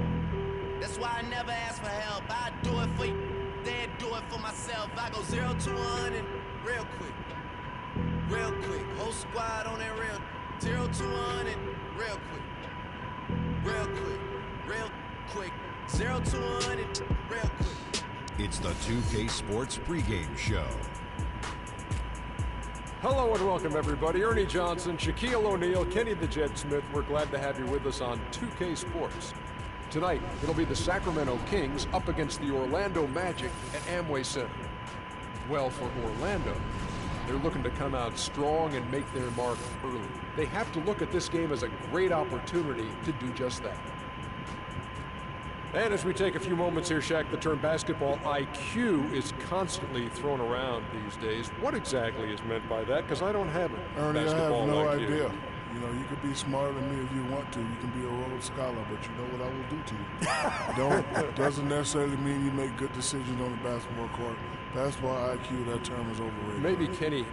That's why I never ask for help. I do it for you, then do it for myself. I go 0 to 100 real quick. Real quick. Whole squad on that real. 0 to 100 real quick. Real quick. Real quick. 0 to 100 real quick. It's the 2K Sports pregame show. Hello and welcome, everybody. Ernie Johnson, Shaquille O'Neal, Kenny the Jet Smith. We're glad to have you with us on 2K Sports. Tonight, it'll be the Sacramento Kings up against the Orlando Magic at Amway Center. Well, for Orlando, they're looking to come out strong and make their mark early. They have to look at this game as a great opportunity to do just that. And as we take a few moments here, Shaq, the term basketball IQ is constantly thrown around these days. What exactly is meant by that? Because I don't have it. Ernie, I have no idea. You know, you could be smarter than me if you want to. You can be a Rhodes Scholar, but you know what I will do to you. Doesn't necessarily mean you make good decisions on the basketball court. Basketball IQ, that term is overrated.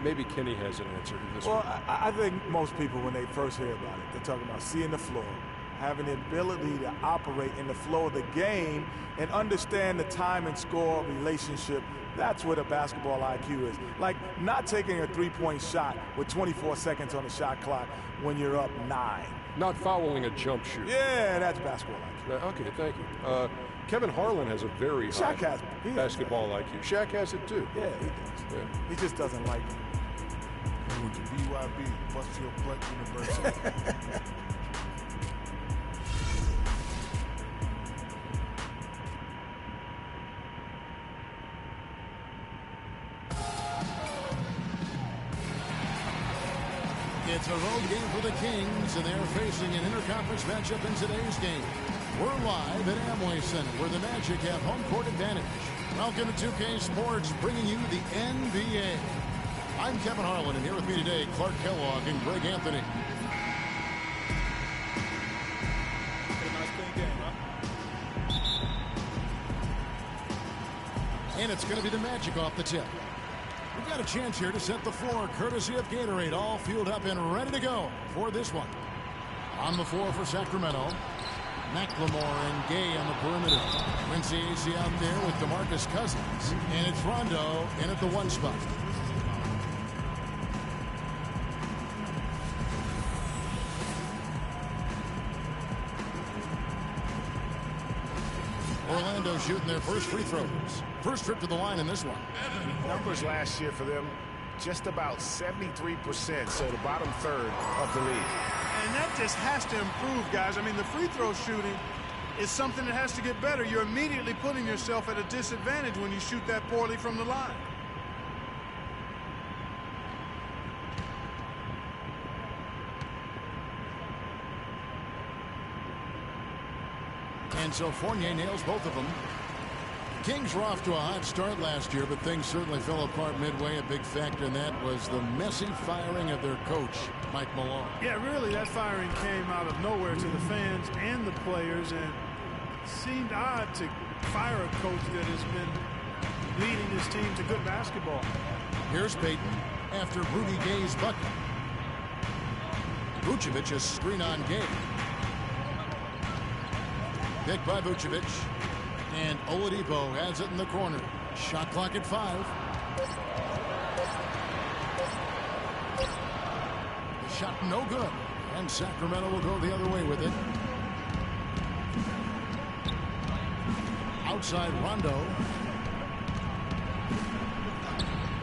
Maybe Kenny has an answer to this well, one. I think most people, when they first hear about it, they're talking about seeing the floor, having the ability to operate in the flow of the game and understand the time and score relationship. That's what a basketball IQ is. Like not taking a three-point shot with 24 seconds on the shot clock when you're up 9. Not fouling a jump shoot. Yeah, that's basketball IQ. Okay, thank you. Kevin Harlan has a very high basketball IQ. Shaq has it too. Yeah, he does. Yeah. He just doesn't like it. He went to BYB, Buzzfield Black University. It's a road game for the Kings, and they're facing an interconference matchup in today's game. We're live at Amway Center, where the Magic have home court advantage. Welcome to 2K Sports, bringing you the NBA. I'm Kevin Harlan, and here with me today, Clark Kellogg and Greg Anthony. Nice clean game, huh? And it's going to be the Magic off the tip. We've got a chance here to set the floor, courtesy of Gatorade, all fueled up and ready to go for this one. On the floor for Sacramento, McLemore and Gay on the perimeter. Quincy Acy out there with DeMarcus Cousins. And it's Rondo in at the 1 spot. Orlando shooting their first free throws. First trip to the line in this one. Numbers last year for them, just about 73%, so the bottom third of the league. And that just has to improve, guys. I mean, the free throw shooting is something that has to get better. You're immediately putting yourself at a disadvantage when you shoot that poorly from the line. And so Fournier nails both of them. Kings were off to a hot start last year, but things certainly fell apart midway. A big factor in that was the messy firing of their coach, Mike Malone. Yeah, really, that firing came out of nowhere to the fans and the players, and it seemed odd to fire a coach that has been leading his team to good basketball. Here's Payton after Rudy Gay's bucket. Vucevic a screen on Gay. Picked by Vucevic. And Oladipo has it in the corner. Shot clock at 5. The shot no good. And Sacramento will go the other way with it. Outside Rondo.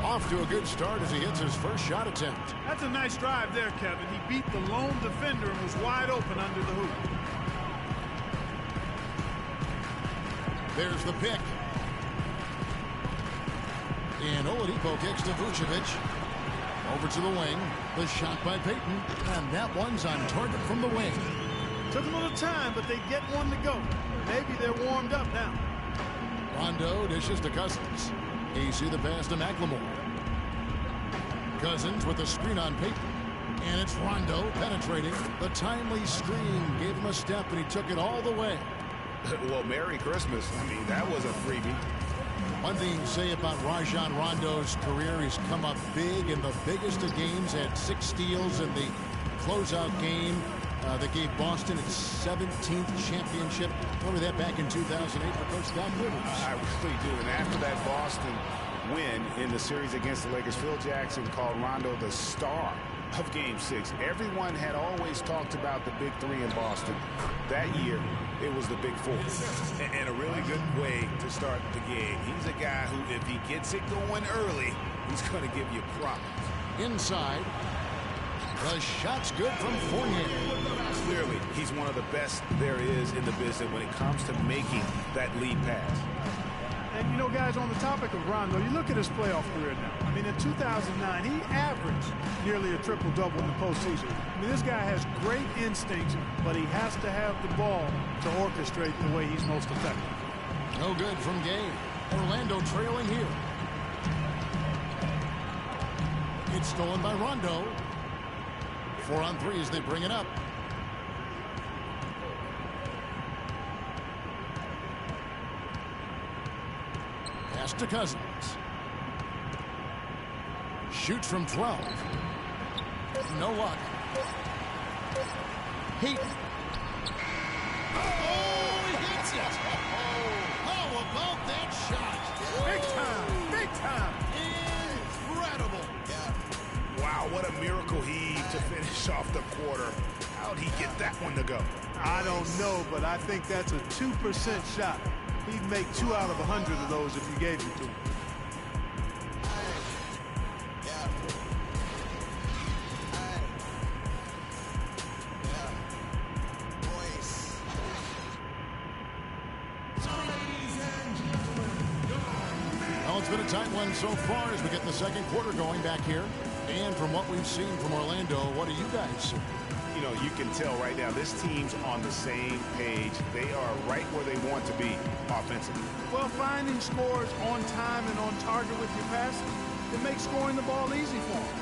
Off to a good start as he hits his first shot attempt. That's a nice drive there, Kevin. He beat the lone defender and was wide open under the hoop. There's the pick. And Oladipo kicks to Vucevic. Over to the wing. The shot by Payton. And that one's on target from the wing. Took a little time, but they get one to go. Maybe they're warmed up now. Rondo dishes to Cousins. Easy the pass to McLemore. Cousins with a screen on Payton. And it's Rondo penetrating. The timely screen gave him a step, and he took it all the way. Well, Merry Christmas. I mean, that was a freebie. One thing to say about Rajon Rondo's career, he's come up big in the biggest of games, had 6 steals in the closeout game that gave Boston its 17th championship. Remember that back in 2008 for Coach Doc Rivers. I really do. And after that Boston win in the series against the Lakers, Phil Jackson called Rondo the star of Game 6. Everyone had always talked about the big 3 in Boston. That year, it was the big 4. And a really good way to start the game. He's a guy who, if he gets it going early, he's going to give you problems. Inside. The shot's good from Fournier. Clearly, he's one of the best there is in the business when it comes to making that lead pass. And, you know, guys, on the topic of Rondo, you look at his playoff career now. I mean, in 2009, he averaged nearly a triple-double in the postseason. I mean, this guy has great instincts, but he has to have the ball to orchestrate the way he's most effective. No good from Gay. Orlando trailing here. It's stolen by Rondo. 4 on 3 as they bring it up. Pass to Cousins. Shoots from 12. No luck. Heat. Oh, he hits it. Oh, how about that shot? Big time. Big time. Incredible. Wow, what a miracle heave to finish off the quarter. How'd he get that one to go? I don't know, but I think that's a 2% shot. He'd make 2 out of 100 of those if you gave it to him. Well, it's been a tight one so far as we get the second quarter going back here. And from what we've seen from Orlando, what do you guys see? You know, you can tell right now this team's on the same page. They are right where they want to be offensively. Well, finding scores on time and on target with your passes, it makes scoring the ball easy for them.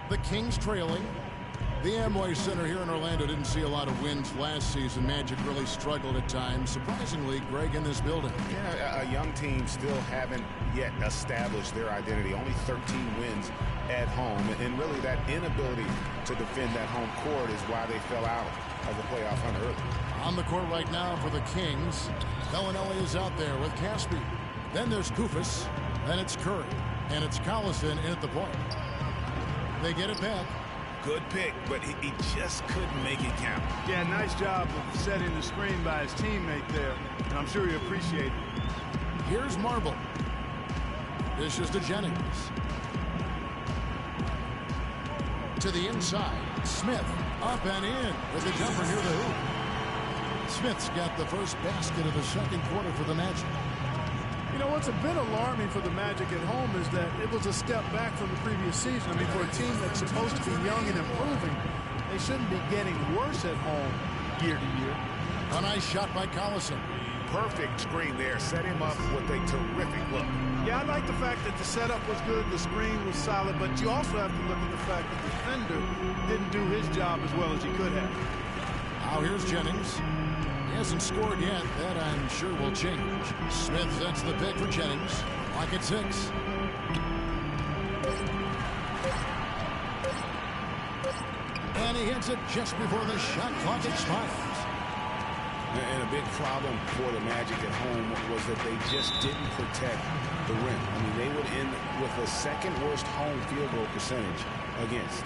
The Kings trailing. The Amway Center here in Orlando didn't see a lot of wins last season. Magic really struggled at times. Surprisingly, Greg, in this building. Yeah, a young team still haven't yet established their identity. Only 13 wins at home. And really that inability to defend that home court is why they fell out of the playoff hunt early. On the court right now for the Kings. Bellinelli is out there with Caspi. Then there's Koufos. Then it's Curry. And it's Collison in at the point. They get it back. Good pick, but he just couldn't make it count. Yeah, nice job of setting the screen by his teammate there, and I'm sure he appreciated it. Here's Marble. Dishes to Jennings. To the inside. Smith up and in with the jumper near the hoop. Smith's got the first basket of the second quarter for the Magic. You know, what's a bit alarming for the Magic at home is that it was a step back from the previous season. I mean, for a team that's supposed to be young and improving, they shouldn't be getting worse at home year to year. A nice shot by Collison. Perfect screen there. Set him up with a terrific look. Yeah, I like the fact that the setup was good, the screen was solid, but you also have to look at the fact that the defender didn't do his job as well as he could have. Now here's Jennings. He hasn't scored yet. That I'm sure will change. Smith sets the pick for Jennings. Lock at 6. And he hits it just before the shot clock expires. And a big problem for the Magic at home was that they just didn't protect the rim. I mean, they would end with the second worst home field goal percentage against.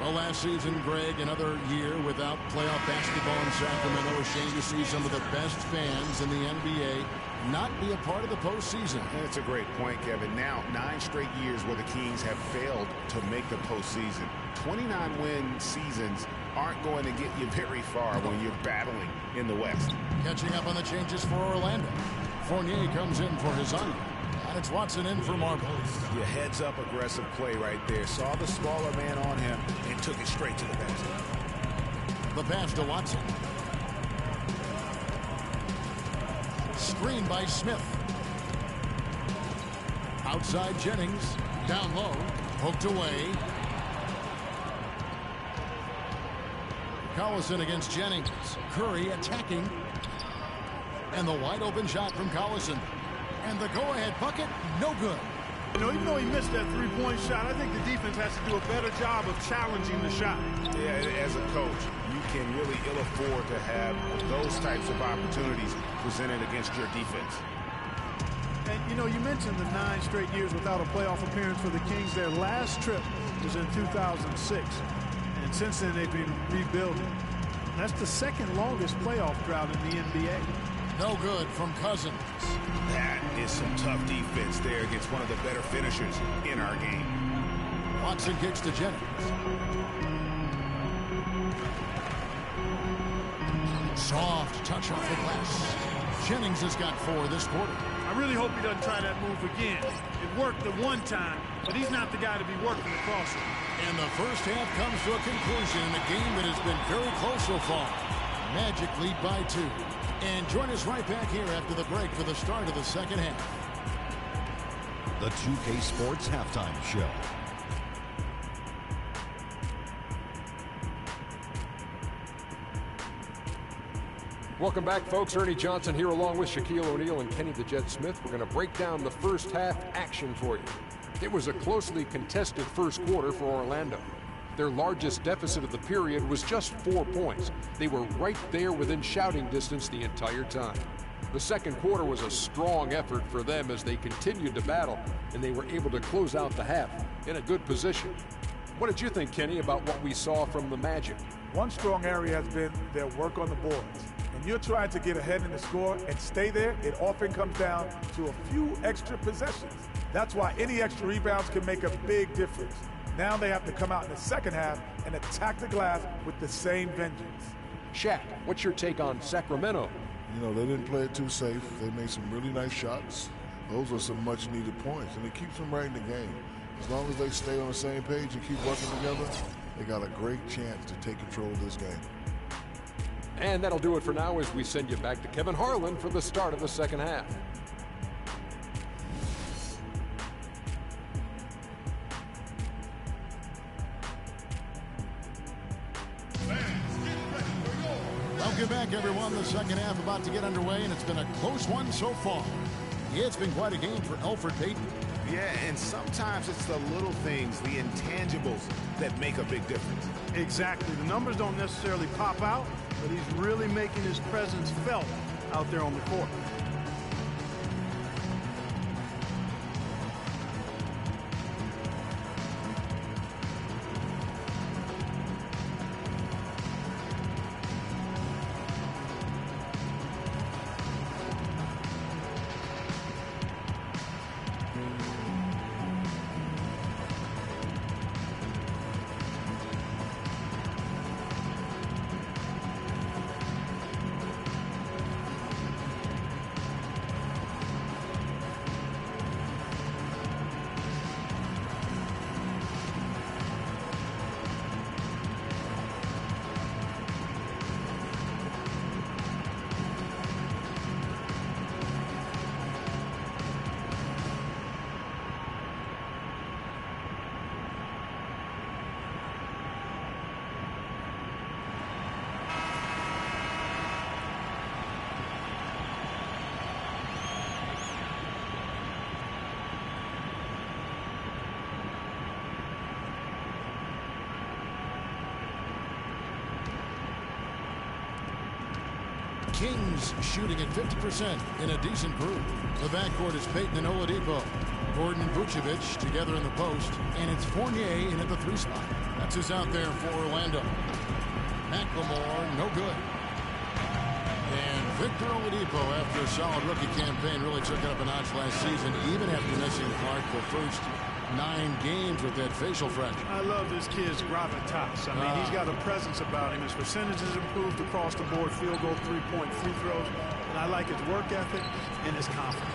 Well, last season, Greg, another year without playoff basketball in Sacramento. A shame to see some of the best fans in the NBA not be a part of the postseason. That's a great point, Kevin. Now, 9 straight years where the Kings have failed to make the postseason. 29-win seasons aren't going to get you very far when you're battling in the West. Catching up on the changes for Orlando. Fournier comes in for Hezonja. And it's Watson in for Marble. Your heads-up aggressive play right there. Saw the smaller man on him and took it straight to the basket. The pass to Watson. Screen by Smith. Outside Jennings. Down low. Poked away. Collison against Jennings. Curry attacking. And the wide open shot from Collison. And the go-ahead bucket, no good. You know, even though he missed that three-point shot, I think the defense has to do a better job of challenging the shot. Yeah, as a coach, you can really ill afford to have those types of opportunities presented against your defense. And, you know, you mentioned the 9 straight years without a playoff appearance for the Kings. Their last trip was in 2006. And since then, they've been rebuilding. That's the second longest playoff drought in the NBA. No good from Cousins. That is some tough defense there against one of the better finishers in our game. Watson kicks to Jennings. Soft touch off the glass. Jennings has got 4 this quarter. I really hope he doesn't try that move again. It worked the one time, but he's not the guy to be working across it. And the first half comes to a conclusion in a game that has been very close so far. Magic lead by 2. And join us right back here after the break for the start of the second half. The 2K Sports Halftime Show. Welcome back, folks. Ernie Johnson here along with Shaquille O'Neal and Kenny the Jet Smith. We're going to break down the first half action for you. It was a closely contested first quarter for Orlando. Their largest deficit of the period was just 4 points. They were right there within shouting distance the entire time. The second quarter was a strong effort for them as they continued to battle, and they were able to close out the half in a good position. What did you think, Kenny, about what we saw from the Magic? One strong area has been their work on the boards. And you're trying to get ahead in the score and stay there, it often comes down to a few extra possessions. That's why any extra rebounds can make a big difference. Now they have to come out in the second half and attack the glass with the same vengeance. Shaq, what's your take on Sacramento? You know, they didn't play it too safe. They made some really nice shots. Those are some much-needed points, and it keeps them right in the game. As long as they stay on the same page and keep working together, they got a great chance to take control of this game. And that'll do it for now as we send you back to Kevin Harlan for the start of the second half. Welcome back, everyone. The second half about to get underway, and it's been a close one so far. Yeah, it's been quite a game for Elfrid Payton. Yeah, and sometimes it's the little things, the intangibles, that make a big difference. Exactly. The numbers don't necessarily pop out, but he's really making his presence felt out there on the court. Kings shooting at 50% in a decent group. The backcourt is Payton and Oladipo. Gordon and Vucevic together in the post, and it's Fournier in at the 3 spot. That's who's out there for Orlando. McLemore, no good. And Victor Oladipo, after a solid rookie campaign, really took it up a notch last season, even after missing Clark the first 9 games with that facial fracture. I love this kid's gravitas. I mean, he's got a presence about him. His percentages improved across the board, field goal, 3-point free throws. And I like his work ethic and his confidence.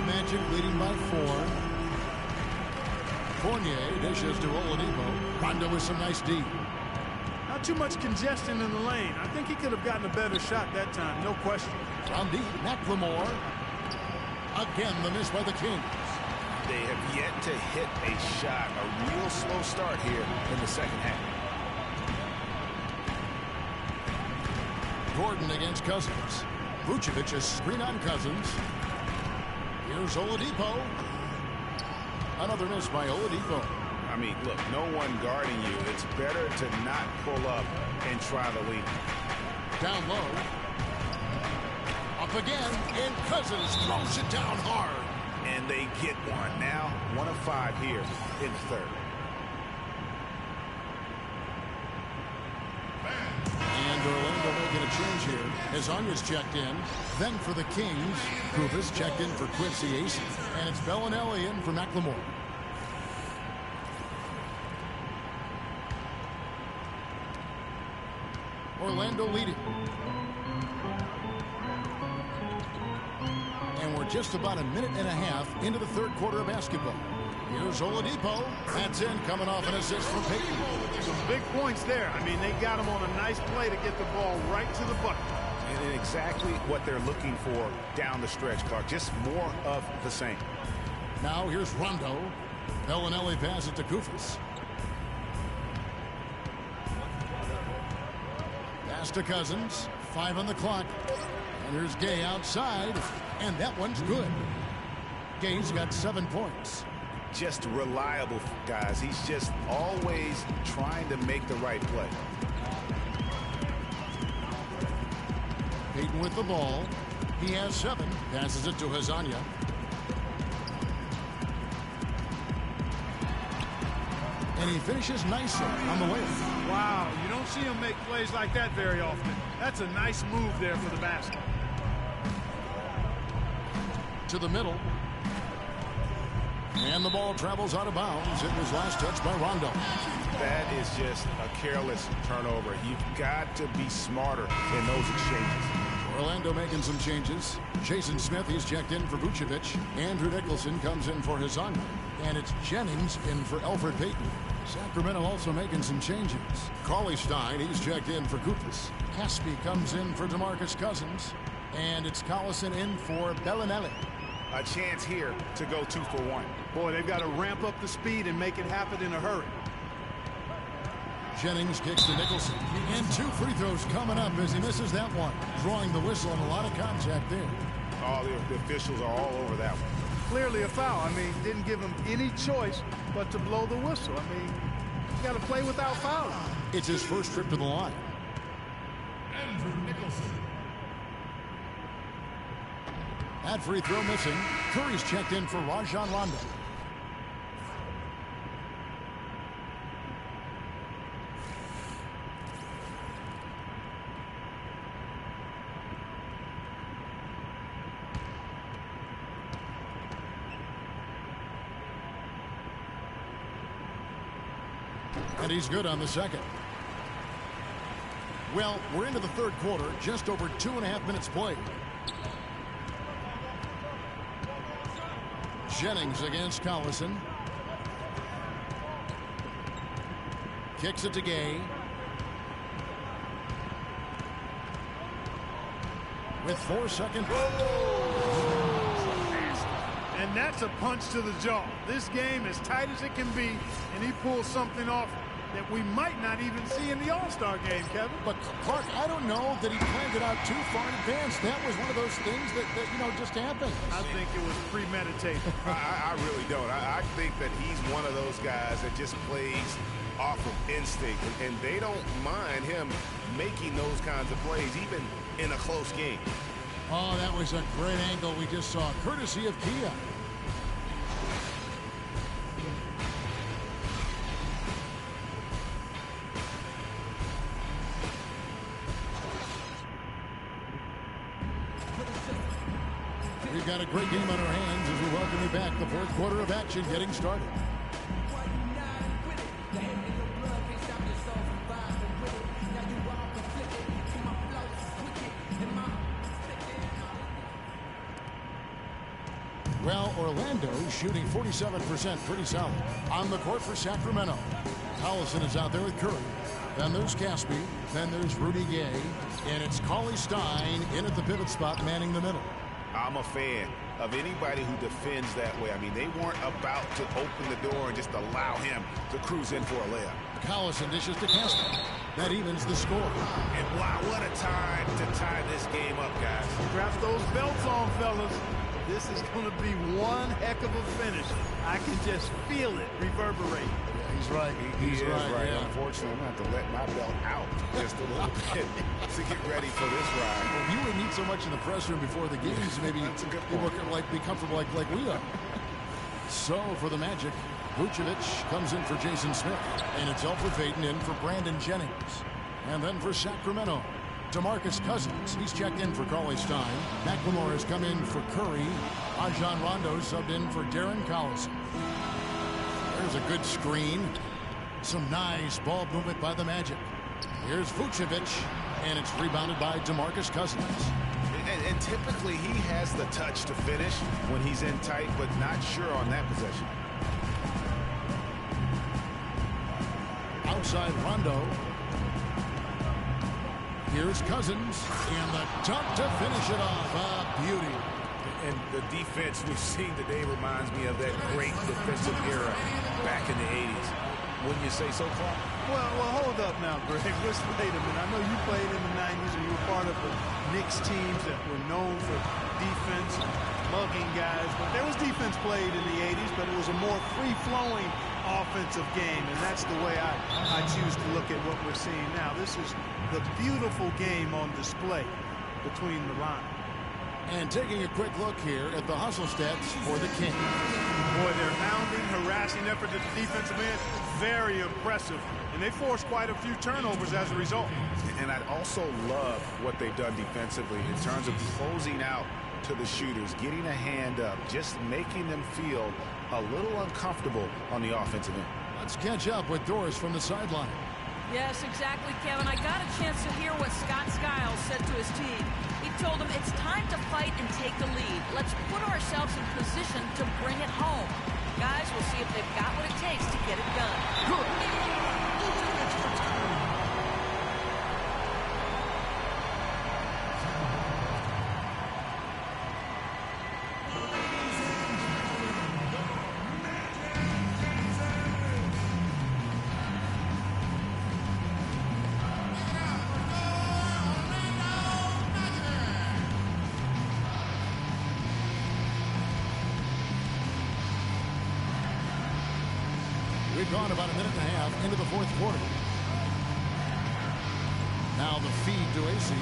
Magic leading by 4. Fournier dishes to Oladipo. Rondo with some nice D. Not too much congestion in the lane. I think he could have gotten a better shot that time, no question. On D, McLemore. Again, the miss by the Kings. They have yet to hit a shot. A real slow start here in the second half. Gordon against Cousins. Vucevic a screen on Cousins. Here's Oladipo. Another miss by Oladipo. I mean, look, no one guarding you. It's better to not pull up and try the lead. Down low. Up again, and Cousins throws it down hard. And they get one. Now 1 of 5 here in the third. And Orlando making a change here. Hezonja's checked in. Then for the Kings, Koufos checked in for Quincy Ace. And it's Bellinelli in for McLemore. Orlando leading. And we're just about a minute and a half into the third quarter of basketball. Here's Oladipo. That's in, coming off an assist from Payton. Some big points there. I mean, they got him on a nice play to get the ball right to the bucket. And exactly what they're looking for down the stretch, Clark. Just more of the same. Now here's Rondo. Bellinelli passes it to Koufos. Pass to Cousins. 5 on the clock. And here's Gay outside. And that one's good. Gay's got 7 points. Just reliable, guys. He's just always trying to make the right play. Payton with the ball. He has 7. Passes it to Hezonja. And he finishes nicely on the way. Wow, you don't see him make plays like that very often. That's a nice move there for the basket. To the middle. And the ball travels out of bounds. It was last touched by Rondo. That is just a careless turnover. You've got to be smarter in those exchanges. Orlando making some changes. Jason Smith, he's checked in for Vucevic. Andrew Nicholson comes in for Hezonja. And it's Jennings in for Elfrid Payton. Sacramento also making some changes. Cauley-Stein, he's checked in for Koufos. Caspi comes in for DeMarcus Cousins. And it's Collison in for Bellinelli. A chance here to go 2 for 1. Boy, they've got to ramp up the speed and make it happen in a hurry. Jennings kicks to Nicholson. And 2 free throws coming up as he misses that one. Drawing the whistle and a lot of contact there. Oh, the officials are all over that one. Clearly a foul. I mean, didn't give him any choice but to blow the whistle. I mean, you got to play without fouling. It's his first trip to the line. Andrew Nicholson. That free throw missing. Curry's checked in for Rajon Rondo. And he's good on the second. Well, we're into the third quarter, just over 2.5 minutes played. Jennings against Collison. Kicks it to Gay. With 4 seconds. And that's a punch to the jaw. This game as tight as it can be, and he pulls something off that we might not even see in the All-Star game, Kevin. But, Clark, I don't know that he planned it out too far in advance. That was one of those things that you know, just happened. I think it was premeditated. I really don't. I think that he's one of those guys that just plays off of instinct, and they don't mind him making those kinds of plays, even in a close game. Oh, that was a great angle we just saw, courtesy of Kia. We've got a great game on our hands as we welcome you back. The fourth quarter of action getting started. Well, Orlando shooting 47%, pretty solid. On the court for Sacramento. Collison is out there with Curry. Then there's Caspi. Then there's Rudy Gay. And it's Cauley-Stein in at the pivot spot, manning the middle. I'm a fan of anybody who defends that way. I mean, they weren't about to open the door and just allow him to cruise in for a layup. Collison dishes to Caspi. That evens the score. And wow, what a time to tie this game up, guys. Strap those belts on, fellas. This is going to be one heck of a finish. I can just feel it reverberate. Yeah, he's right. He's right. Yeah. Unfortunately, I'm going to have to let my belt out just a little bit to get ready for this ride. Well, you would need so much in the press room before the games. Maybe people can be comfortable like we are. So for the Magic, Vucevic comes in for Jason Smith. And it's Elfrid Payton in for Brandon Jennings. And then for Sacramento, DeMarcus Cousins. He's checked in for Cauley-Stein. McLemore has come in for Curry. Rajon Rondo subbed in for Darren Collison. There's a good screen. Some nice ball movement by the Magic. Here's Vucevic, and it's rebounded by DeMarcus Cousins. And typically he has the touch to finish when he's in tight, but not sure on that possession. Outside Rondo. Here's Cousins, and the dunk to finish it off. Beauty. And the defense we've seen today reminds me of that great defensive era back in the 80s. Wouldn't you say so, Clark? Well, hold up now, Greg. Wait a minute. I know you played in the 90s and you were part of the Knicks teams that were known for defense, mugging guys. But there was defense played in the 80s, but it was a more free-flowing offensive game, and that's the way I choose to look at what we're seeing now. This is the beautiful game on display between the lines. And taking a quick look here at the hustle stats for the Kings. Boy, their hounding, harassing effort at the defensive end, very impressive. And they forced quite a few turnovers as a result. And I'd also love what they've done defensively in terms of closing out to the shooters, getting a hand up, just making them feel a little uncomfortable on the offensive end. Let's catch up with Doris from the sideline. Yes, exactly, Kevin. I got a chance to hear what Scott Skiles said to his team. He told them it's time to fight and take the lead. Let's put ourselves in position to bring it home. Guys, we'll see if they've got what it takes to get it done. We've gone about a minute and a half into the fourth quarter. Now the feed to AC.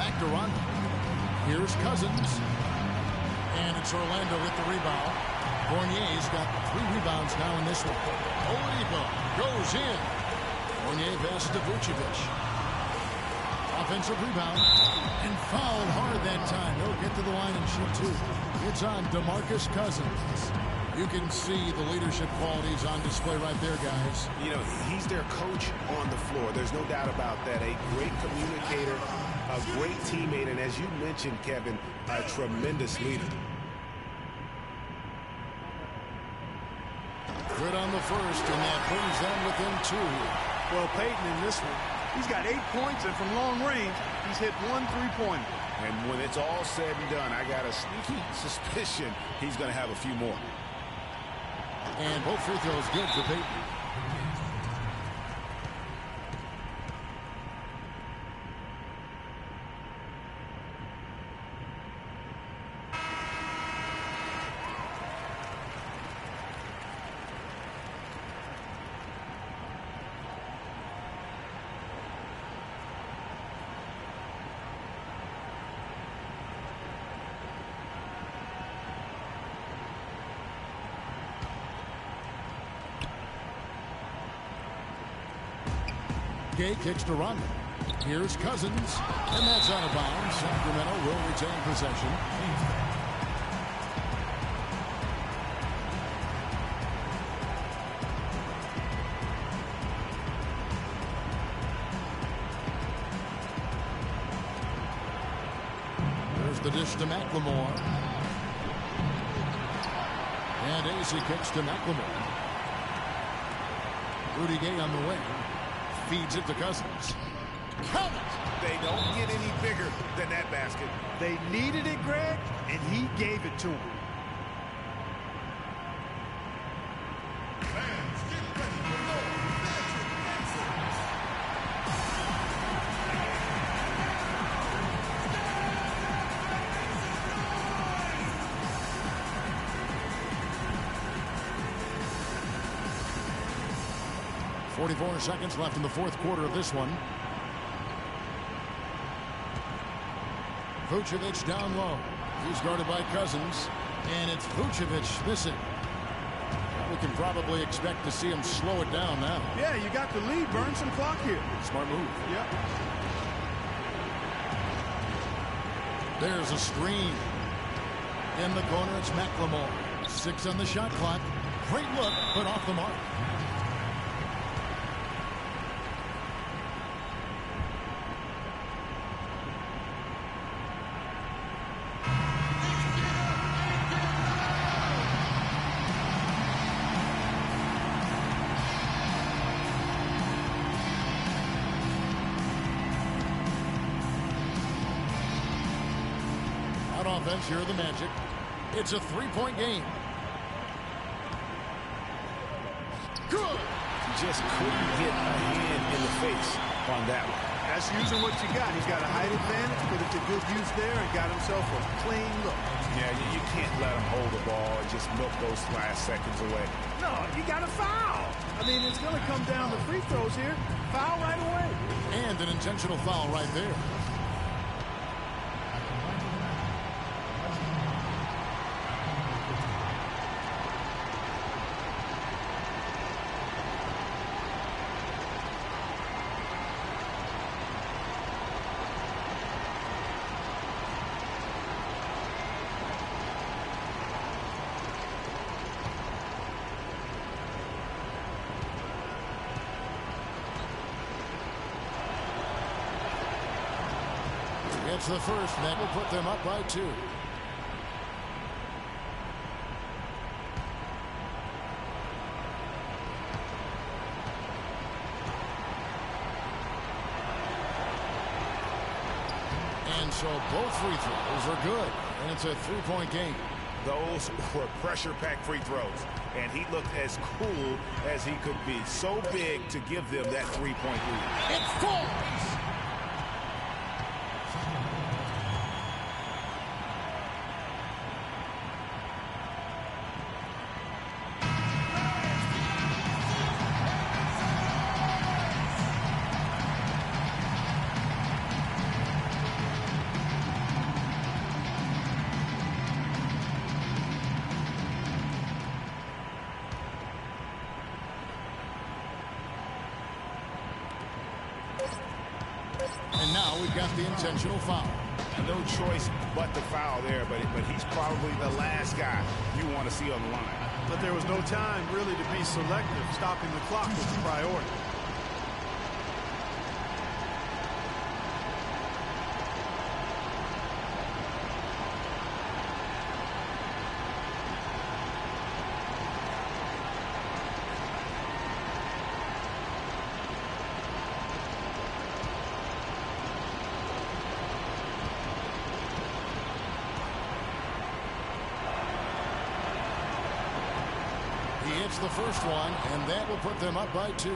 Back to Rondo. Here's Cousins. And it's Orlando with the rebound. Fournier's got 3 rebounds now in this one. Oladipo goes in. Fournier passes to Vucevic. Offensive rebound. And fouled hard that time. They'll get to the line and shoot 2. It's on DeMarcus Cousins. You can see the leadership qualities on display right there, guys. You know, he's their coach on the floor. There's no doubt about that. A great communicator, a great teammate, and as you mentioned, Kevin, a tremendous leader. Good on the first, and that brings them within 2. Well, Payton in this one, he's got 8 points, and from long range, he's hit 1 3-pointer. And when it's all said and done, I got a sneaky suspicion he's going to have a few more. And both free throws good for Payton. Gay kicks to Rondo. Here's Cousins, and that's out of bounds. Sacramento will retain possession. There's the dish to McLemore. And Azzi kicks to McLemore. Rudy Gay on the wing. Feeds it to Cousins. Count it! They don't get any bigger than that basket. They needed it, Greg, and he gave it to him. Fans, get ready for more Magic Johnson. 44 seconds left in the fourth quarter of this one. Vucevic down low. He's guarded by Cousins. And it's Vucevic missing. We can probably expect to see him slow it down now. Yeah, you got the lead. Burn some clock here. Smart move. Yep. There's a screen. In the corner, it's McLemore. 6 on the shot clock. Great look, but off the mark. Offense, here are the Magic. It's a three-point game. Good. He just couldn't get a hand in the face on that one. That's using what you got. He's got a height advantage, put it to good use there, and got himself a clean look. Yeah, you can't let him hold the ball and just milk those last seconds away. No, you got to foul. I mean, it's going to come down to free throws here. Foul right away. And an intentional foul right there. It's the first, that will put them up by 2. And so both free throws are good, and it's a three-point game. Those were pressure-packed free throws, and he looked as cool as he could be. So big to give them that three-point lead. It falls! And now we've got the intentional foul. No choice but the foul there, but he's probably the last guy you want to see on the line. But there was no time really to be selective. Stopping the clock was the priority. hits the first one, and that will put them up by 2.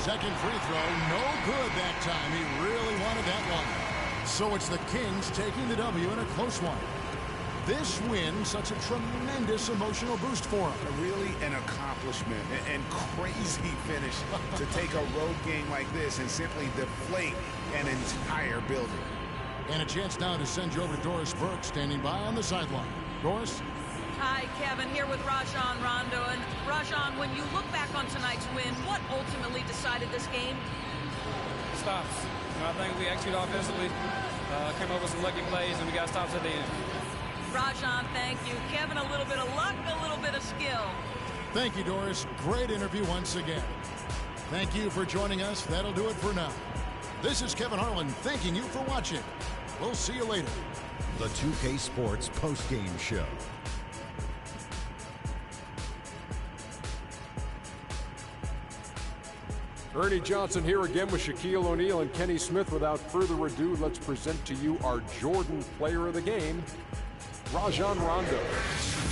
Second free throw, no good that time. He really wanted that one. So it's the Kings taking the W in a close one. This win, such a tremendous emotional boost for him. Really an accomplishment and crazy finish to take a road game like this and simply deflate an entire building. And a chance now to send you over to Doris Burke, standing by on the sideline. Doris? Hi, Kevin, here with Rajon Rondo. And Rajon, when you look back on tonight's win, what ultimately decided this game? Stops. I think we executed offensively, came up with some lucky plays, and we got stops at the end. Rajon, thank you. Kevin, a little bit of luck, a little bit of skill. Thank you, Doris. Great interview once again. Thank you for joining us. That'll do it for now. This is Kevin Harlan thanking you for watching. We'll see you later. The 2K Sports postgame show. Ernie Johnson here again with Shaquille O'Neal and Kenny Smith. Without further ado, let's present to you our Jordan Player of the Game, Rajon Rondo.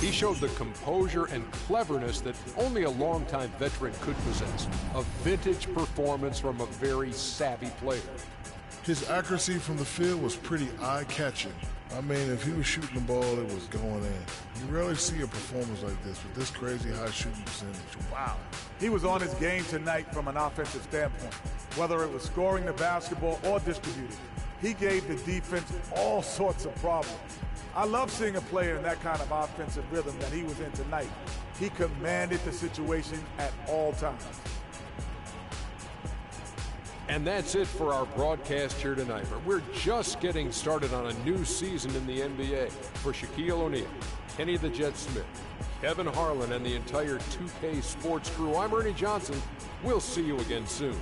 He showed the composure and cleverness that only a longtime veteran could possess. A vintage performance from a very savvy player. His accuracy from the field was pretty eye-catching. I mean, if he was shooting the ball, it was going in. You rarely see a performance like this with this crazy high shooting percentage. Wow. He was on his game tonight from an offensive standpoint, whether it was scoring the basketball or distributing. He gave the defense all sorts of problems. I love seeing a player in that kind of offensive rhythm that he was in tonight. He commanded the situation at all times. And that's it for our broadcast here tonight. But we're just getting started on a new season in the NBA. For Shaquille O'Neal, Kenny the Jet Smith, Kevin Harlan, and the entire 2K Sports crew, I'm Ernie Johnson. We'll see you again soon.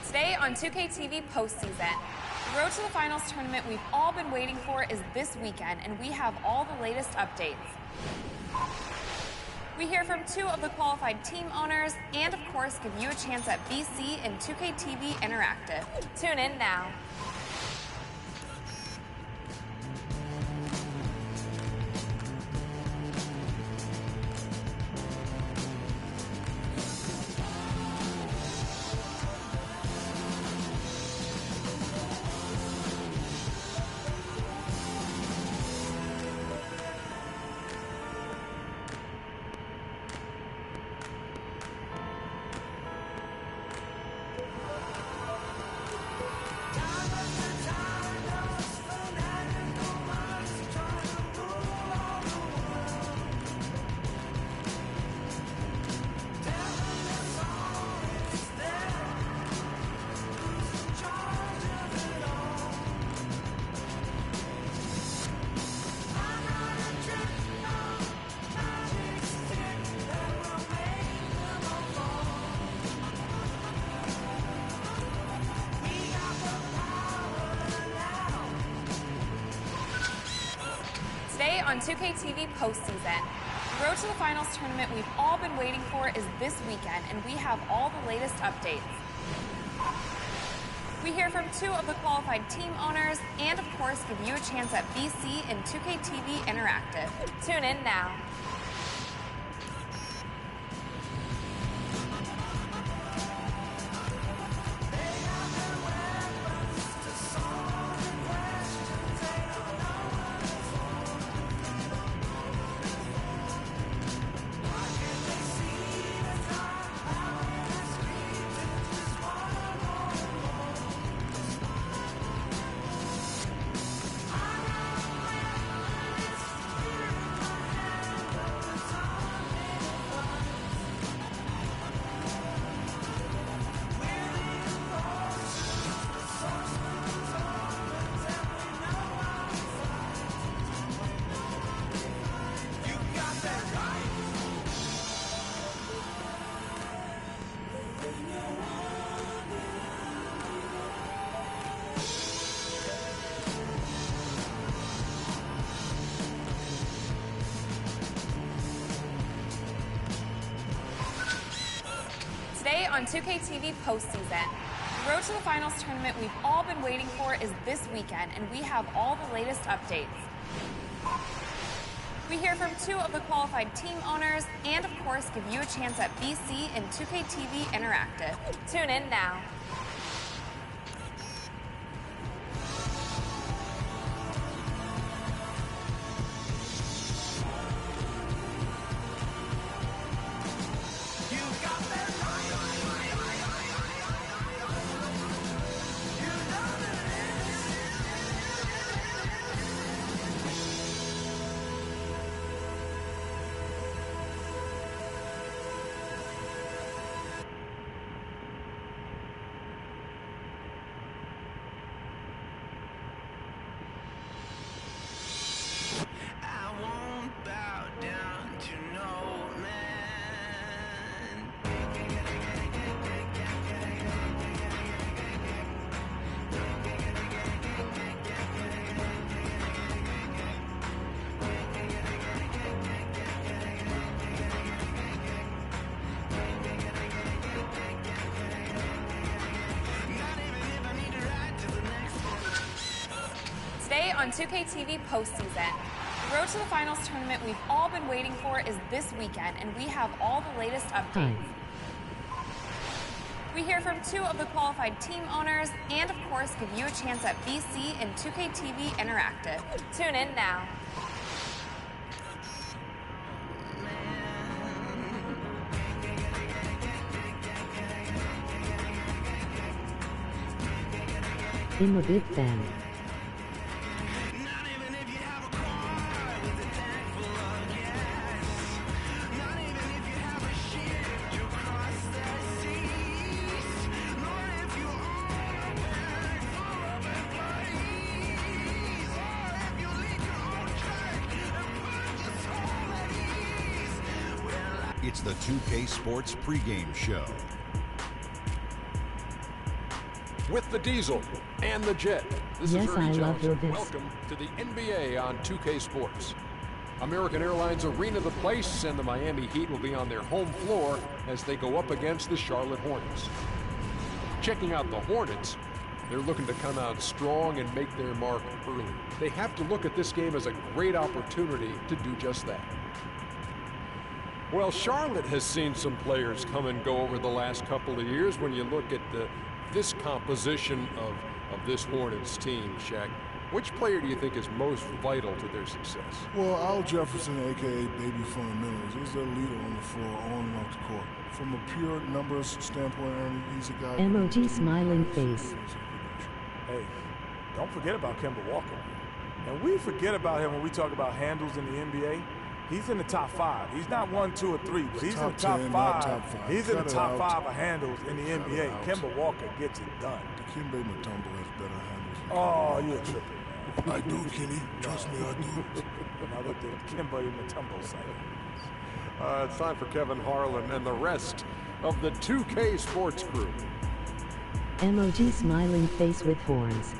Today on 2K TV postseason, the Road to the Finals tournament we've all been waiting for is this weekend, and we have all the latest updates. We hear from 2 of the qualified team owners and, of course, give you a chance at BC and 2K TV Interactive. Tune in now. Today on 2K TV postseason, the Road to the Finals tournament we've all been waiting for is this weekend, and we have all the latest updates. We hear from 2 of the qualified team owners and, of course, give you a chance at BC and 2K TV Interactive. Tune in now. on 2K TV postseason. The Road to the Finals tournament we've all been waiting for is this weekend, and we have all the latest updates. We hear from 2 of the qualified team owners and, of course, give you a chance at BC and 2KTV Interactive. Tune in now. Today on 2KTV postseason. The Road to the Finals tournament we've all been waiting for is this weekend, and we have all the latest updates. We hear from 2 of the qualified team owners and, of course, give you a chance at BC and 2KTV Interactive. Tune in now. I'm a big fan. It's the 2K Sports pregame show. With the Diesel and the Jet, this Yes, is Ernie I love Johnson. this. Welcome to the NBA on 2K Sports. American Airlines Arena the place, and the Miami Heat will be on their home floor as they go up against the Charlotte Hornets. Checking out the Hornets, they're looking to come out strong and make their mark early. They have to look at this game as a great opportunity to do just that. Well, Charlotte has seen some players come and go over the last couple of years when you look at this composition of this Hornets team, Shaq. Which player do you think is most vital to their success? Well, Al Jefferson, a.k.a. Baby Fundamentals, is their leader on the floor, on and off the court. From a pure numbers standpoint, Ernie, he's a guy... Emoji smiling face. Hey, don't forget about Kemba Walker. And we forget about him when we talk about handles in the NBA. He's in the top 5. He's not 1, 2, or 3, but he's in the top 5. He's in the top 5 of handles in the NBA. Kemba Walker gets it done. Dikembe Mutombo has better handles. Oh, you're tripping. I do, Kenny. Trust me, I do. Another Dikembe Mutombo sighting. It's time for Kevin Harlan and the rest of the 2K Sports crew. Emoji smiling face with horns.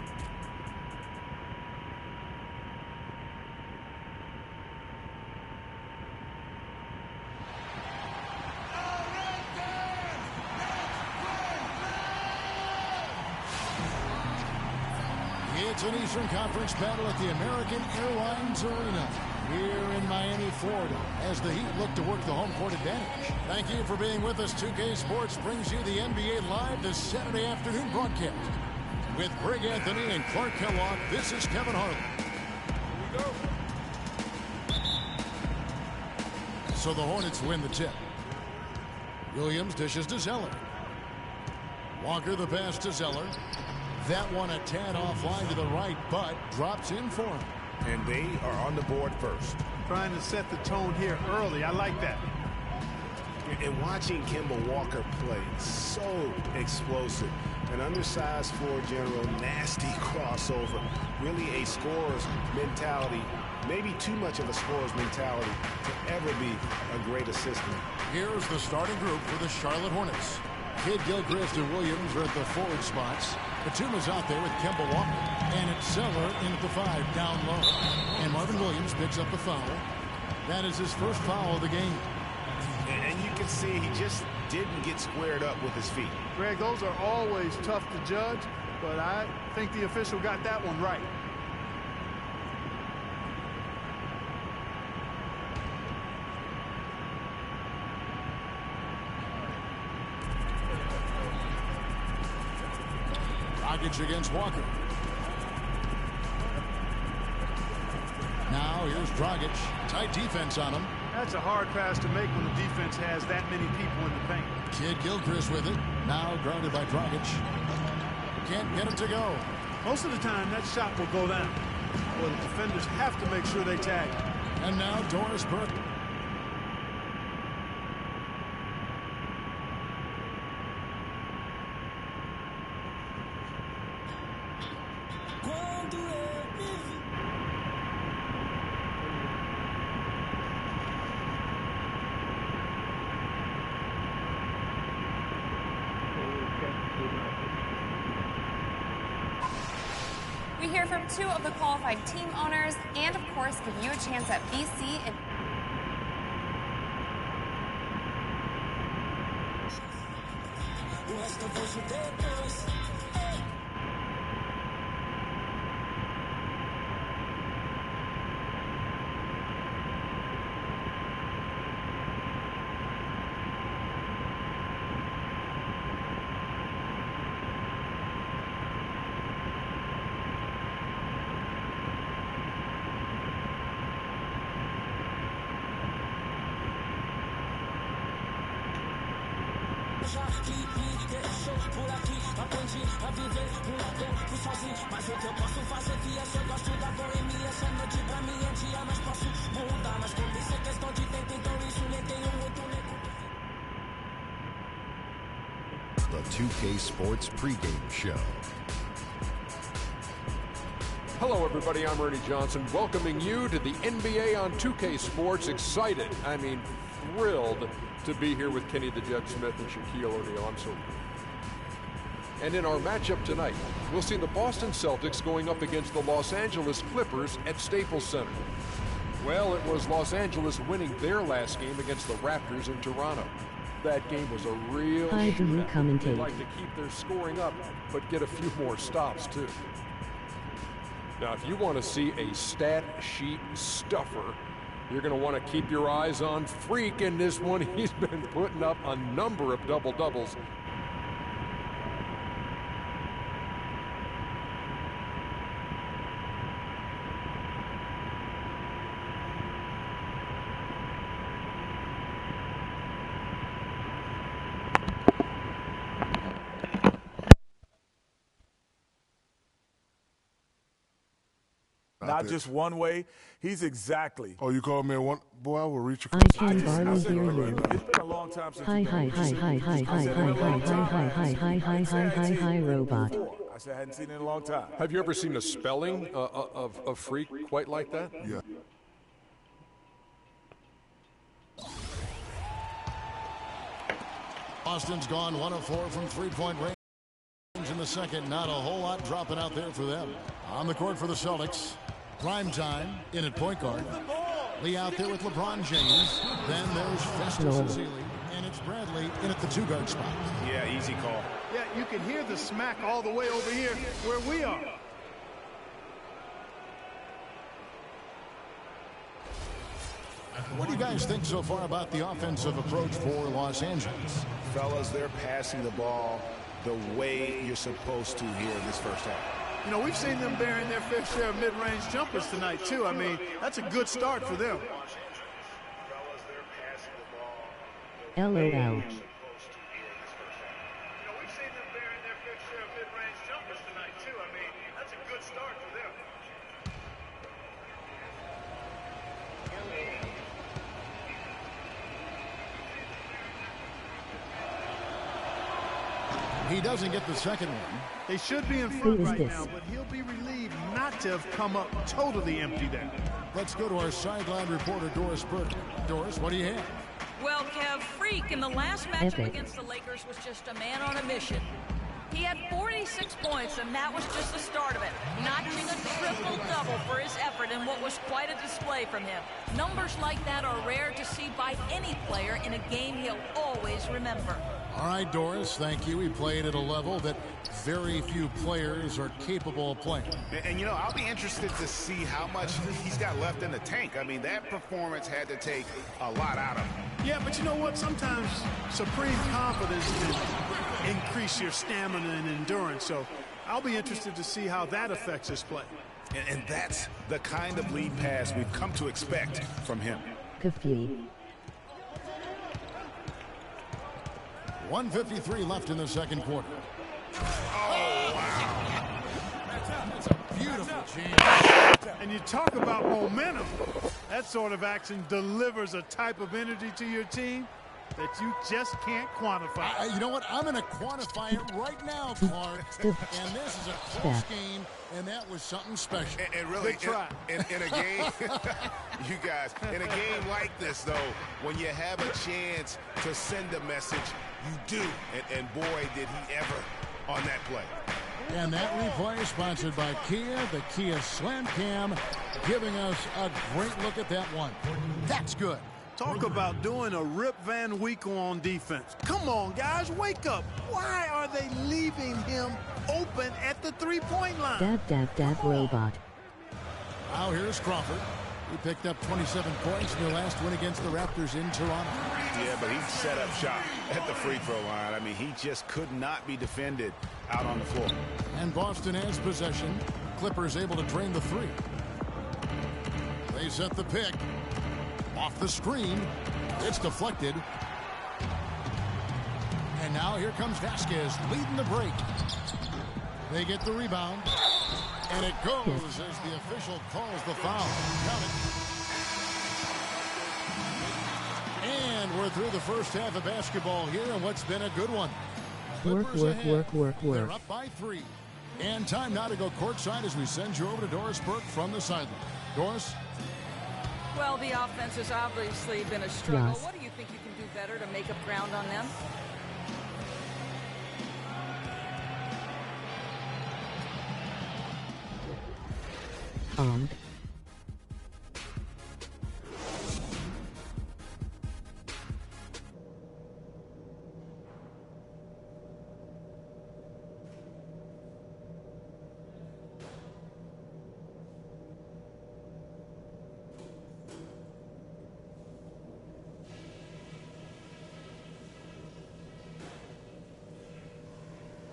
It's an Eastern Conference battle at the American Airlines Arena here in Miami, Florida, as the Heat look to work the home court advantage. Thank you for being with us. 2K Sports brings you the NBA Live this Saturday afternoon broadcast. With Greg Anthony and Clark Kellogg, this is Kevin Harlan. Here we go. So the Hornets win the tip. Williams dishes to Zeller. Walker the pass to Zeller. That one a tad offline to the right, but drops in for him. And they are on the board first. Trying to set the tone here early. I like that. And watching Kemba Walker play, so explosive. An undersized floor general, nasty crossover. Really a scorer's mentality. Maybe too much of a scorer's mentality to ever be a great assistant. Here's the starting group for the Charlotte Hornets. Kidd Gilchrist and Williams are at the forward spots. Batuma's out there with Kemba Walker. And it's Zeller in at the 5, down low. And Marvin Williams picks up the foul. That is his first foul of the game. And you can see he just didn't get squared up with his feet. Greg, those are always tough to judge, but I think the official got that one right. Dragic against Walker. Now here's Dragic. Tight defense on him. That's a hard pass to make when the defense has that many people in the paint. Kidd-Gilchrist with it. Now guarded by Dragic. Can't get it to go. Most of the time, that shot will go down. Well, the defenders have to make sure they tag. And now Doris Burke. We hear from two of the qualified team owners and, of course, give you a chance at BC and The 2K Sports pregame show. Hello, everybody. I'm Ernie Johnson, welcoming you to the NBA on 2K Sports. Excited, I mean, thrilled to be here with Kenny the Jet Smith and Shaquille O'Neal. I'm so. And in our matchup tonight, we'll see the Boston Celtics going up against the Los Angeles Clippers at Staples Center. Well, it was Los Angeles winning their last game against the Raptors in Toronto. That game was a real shootout. They like to keep their scoring up, but get a few more stops, too. Now, if you want to see a stat sheet stuffer, you're going to want to keep your eyes on Freak in this one. He's been putting up a number of double-doubles. Not just one way. He's exactly. Oh, you called me a one? Boy, I will reach I can barely hear you. It's been a long time since Hi, robot. I said I hadn't seen it in a long time. Have you ever seen a spelling of Freak quite like that? Yeah. Boston's gone 1 of 4 from three-point range in the second. Not a whole lot dropping out there for them. On the court for the Celtics. Prime time in at point guard. Lee out there with LeBron James. Then there's Festus Ezeli. And it's Bradley in at the 2-guard spot. Yeah, easy call. Yeah, you can hear the smack all the way over here where we are. What do you guys think so far about the offensive approach for Los Angeles? Fellas, they're passing the ball the way you're supposed to here in this first half. You know, we've seen them bearing their fair share of mid-range jumpers tonight, too. I mean, that's a good start for them. LOL. He doesn't get the second one. They should be in front right now, but he'll be relieved not to have come up totally empty there. Let's go to our sideline reporter, Doris Burke. Doris, what do you have? Well, Kev, Freak in the last matchup against the Lakers was just a man on a mission. He had 46 points, and that was just the start of it, notching a triple-double for his effort in what was quite a display from him. Numbers like that are rare to see by any player in a game he'll always remember. All right, Doris, thank you. He played at a level that very few players are capable of playing. And you know, I'll be interested to see how much he's got left in the tank. I mean, that performance had to take a lot out of him. Yeah, but you know what? Sometimes supreme confidence can increase your stamina and endurance. So I'll be interested to see how that affects his play. And that's the kind of lead pass we've come to expect from him. Kafui. 1:53 left in the second quarter. Oh, wow. That's a beautiful change. And you talk about momentum. That sort of action delivers a type of energy to your team that you just can't quantify. You know what? I'm going to quantify it right now, Clark. And this is a close game, and that was something special. And really, in a game, you guys, in a game like this, though, when you have a chance to send a message, you do. And boy, did he ever on that play. And that replay is sponsored by Kia, the Kia Slam Cam, giving us a great look at that one. That's good. Talk about doing a Rip Van Winkle on defense. Come on, guys, wake up. Why are they leaving him open at the three-point line? Dab, robot. Now here's Crawford. He picked up 27 points in their last win against the Raptors in Toronto. Yeah, but he set up shop at the free throw line. I mean, he just could not be defended out on the floor. And Boston has possession. Clippers able to drain the three. They set the pick. Off the screen. It's deflected. And now here comes Vasquez leading the break. They get the rebound. And it goes as the official calls the foul. Count it. And we're through the first half of basketball here, and what's been a good one. Work. They're up by 3. And time now to go courtside as we send you over to Doris Burke from the sideline. Doris? Well, the offense has obviously been a struggle. Yes. What do you think you can do better to make up ground on them?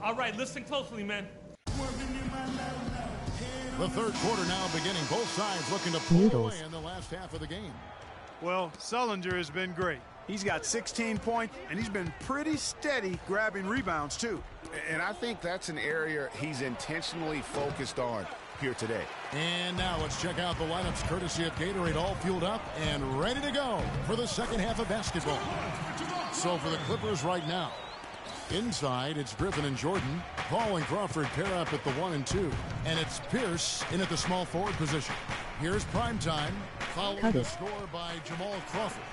All right, listen closely, man. The third quarter now beginning. Both sides looking to pull away in the last half of the game. Well, Sullinger has been great. He's got 16 points, and he's been pretty steady grabbing rebounds, too. And I think that's an area he's intentionally focused on here today. And now let's check out the lineups courtesy of Gatorade, all fueled up and ready to go for the second half of basketball. So for the Clippers right now, inside, it's Griffin and Jordan. Paul and Crawford pair up at the 1 and 2. And it's Pierce in at the small forward position. Here's Primetime, following the score by Jamal Crawford.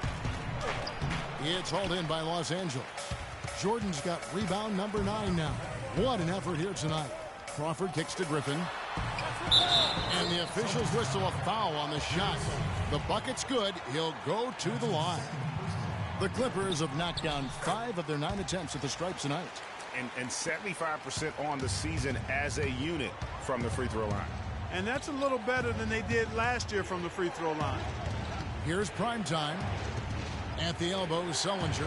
It's hauled in by Los Angeles. Jordan's got rebound number 9 now. What an effort here tonight. Crawford kicks to Griffin. And the officials whistle a foul on the shot. The bucket's good. He'll go to the line. The Clippers have knocked down 5 of their 9 attempts at the stripe tonight. And 75% on the season as a unit from the free throw line. And that's a little better than they did last year from the free throw line. Here's Primetime. At the elbow, Sullinger.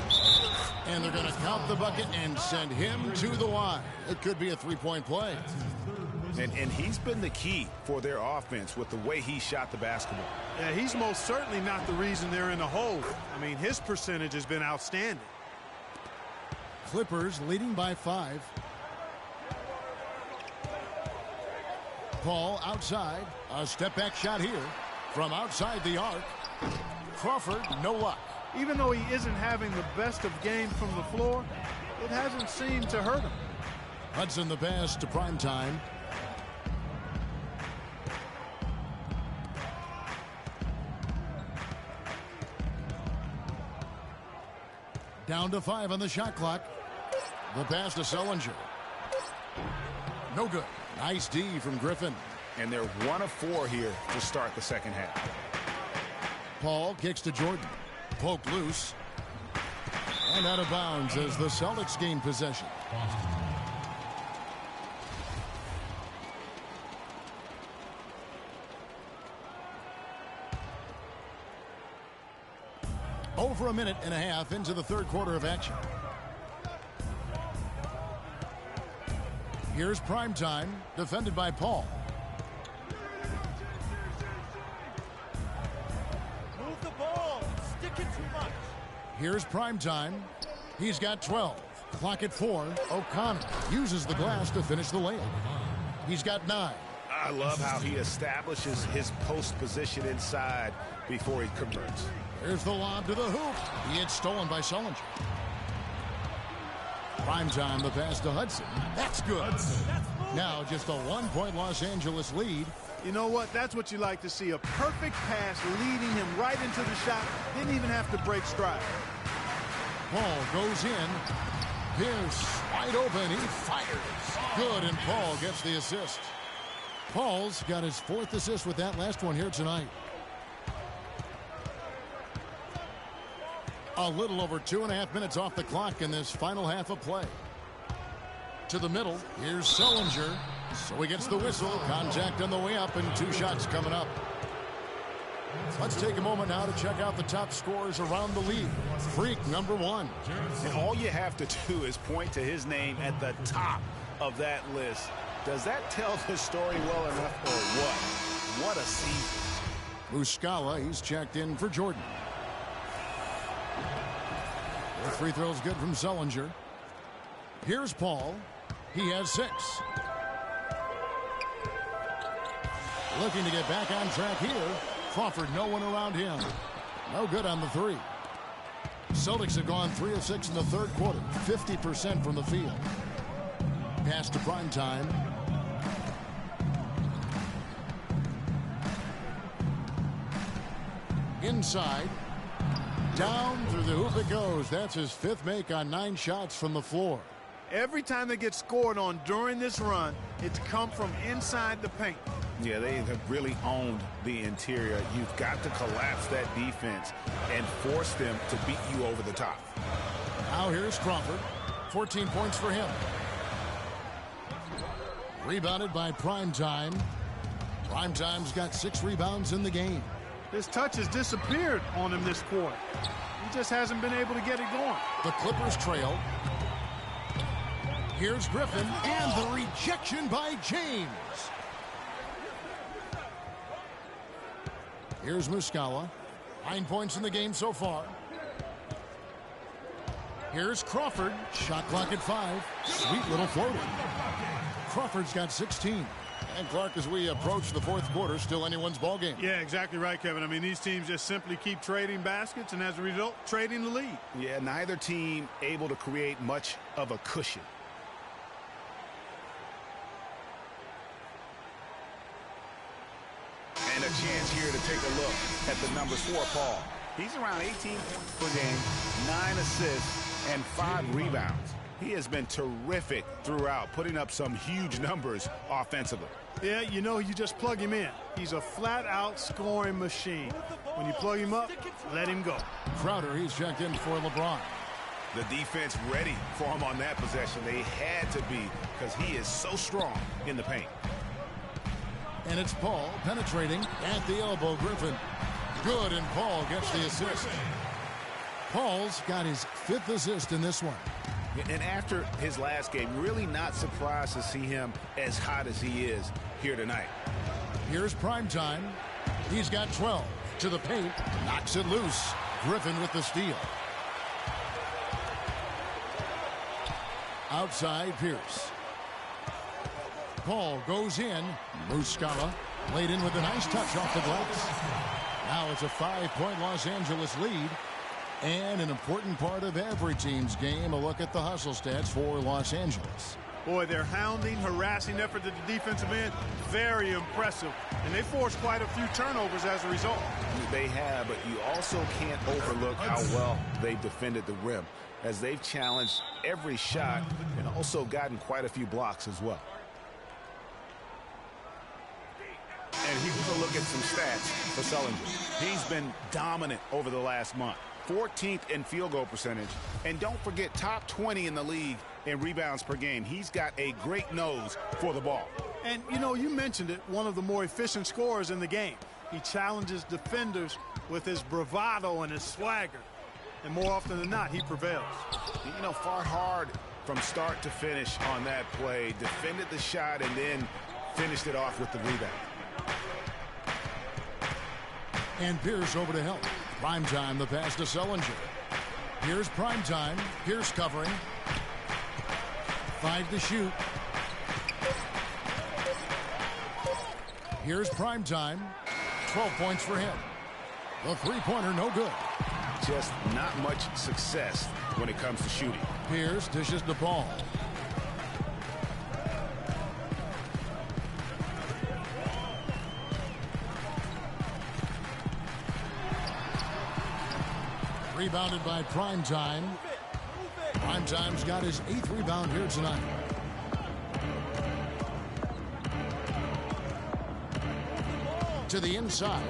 And they're going to count the bucket and send him to the line. It could be a three-point play. And he's been the key for their offense with the way he shot the basketball. Yeah, he's most certainly not the reason they're in the hole. I mean, his percentage has been outstanding. Clippers leading by 5. Paul outside. A step-back shot here from outside the arc. Crawford, no luck. Even though he isn't having the best of games from the floor, it hasn't seemed to hurt him. Hudson the pass to Primetime. Down to 5 on the shot clock. The pass to Sullinger. No good. Nice D from Griffin. And they're 1 of 4 here to start the second half. Paul kicks to Jordan. Poked loose. And out of bounds as the Celtics gain possession. Over a minute and a half into the third quarter of action. Here's prime time, defended by Paul. Move the ball. Stick it too much. Here's prime time. He's got 12. Clock at 4. O'Connor uses the glass to finish the layup. He's got 9. I love how he establishes his post position inside before he converts. Here's the lob to the hoop. He gets stolen by Sullinger. Prime time, the pass to Hudson. That's good. Now just a 1-point Los Angeles lead. You know what? That's what you like to see. A perfect pass leading him right into the shot. Didn't even have to break stride. Paul goes in. Pierce wide open. He fires. Good, and Paul gets the assist. Paul's got his 4th assist with that last one here tonight. A little over 2.5 minutes off the clock in this final half of play. To the middle. Here's Sullinger. So he gets the whistle. Contact on the way up, and 2 shots coming up. Let's take a moment now to check out the top scorers around the league. Freak number 1. And all you have to do is point to his name at the top of that list. Does that tell the story well enough or what? What a season. Muscala, he's checked in for Jordan. The free throw's good from Sullinger. Here's Paul. He has 6. Looking to get back on track here. Crawford, no one around him. No good on the 3. Celtics have gone 3 of 6 in the third quarter. 50% from the field. Pass to prime time. Inside. Down through the hoop it goes. That's his 5th make on 9 shots from the floor. Every time they get scored on during this run, it's come from inside the paint. Yeah, they have really owned the interior. You've got to collapse that defense and force them to beat you over the top. Now here's Crawford. 14 points for him. Rebounded by Prime Time. Prime Time's got 6 rebounds in the game. His touch has disappeared on him this quarter. He just hasn't been able to get it going. The Clippers trail. Here's Griffin, and the rejection by James. Here's Muscala. 9 points in the game so far. Here's Crawford. Shot clock at 5. Sweet little floater. Crawford's got 16. And Clark, as we approach the fourth quarter, still anyone's ball game. Yeah, exactly right, Kevin. I mean, these teams just simply keep trading baskets, and as a result, trading the lead. Yeah, neither team able to create much of a cushion. And a chance here to take a look at the numbers for Paul. He's around 18 points per game, 9 assists, and 5 rebounds. He has been terrific throughout, putting up some huge numbers offensively. Yeah, you know, you just plug him in. He's a flat-out scoring machine. When you plug him up, let him go. Crowder, he's checked in for LeBron. The defense ready for him on that possession. They had to be, because he is so strong in the paint. And it's Paul penetrating at the elbow. Griffin. Good, and Paul gets the assist. Paul's got his 5th assist in this one. And after his last game, really not surprised to see him as hot as he is here tonight. Here's Prime Time. He's got 12 to the paint. Knocks it loose. Griffin with the steal. Outside Pierce. Paul goes in. Muscala laid in with a nice touch off the glass. Now it's a 5-point Los Angeles lead. And an important part of every team's game, a look at the hustle stats for Los Angeles. Boy, their hounding, harassing effort at the defensive end, very impressive. And they forced quite a few turnovers as a result. They have, but you also can't overlook how well they've defended the rim, as they've challenged every shot and also gotten quite a few blocks as well. at some stats for Sullinger. He's been dominant over the last month. 14th in field goal percentage. And don't forget, top 20 in the league in rebounds per game. He's got a great nose for the ball. And, you know, you mentioned it, one of the more efficient scorers in the game. He challenges defenders with his bravado and his swagger. And more often than not, he prevails. You know, fought hard from start to finish on that play. Defended the shot and then finished it off with the rebound. And Pierce over to help. Primetime, the pass to Sullinger. Here's Primetime. Pierce covering. 5 to shoot. Here's Primetime. 12 points for him. The three-pointer, no good. Just not much success when it comes to shooting. Pierce dishes the ball. Rebounded by Primetime. Primetime's got his 8th rebound here tonight. To the inside.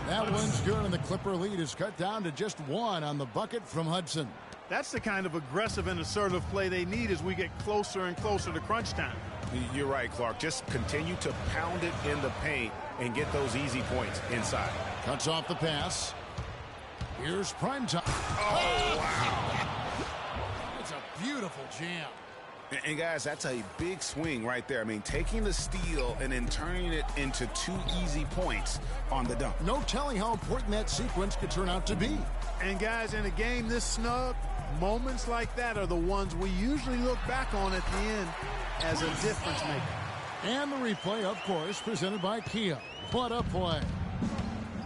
That one's good, and the Clipper lead is cut down to just 1 on the bucket from Hudson. That's the kind of aggressive and assertive play they need as we get closer and closer to crunch time. You're right, Clark. Just continue to pound it in the paint and get those easy points inside. Cuts off the pass. Here's Primetime. Oh, wow. It's a beautiful jam. And guys, that's a big swing right there. I mean, taking the steal and then turning it into 2 easy points on the dunk. No telling how important that sequence could turn out to be. And guys, in a game this snug, moments like that are the ones we usually look back on at the end as a difference maker. And the replay, of course, presented by Kia. What a play.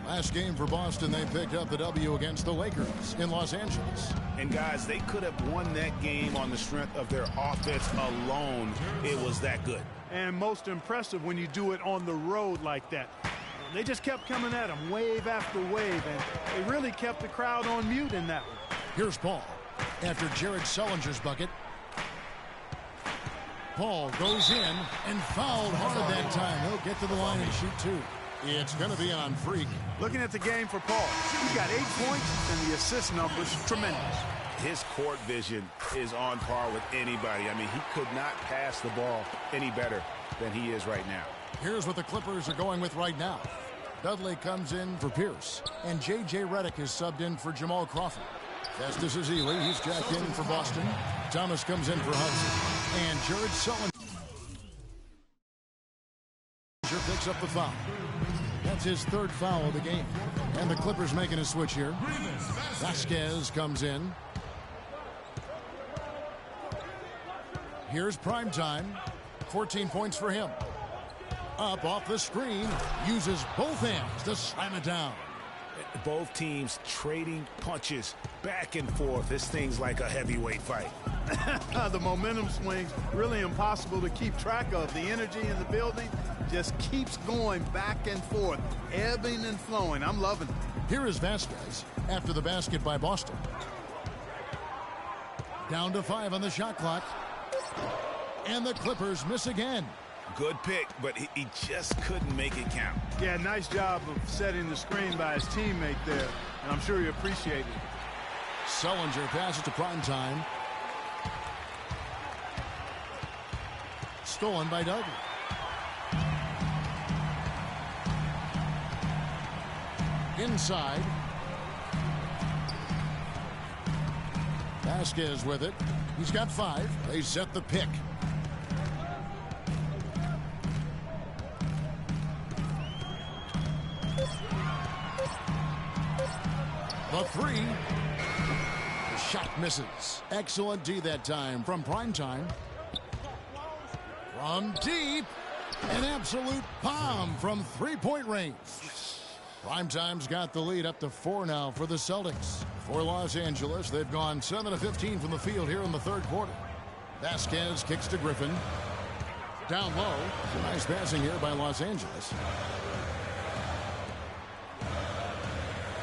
Last game for Boston, they picked up the W against the Lakers in Los Angeles. And guys, they could have won that game on the strength of their offense alone. It was that good. And most impressive when you do it on the road like that. They just kept coming at them wave after wave, and they really kept the crowd on mute in that one. Here's Paul after Jared Sullinger's bucket. Paul goes in and fouled hard that time. He'll get to the line and shoot 2. It's going to be on Freak. Looking at the game for Paul, he's got 8 points, and the assist numbers tremendous. His court vision is on par with anybody. I mean, he could not pass the ball any better than he is right now. Here's what the Clippers are going with right now. Dudley comes in for Pierce, and J.J. Redick is subbed in for Jamal Crawford. Festus Ezeli, he's jacked in for Boston. Thomas comes in for Hudson, and Jared Sullinger picks up the foul. That's his 3rd foul of the game. And the Clippers making a switch here. Vasquez comes in. Here's Primetime. 14 points for him. Up off the screen. Uses both hands to slam it down. Both teams trading punches back and forth. This thing's like a heavyweight fight. The momentum swings really impossible to keep track of. The energy in the building just keeps going back and forth, ebbing and flowing. I'm loving it. Here is Vasquez after the basket by Boston. Down to 5 on the shot clock. And the Clippers miss again. Good pick, but he just couldn't make it count. Yeah, nice job of setting the screen by his teammate there, and I'm sure he appreciated it. Sullinger passes to Primetime. Stolen by Dudley. Inside. Vasquez with it. He's got 5. They set the pick. The 3. The shot misses. Excellent D that time from Primetime. From deep. An absolute bomb from 3-point range. Primetime's got the lead up to 4 now for the Celtics. For Los Angeles, they've gone 7 of 15 from the field here in the 3rd quarter. Vasquez kicks to Griffin. Down low. Nice passing here by Los Angeles.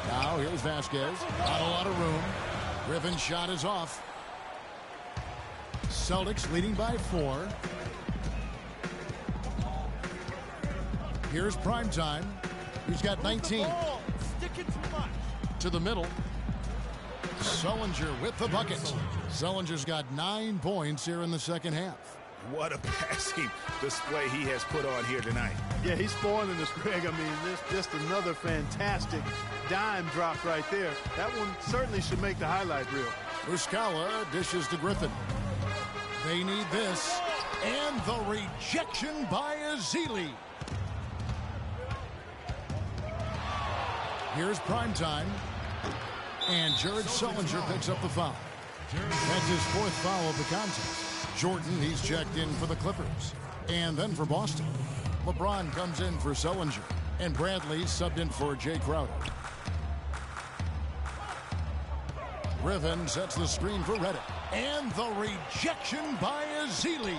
Now here's Vasquez. Not a lot of room. Griffin's shot is off. Celtics leading by 4. Here's Primetime. He's got 19. Sticking too much. To the middle. Sullinger with the bucket. Sullinger's got 9 points here in the second half. What a passing display he has put on here tonight. Yeah, he's spoiling us, Greg. I mean, this just another fantastic dime drop right there. That one certainly should make the highlight reel. Muscala dishes to Griffin. They need this. And the rejection by Ezeli. Here's Primetime. And Jared Sullinger picks up the foul. That's his 4th foul of the contest. Jordan, he's checked in for the Clippers. And then for Boston, LeBron comes in for Sullinger. And Bradley subbed in for Jay Crowder. Griffin sets the screen for Redick. And the rejection by Ezeli.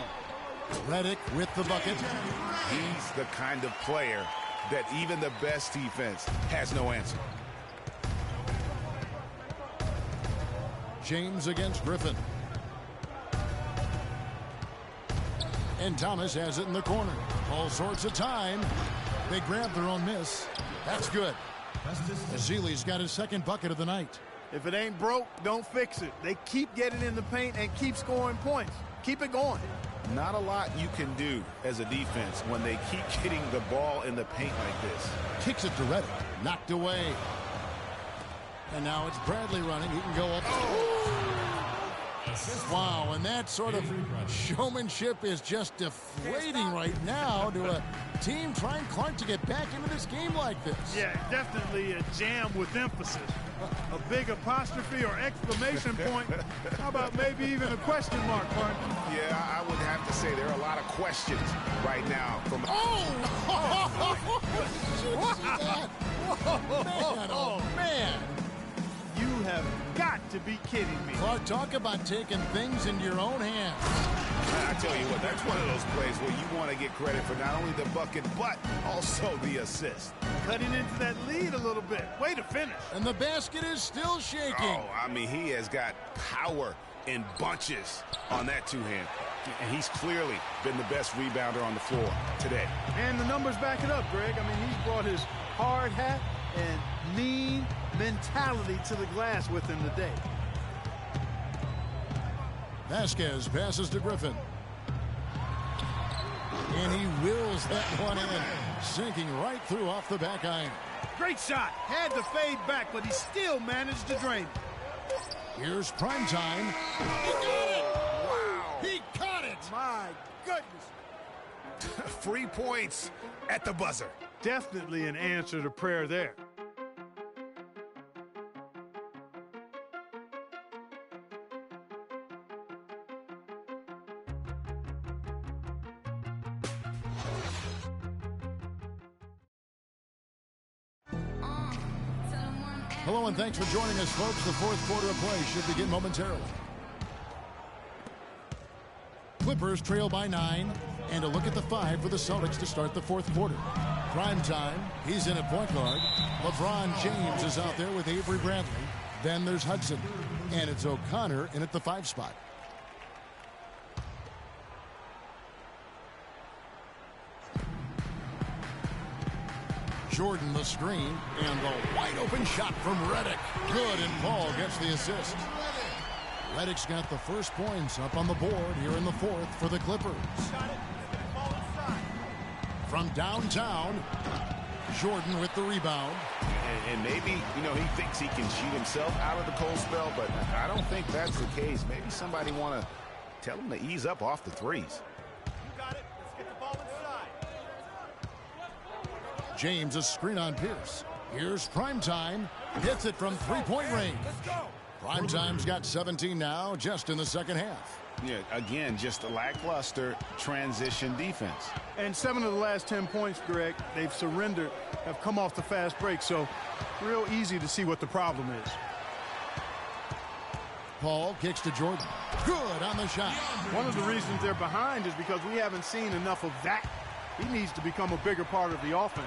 Redick with the bucket. He's the kind of player that even the best defense has no answer. James against Griffin. And Thomas has it in the corner. All sorts of time. They grab their own miss. That's good. Ezeli's got his 2nd bucket of the night. If it ain't broke, don't fix it. They keep getting in the paint and keep scoring points. Keep it going. Not a lot you can do as a defense when they keep getting the ball in the paint like this. Kicks it to Redick. Knocked away. And now it's Bradley running. He can go up. Wow, and that sort of showmanship is just deflating right now to a team trying Clark to get back into this game like this. Yeah, definitely a jam with emphasis. A big apostrophe or exclamation point. How about maybe even a question mark, Clark? Yeah, I would have to say there are a lot of questions right now from... Oh! Did you see that? Man, oh, man. You have got to be kidding me. Clark, talk about taking things into your own hands. I tell you what, that's one of those plays where you want to get credit for not only the bucket, but also the assist. Cutting into that lead a little bit. Way to finish. And the basket is still shaking. Oh, I mean, he has got power in bunches on that two-hand. And he's clearly been the best rebounder on the floor today. And the numbers back it up, Greg. I mean, he's brought his hard hat and mean mentality to the glass with him today. Vasquez passes to Griffin. And he wills that one in, sinking right through off the back iron. Great shot. Had to fade back, but he still managed to drain it. Here's Primetime. He got it! Wow! He caught it! My goodness. 3 points at the buzzer. Definitely an answer to prayer there. Hello and thanks for joining us, folks. The 4th quarter of play should begin momentarily. Clippers trail by 9, and a look at the 5 for the Celtics to start the 4th quarter. Primetime, he's in at point guard. LeBron James is out there with Avery Bradley. Then there's Hudson, and it's O'Connor in at the 5 spot. Jordan the screen, and the wide open shot from Redick. Good, and Paul gets the assist. Redick's got the first points up on the board here in the 4th for the Clippers. From downtown, Jordan with the rebound. And maybe, he thinks he can cheat himself out of the cold spell, but I don't think that's the case. Maybe somebody want to tell him to ease up off the threes. James, a screen on Pierce. Here's Primetime. Hits it from three-point range. Primetime's got 17 now, just in the second half. Yeah, again, just a lackluster transition defense. And 7 of the last 10 points, Greg, they've surrendered, have come off the fast break, so real easy to see what the problem is. Paul kicks to Jordan. Good on the shot. One of the reasons they're behind is because we haven't seen enough of that. He needs to become a bigger part of the offense.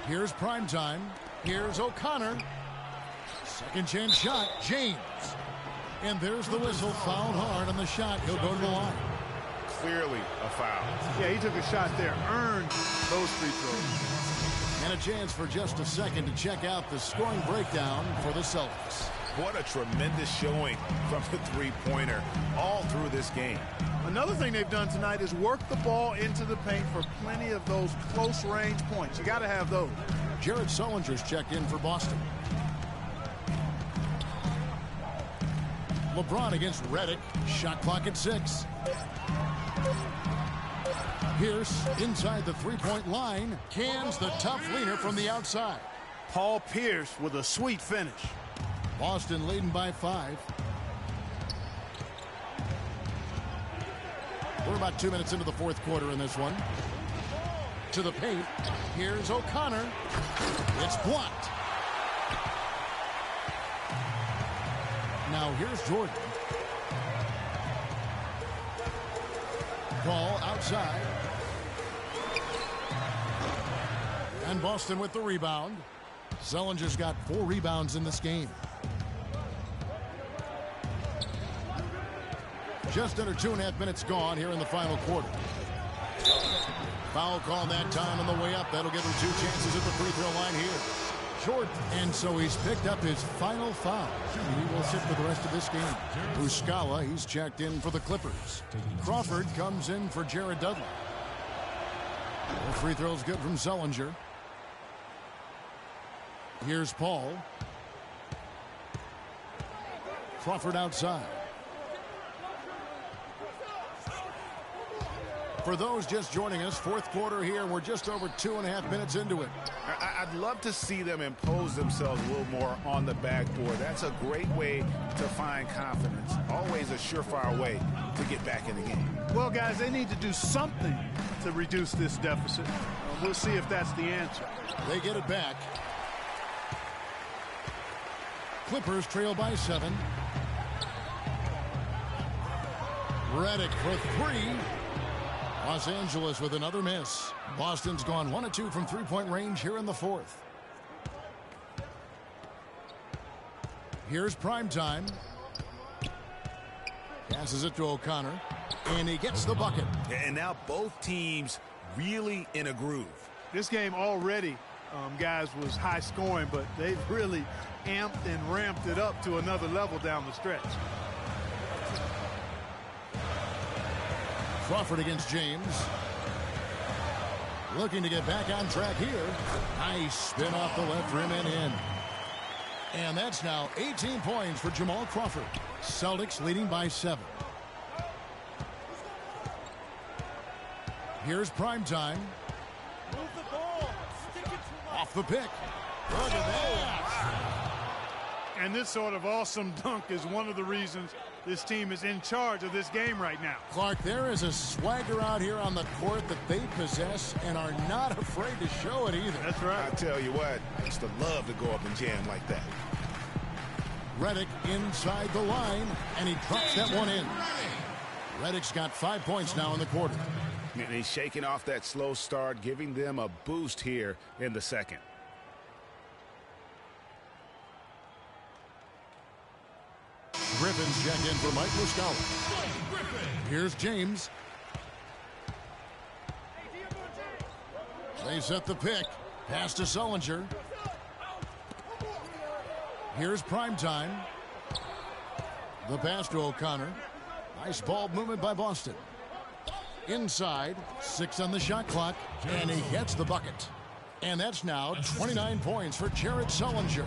Here's Primetime. Here's O'Connor. Second chance shot, James. And there's the whistle, fouled hard on the shot. He'll go to the line. clearly a foul. Yeah, he took a shot there, earned those free throws. And a chance for just a second to check out the scoring breakdown for the Celtics. What a tremendous showing from the three-pointer all through this game. Another thing they've done tonight is work the ball into the paint for plenty of those close-range points. You got to have those. Jared Sullinger's checked in for Boston. LeBron against Redick. Shot clock at 6. Pierce inside the three-point line. Cans the tough leaner from the outside. Paul Pierce with a sweet finish. Boston leading by 5. We're about 2 minutes into the fourth quarter in this one. To the paint. Here's O'Connor. It's blocked. Now here's Jordan. Ball outside. And Boston with the rebound. Sullinger's got 4 rebounds in this game. Just under 2.5 minutes gone here in the final quarter. Foul call that time on the way up. That'll give him 2 chances at the free throw line here. Jordan. And so he's picked up his final foul. He will sit for the rest of this game. Muscala, he's checked in for the Clippers. Crawford comes in for Jared Dudley. The free throw's good from Sullinger. Here's Paul. Crawford outside. For those just joining us, fourth quarter here, and we're just over 2.5 minutes into it. I'd love to see them impose themselves a little more on the backboard. That's a great way to find confidence. Always a surefire way to get back in the game. Well, guys, they need to do something to reduce this deficit. We'll see if that's the answer. They get it back. Clippers trail by 7. Redick for 3. Los Angeles with another miss. Boston's gone 1 of 2 from three-point range here in the fourth. Here's Primetime. Passes it to O'Connor. And he gets the bucket. And now both teams really in a groove. This game already, guys, was high scoring, but they've really amped and ramped it up to another level down the stretch. Crawford against James. Looking to get back on track here. Nice spin off the left rim and in. And that's now 18 points for Jamal Crawford. Celtics leading by 7. Here's Primetime. Move the ball. Stick it to off the pick. Look at that. And this sort of awesome dunk is one of the reasons this team is in charge of this game right now. Clark, there is a swagger out here on the court that they possess and are not afraid to show it either. That's right. I tell you what, I used to love to go up and jam like that. Redick inside the line, and he drops that one in. Redick's got 5 points now in the quarter. And he's shaking off that slow start, giving them a boost here in the second. Griffin's check in for Mike Muscala. Here's James. They set the pick. Pass to Sullinger. Here's Primetime. The pass to O'Connor. Nice ball movement by Boston. Inside, 6 on the shot clock, and he gets the bucket. And that's now 29 points for Jared Sullinger.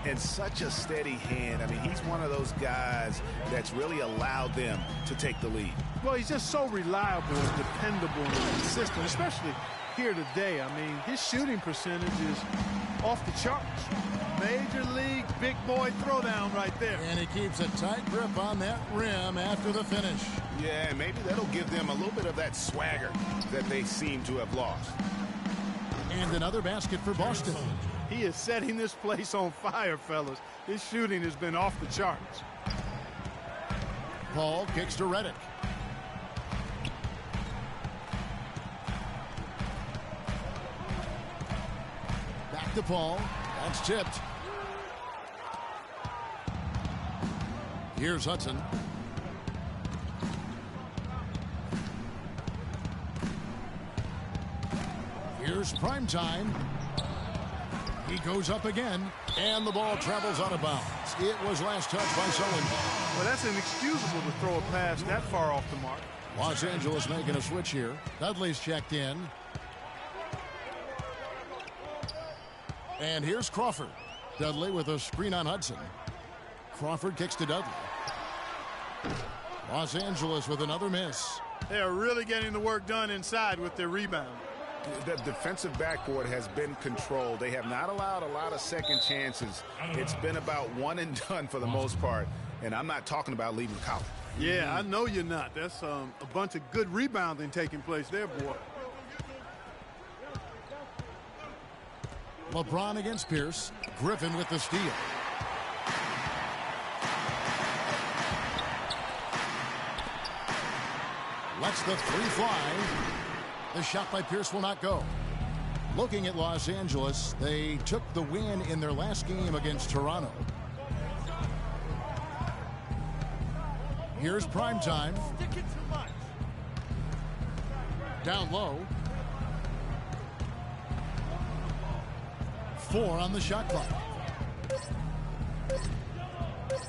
And such a steady hand. I mean, he's one of those guys that's really allowed them to take the lead. Well, he's just so reliable and dependable and consistent, especially here today. I mean, his shooting percentage is off the charts. Major league big boy throwdown right there. And he keeps a tight grip on that rim after the finish. Yeah, maybe that'll give them a little bit of that swagger that they seem to have lost. And another basket for Boston. He is setting this place on fire, fellas. His shooting has been off the charts. Paul kicks to Redick. Back to Paul. That's tipped. Here's Hudson. Here's prime time. He goes up again, and the ball travels out of bounds. It was last touched by Sullinger. Well, that's inexcusable to throw a pass that far off the mark. Los Angeles making a switch here. Dudley's checked in. And here's Crawford. Dudley with a screen on Hudson. Crawford kicks to Dudley. Los Angeles with another miss. They are really getting the work done inside with their rebound. The defensive backboard has been controlled. They have not allowed a lot of second chances. It's been about one and done for the most part. And I'm not talking about leaving college. Yeah, I know you're not. That's a bunch of good rebounding taking place there, boy. LeBron against Pierce. Griffin with the steal. Lets the three fly. The shot by Pierce will not go. Looking at Los Angeles, they took the win in their last game against Toronto. Here's prime time. Down low. 4 on the shot clock.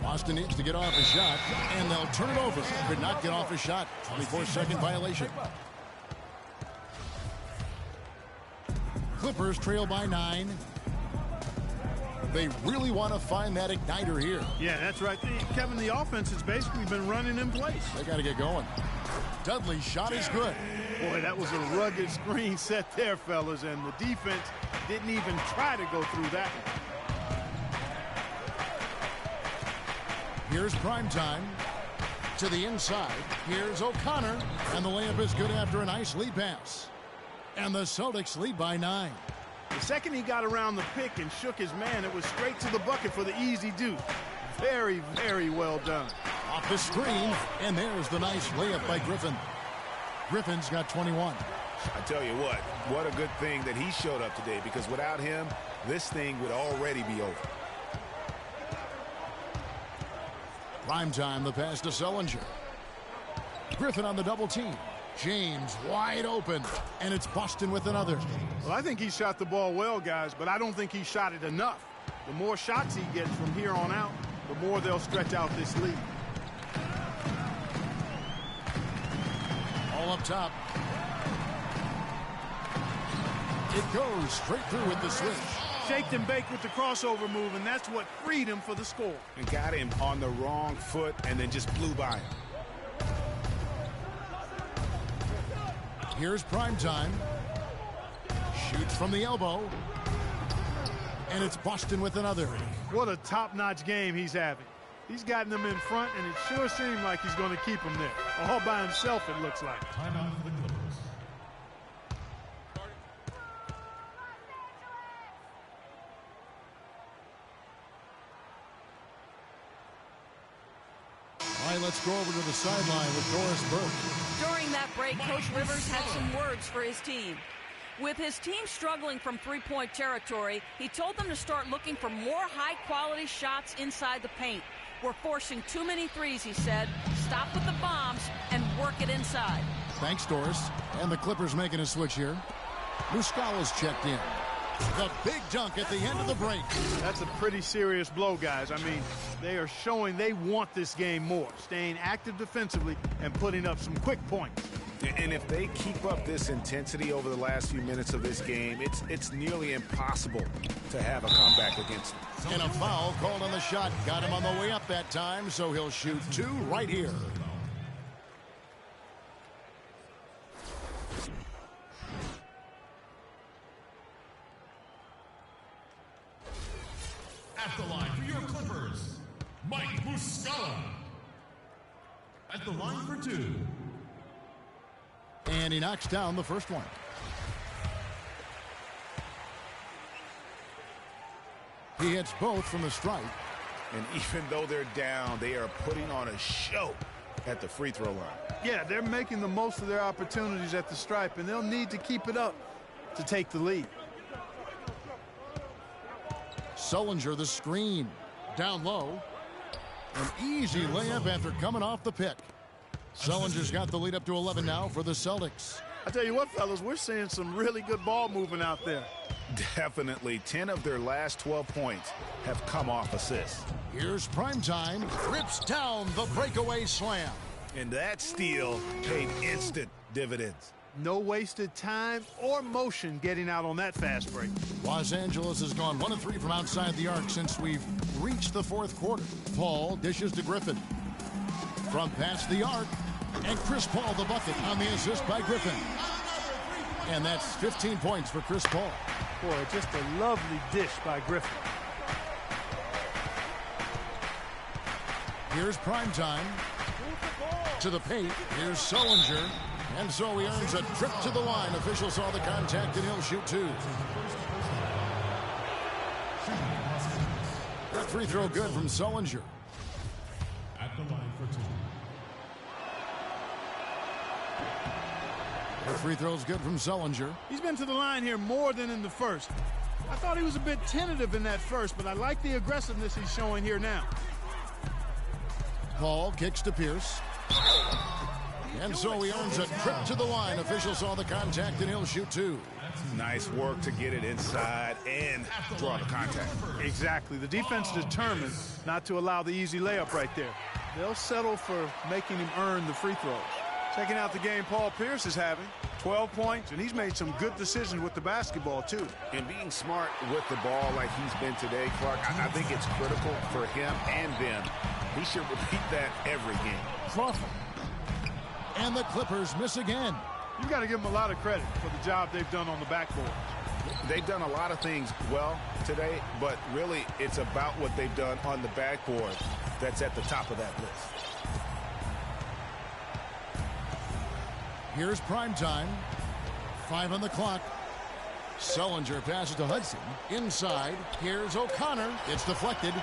Boston needs to get off a shot, and they'll turn it over. Could not get off a shot. 24-second violation. Clippers trail by 9. They really want to find that igniter here. Yeah, that's right. Kevin, the offense has basically been running in place. They got to get going. Dudley's shot is good. Boy, that was a rugged screen set there, fellas, and the defense didn't even try to go through that one. Here's prime time. To the inside. Here's O'Connor, and the layup is good after a nice lead pass. And the Celtics lead by 9. The second he got around the pick and shook his man, it was straight to the bucket for the easy deuce. Very, very well done. Off the screen, and there's the nice layup by Griffin. Griffin's got 21. I tell you what a good thing that he showed up today, because without him, this thing would already be over. Prime time, the pass to Sullinger. Griffin on the double team. James wide open, and it's Boston with another. Well, I think he shot the ball well, guys, but I don't think he shot it enough. The more shots he gets from here on out, the more they'll stretch out this lead. All up top. It goes straight through with the switch. Shaked and baked with the crossover move, and that's what freed him for the score. And got him on the wrong foot and then just blew by him. Here's prime time. Shoots from the elbow. And it's Boston with another. What a top-notch game he's having. He's gotten them in front, and it sure seems like he's going to keep them there. All by himself, it looks like. Timeout for the Clippers. All right, let's go over to the sideline with Doris Burke. During that break, Coach Rivers had some words for his team. With his team struggling from three-point territory, he told them to start looking for more high-quality shots inside the paint. We're forcing too many threes, he said. Stop with the bombs and work it inside. Thanks, Doris. And the Clippers making a switch here. Muscala's checked in. The big dunk at the end of the break. That's a pretty serious blow, guys. I mean, they are showing they want this game more, staying active defensively and putting up some quick points. And if they keep up this intensity over the last few minutes of this game, it's nearly impossible to have a comeback against them. And a foul called on the shot. Got him on the way up that time, so he'll shoot 2 right here. At the line for your Clippers, Mike Muscala. At the line for 2. And he knocks down the first one. He hits both from the stripe. And even though they're down, they are putting on a show at the free throw line. Yeah, they're making the most of their opportunities at the stripe, and they'll need to keep it up to take the lead. Sullinger the screen. Down low. An easy layup after coming off the pick. Sullinger's got the lead up to 11 now for the Celtics. I tell you what, fellas, we're seeing some really good ball movement out there. Definitely. 10 of their last 12 points have come off assists. Here's Primetime. Rips down the breakaway slam. And that steal paid instant dividends. No wasted time or motion getting out on that fast break. Los Angeles has gone 1 of 3 from outside the arc since we've reached the fourth quarter. Paul dishes to Griffin. From past the arc, and Chris Paul the bucket on the assist by Griffin. And that's 15 points for Chris Paul. Boy, just a lovely dish by Griffin. Here's Primetime. To the paint. Here's Sullinger. And so he earns a trip to the line. Official saw the contact, and he'll shoot 2. That free throw good from Sullinger. At the line for 2. The free throw's good from Sullinger. He's been to the line here more than in the first. I thought he was a bit tentative in that first, but I like the aggressiveness he's showing here now. Paul kicks to Pierce. And so he earns a trip to the line. Official saw the contact, and he'll shoot 2. Nice work to get it inside and draw the contact. Exactly. The defense determined not to allow the easy layup right there. They'll settle for making him earn the free throws. Checking out the game Paul Pierce is having. 12 points, and he's made some good decisions with the basketball, too. And being smart with the ball like he's been today, Clark, I think it's critical for him and them. He should repeat that every game. Crawford. And the Clippers miss again. You got to give them a lot of credit for the job they've done on the backboard. They've done a lot of things well today, but really it's about what they've done on the backboard that's at the top of that list. Here's Primetime. 5 on the clock. Sullinger passes to Hudson. Inside. Here's O'Connor. It's deflected.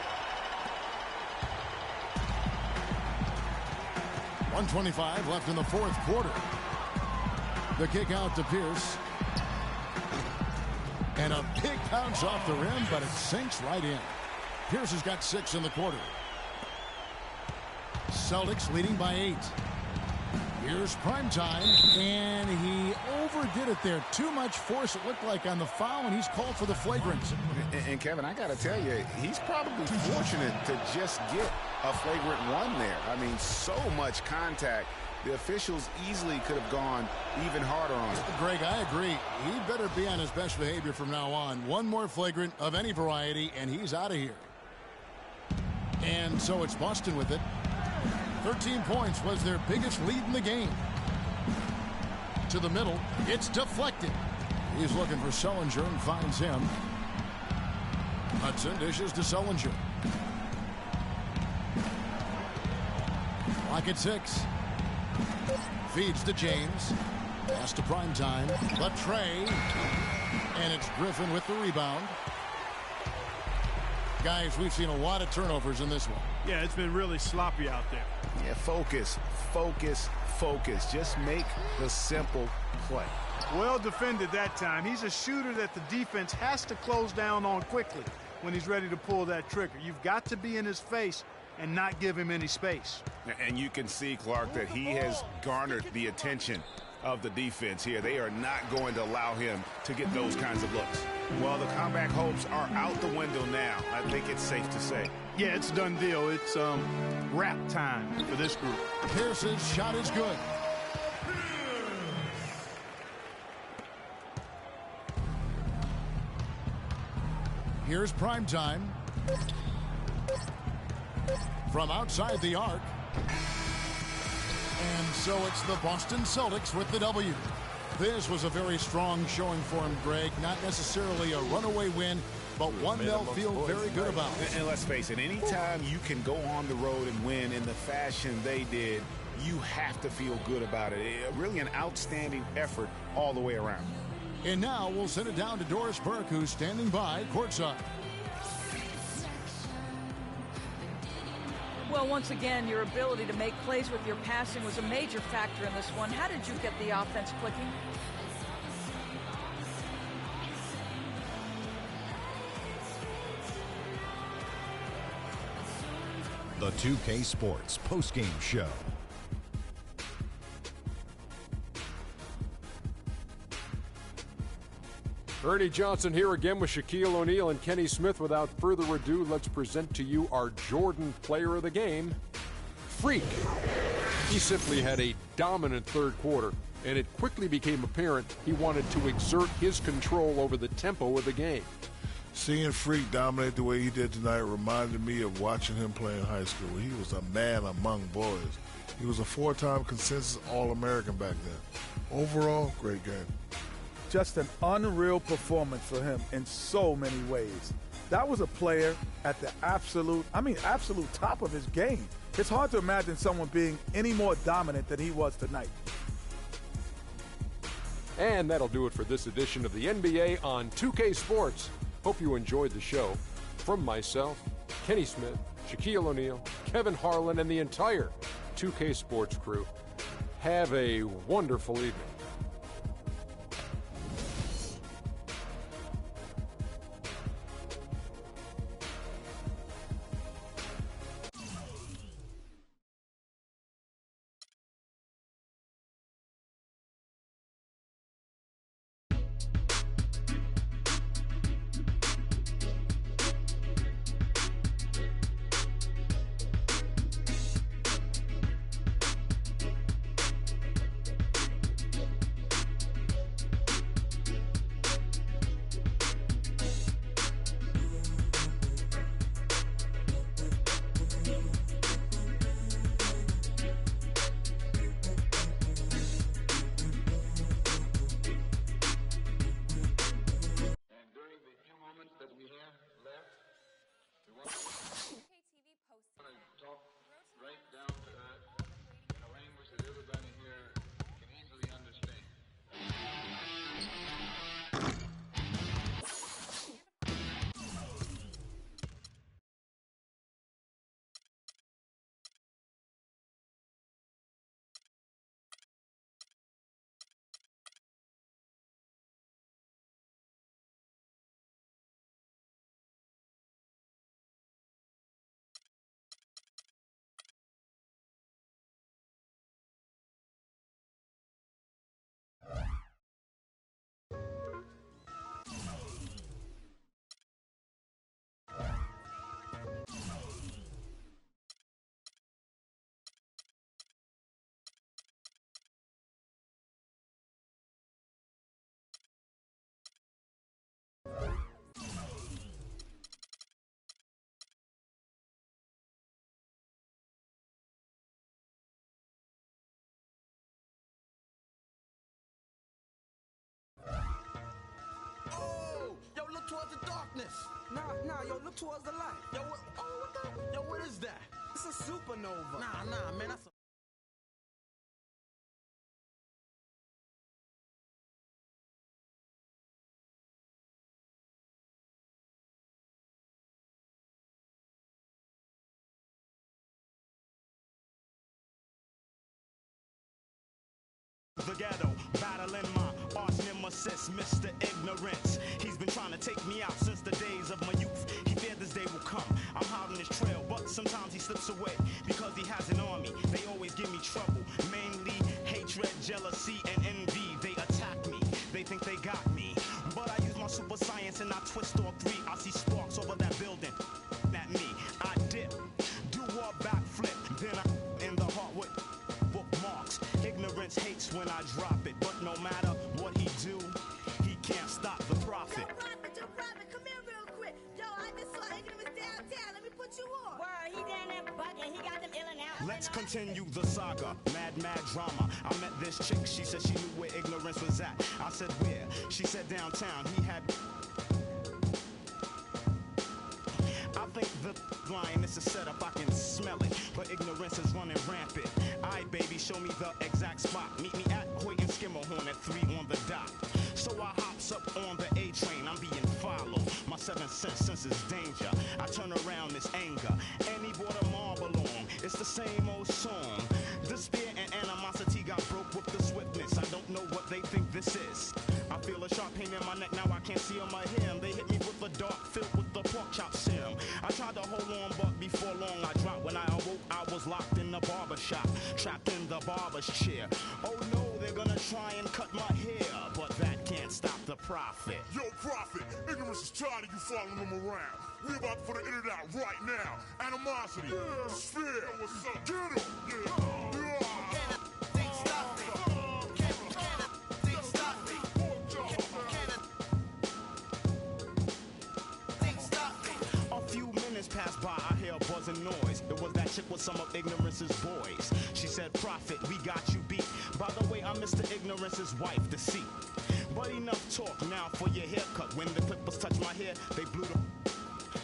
1:25 left in the fourth quarter. The kick out to Pierce. And a big bounce off the rim, but it sinks right in. Pierce has got 6 in the quarter. Celtics leading by 8. Here's Primetime, and he overdid it there. Too much force, it looked like, on the foul, and he's called for the flagrant. And Kevin, I got to tell you, he's probably fortunate to just get a flagrant 1 there. I mean, so much contact. The officials easily could have gone even harder on him. Greg, I agree. He better be on his best behavior from now on. One more flagrant of any variety, and he's out of here. And so it's Boston with it. 13 points was their biggest lead in the game. To the middle. It's deflected. He's looking for Sullinger and finds him. Hudson dishes to Sullinger. Clock at 6. Feeds to James. Pass to Primetime. Latrey. And it's Griffin with the rebound. Guys, we've seen a lot of turnovers in this one. Yeah, it's been really sloppy out there. Yeah, focus, focus, focus. Just make the simple play. Well defended that time. He's a shooter that the defense has to close down on quickly when he's ready to pull that trigger. You've got to be in his face and not give him any space. And you can see, Clark, that he has garnered the attention of the defense here. They are not going to allow him to get those kinds of looks. Well, the comeback hopes are out the window now. I think it's safe to say. Yeah, it's a done deal. It's wrap time for this group. Pierce's shot is good. Here's Primetime. From outside the arc. And so it's the Boston Celtics with the W. This was a very strong showing for him, Greg. Not necessarily a runaway win, but one they'll feel very good about. And let's face it, anytime you can go on the road and win in the fashion they did, you have to feel good about it. Really an outstanding effort all the way around. And now we'll send it down to Doris Burke, who's standing by courtside. Well, once again, your ability to make plays with your passing was a major factor in this one. How did you get the offense clicking? The 2K Sports postgame show. Ernie Johnson here again with Shaquille O'Neal and Kenny Smith. Without further ado, let's present to you our Jordan player of the game, Freak. He simply had a dominant third quarter, and it quickly became apparent he wanted to exert his control over the tempo of the game. Seeing Freak dominate the way he did tonight reminded me of watching him play in high school. He was a man among boys. He was a 4-time consensus All-American back then. Overall, great game. Just an unreal performance for him in so many ways. That was a player at the absolute top of his game. It's hard to imagine someone being any more dominant than he was tonight. And that'll do it for this edition of the NBA on 2K Sports. Hope you enjoyed the show. From myself, Kenny Smith, Shaquille O'Neal, Kevin Harlan, and the entire 2K Sports crew, have a wonderful evening. Yo, look towards the darkness. Nah, yo, look towards the light. Yo, what the? Yo, what is that? It's a supernova. Nah, man, that's a... The ghetto, battling my arch nemesis, Mr. Ignorance. He's been trying to take me out since the days of my youth. He feared this day will come. I'm hot on his trail, but sometimes he slips away because he has an army. They always give me trouble, mainly hatred, jealousy, and envy. They attack me, they think they got me. But I use my super science and I twist all three. I see sparks over that building at me. I dip, do a backflip, then I in the heart with bookmarks. Ignorance hates when I drop it, but no matter what he do, he can't stop the profit. Yo, Prophet, come here real quick. Yo, I just saw Ignorance downtown. Let me put you on. Word, he down there bugging. He got them ill and out. Let's continue the saga, mad drama. I met this chick, she said she knew where Ignorance was at. I said where? She said downtown. He had... I think the line is a setup, I can smell it, but Ignorance is running rampant. Aight, baby, show me the exact spot. Meet me at Hoyt and Skimmerhorn at 3 on the dot. So I hops up on the A train, I'm being followed. My 7th sense is danger. I turn around, this anger, and he brought a marble along. It's the same old song. Despair and animosity got broke with the swiftness. I don't know what they think this is. I feel a sharp pain in my neck, now I can't see on my hair. They hit me with a dart filled with the pork chop serum. I tried to hold on, but before long I dropped. When I awoke, I was locked in the barber shop, trapped in the barber's chair. Oh no, they're gonna try and cut my hair, but that can't stop the Prophet. Yo, Prophet, ignorance is tired of you following them around. We about to put an in and out right now. Animosity, despair, what's up? Get him! A few minutes passed by, I hear a buzzing noise. It was that chick with some of Ignorance's boys. She said, Prophet, we got you beat. By the way, I'm Mr. Ignorance's wife, Deceit. But enough talk now for your haircut. When the clippers touched my hair, they blew the...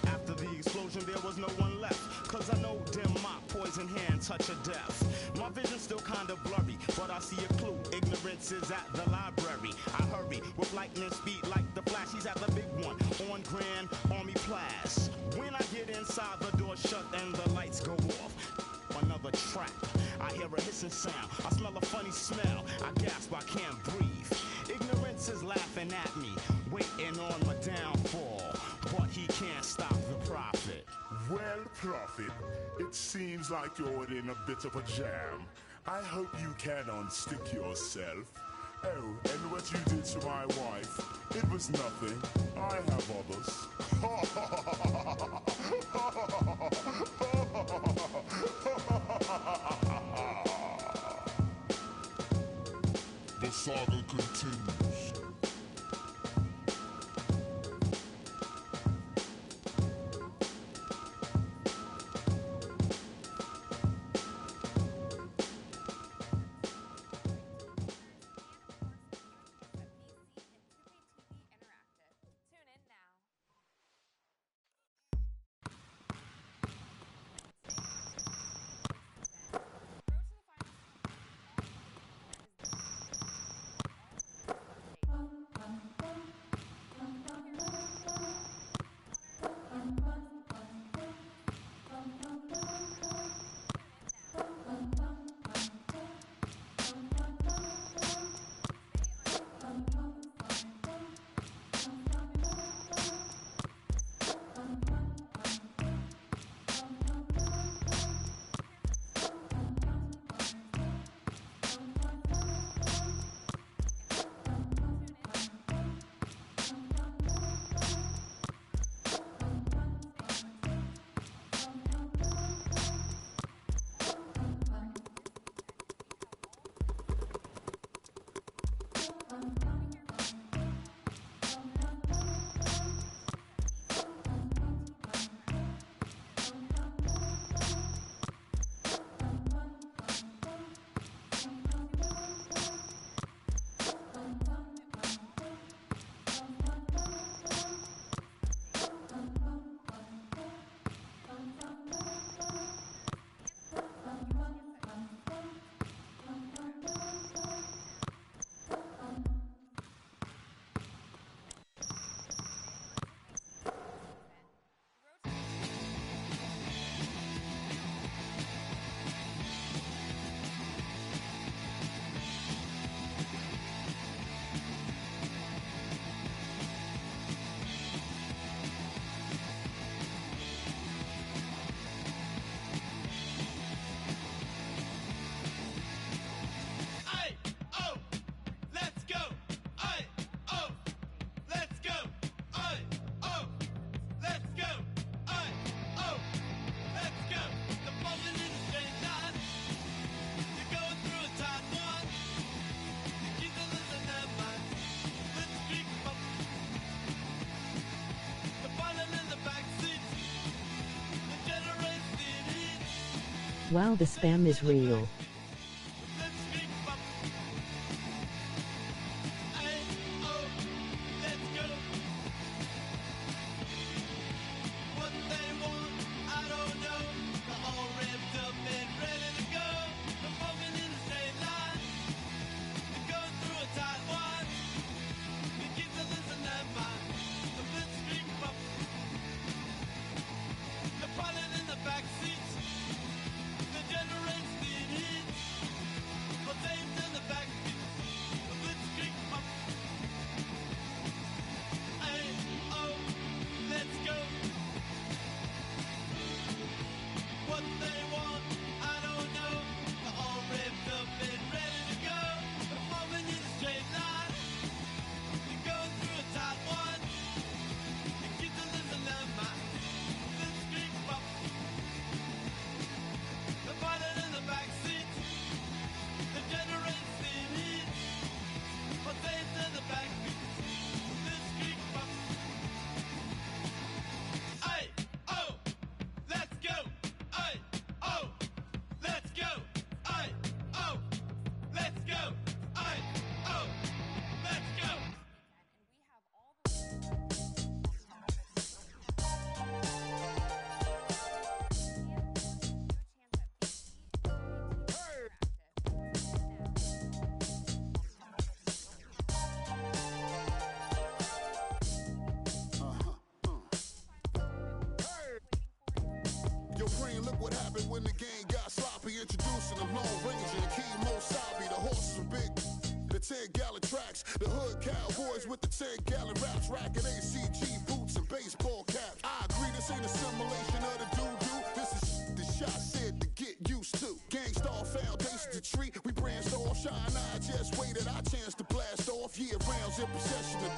After the explosion, there was no one left. Cause I know them my poison hand touch of death. My vision's still kinda blurry, but I see a clue. Ignorance is at the library. I hurry with lightning speed like the Flash. He's at the big one on Grand Army Place. When I get inside, the door shut and the lights go off. Another trap. I hear a hissing sound. I smell a funny smell. I gasp, I can't breathe. Ignorance is laughing at me, waiting on my downfall. But he can't stop the Prophet. Well, Prophet, it seems like you're in a bit of a jam. I hope you can unstick yourself. Oh, and what you did to my wife, it was nothing. I have others. The saga continues. Wow, the spam is real. The pilot in the back seats, the generates the heat. it when the game got sloppy. Introducing the Lone Ranger and Kimo Sabi. The horses were big. The 10-gallon tracks, the hood cowboys with the 10-gallon raps, racking ACG boots and baseball caps. I agree, this ain't a simulation of the doo-doo. This is the shot said to get used to. Gangstar foundation to treat, we branched off. Shine I just waited our chance to blast off. Year rounds in possession of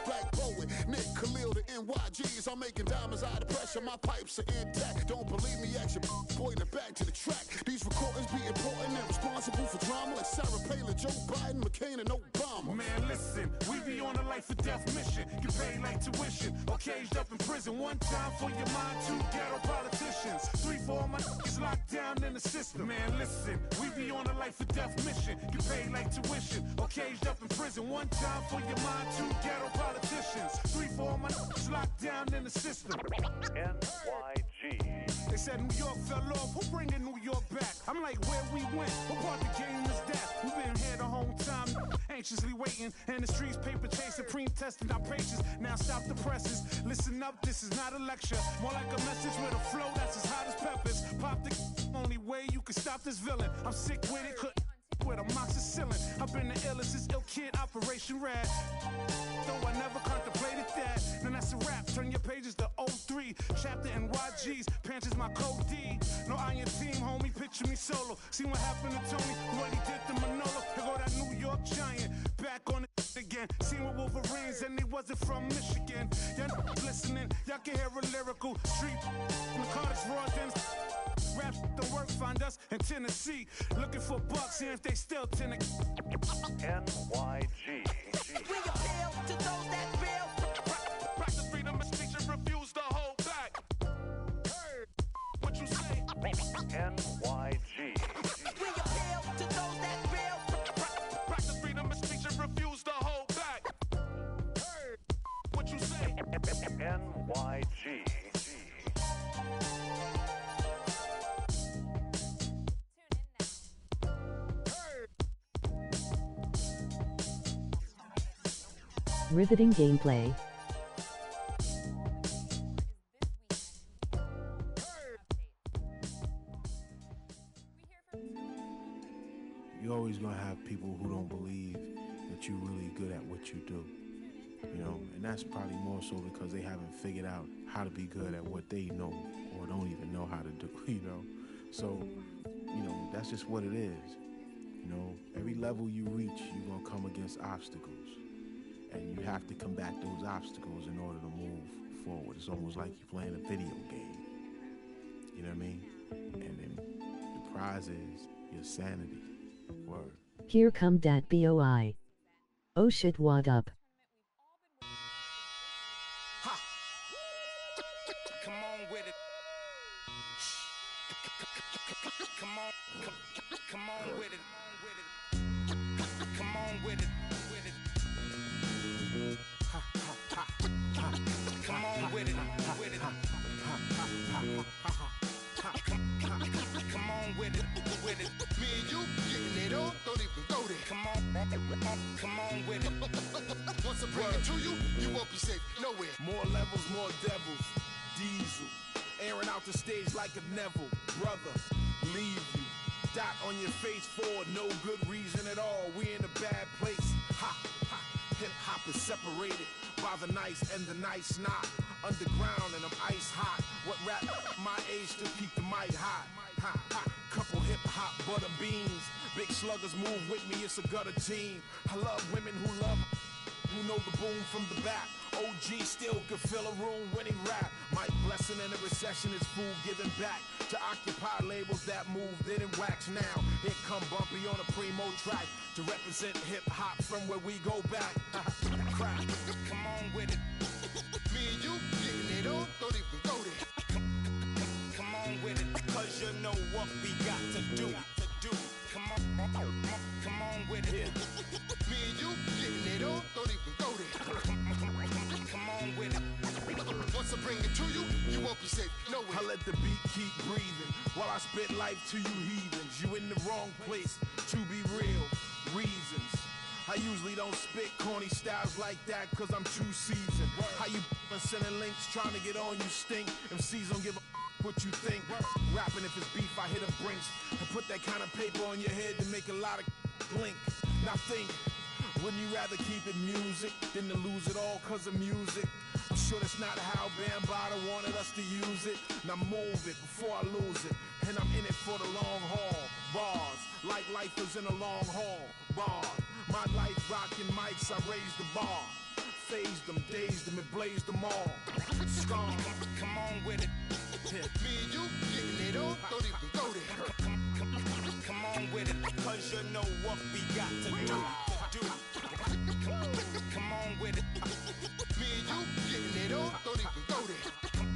Black Poet, Nick Khalil, the NYGs. I'm making diamonds out of pressure, my pipes are intact. Don't believe me, action, point it back to the track. These recordings be important and responsible for drama like Sarah Palin, Joe Biden, McCain, and Obama. Man, listen, we be on a life or death mission. Get paid like tuition or caged up in prison. One time for your mind, 2 ghetto politicians. 3 for all my niggas locked down in the system. Man, listen, we be on a life or death mission. Get paid like tuition or caged up in prison. One time for your mind, 2 ghetto politicians. 3 for all my niggas locked down in the system. NYG. They said New York fell off. Who bringing New York back? I'm like, where we went? What part of the game is that? We've been here the whole time, anxiously waiting. And the streets paper chasing, pre-testing our patience. Now stop the presses. Listen up, this is not a lecture. More like a message with a flow that's as hot as peppers. Pop the only way you can stop this villain. I'm sick with it, couldn't with amoxicillin. I've been the illest, this ill kid, Operation Red. Though I never contemplated that. Then that's a wrap, turn your pages to 03. Chapter NYG's, Panthers my code D. No iron team, homie, picture me solo. See what happened to Tony, what he did to Manolo. Here go that New York Giant, back on it again. Seen with Wolverines and they wasn't from Michigan. Y'all listening, y'all can hear a lyrical street. Narcotics, raw dens. Rap don't work, find us in Tennessee. Looking for bucks, see if they still NYG. We appeal to those that feel. Practice freedom of speech and refuse to hold back. Hey, what you say? NYG. We appeal to those that feel. Practice freedom of speech and refuse to hold back. Hey, what you say? NYG. Riveting gameplay. You're always going to have people who don't believe that you're really good at what you do. You know, and that's probably more so because they haven't figured out how to be good at what they know or don't even know how to do, you know. So, you know, that's just what it is. You know, every level you reach, you're going to come against obstacles. And you have to combat those obstacles in order to move forward. It's almost like you're playing a video game. You know what I mean? And then the prize is your sanity. Word. Here come dat boy. Oh shit, what up? Ha. Come on with it. Come on with it. Come on with it. Ha, ha, ha, ha. Come on with it, with it. Come on with it, with it. Me and you getting it on, don't even go there. Come on with it. Once I bring it to you, you won't be safe nowhere. More levels, more devils. Diesel, airing out the stage like a Neville. Brother, leave you. Dot on your face for no good reason at all. We in a bad place. Ha, ha. Hip hop is separated by the nice and the nice not. Underground and I'm ice hot. What rap my age to keep the mic hot? Ha, ha. Couple hip hop butter beans. Big sluggers move with me, it's a gutter team. I love women who know the boom from the back. OG still could fill a room when he rap. Mike Blessing in a recession is food giving back to occupy labels that move, didn't wax now. Here come Bumpy on a primo track to represent hip hop from where we go back. Crack. Come on with it. Me and you getting it on, don't even go there. Come on with it, cause you know what we got to do. Come on with it. Me and you getting it on, don't even go there. Come on with it. Once I bring it to you, you won't be safe nowhere. I let the beat keep breathing while I spit life to you heathens. You in the wrong place, to be real. Reasons. I usually don't spit corny styles like that, cause I'm too seasoned. How you sending links trying to get on, you stink. MCs don't give a what you think. Rapping if it's beef, I hit a brinks and put that kind of paper on your head to make a lot of blink. Now think, wouldn't you rather keep it music than to lose it all cause of music? I'm sure that's not how Bambaataa wanted us to use it. Now move it before I lose it, and I'm in it for the long haul. Bars, like lifers in a long haul. Bars, my life rocking mics, I raised the bar. Phased them, dazed them, and blazed them all. Scar, come on with it. Me and you getting it on, don't even go there. Come on with it, cause you know what we got to do. Come on with it. Me and you getting it on, don't even go there.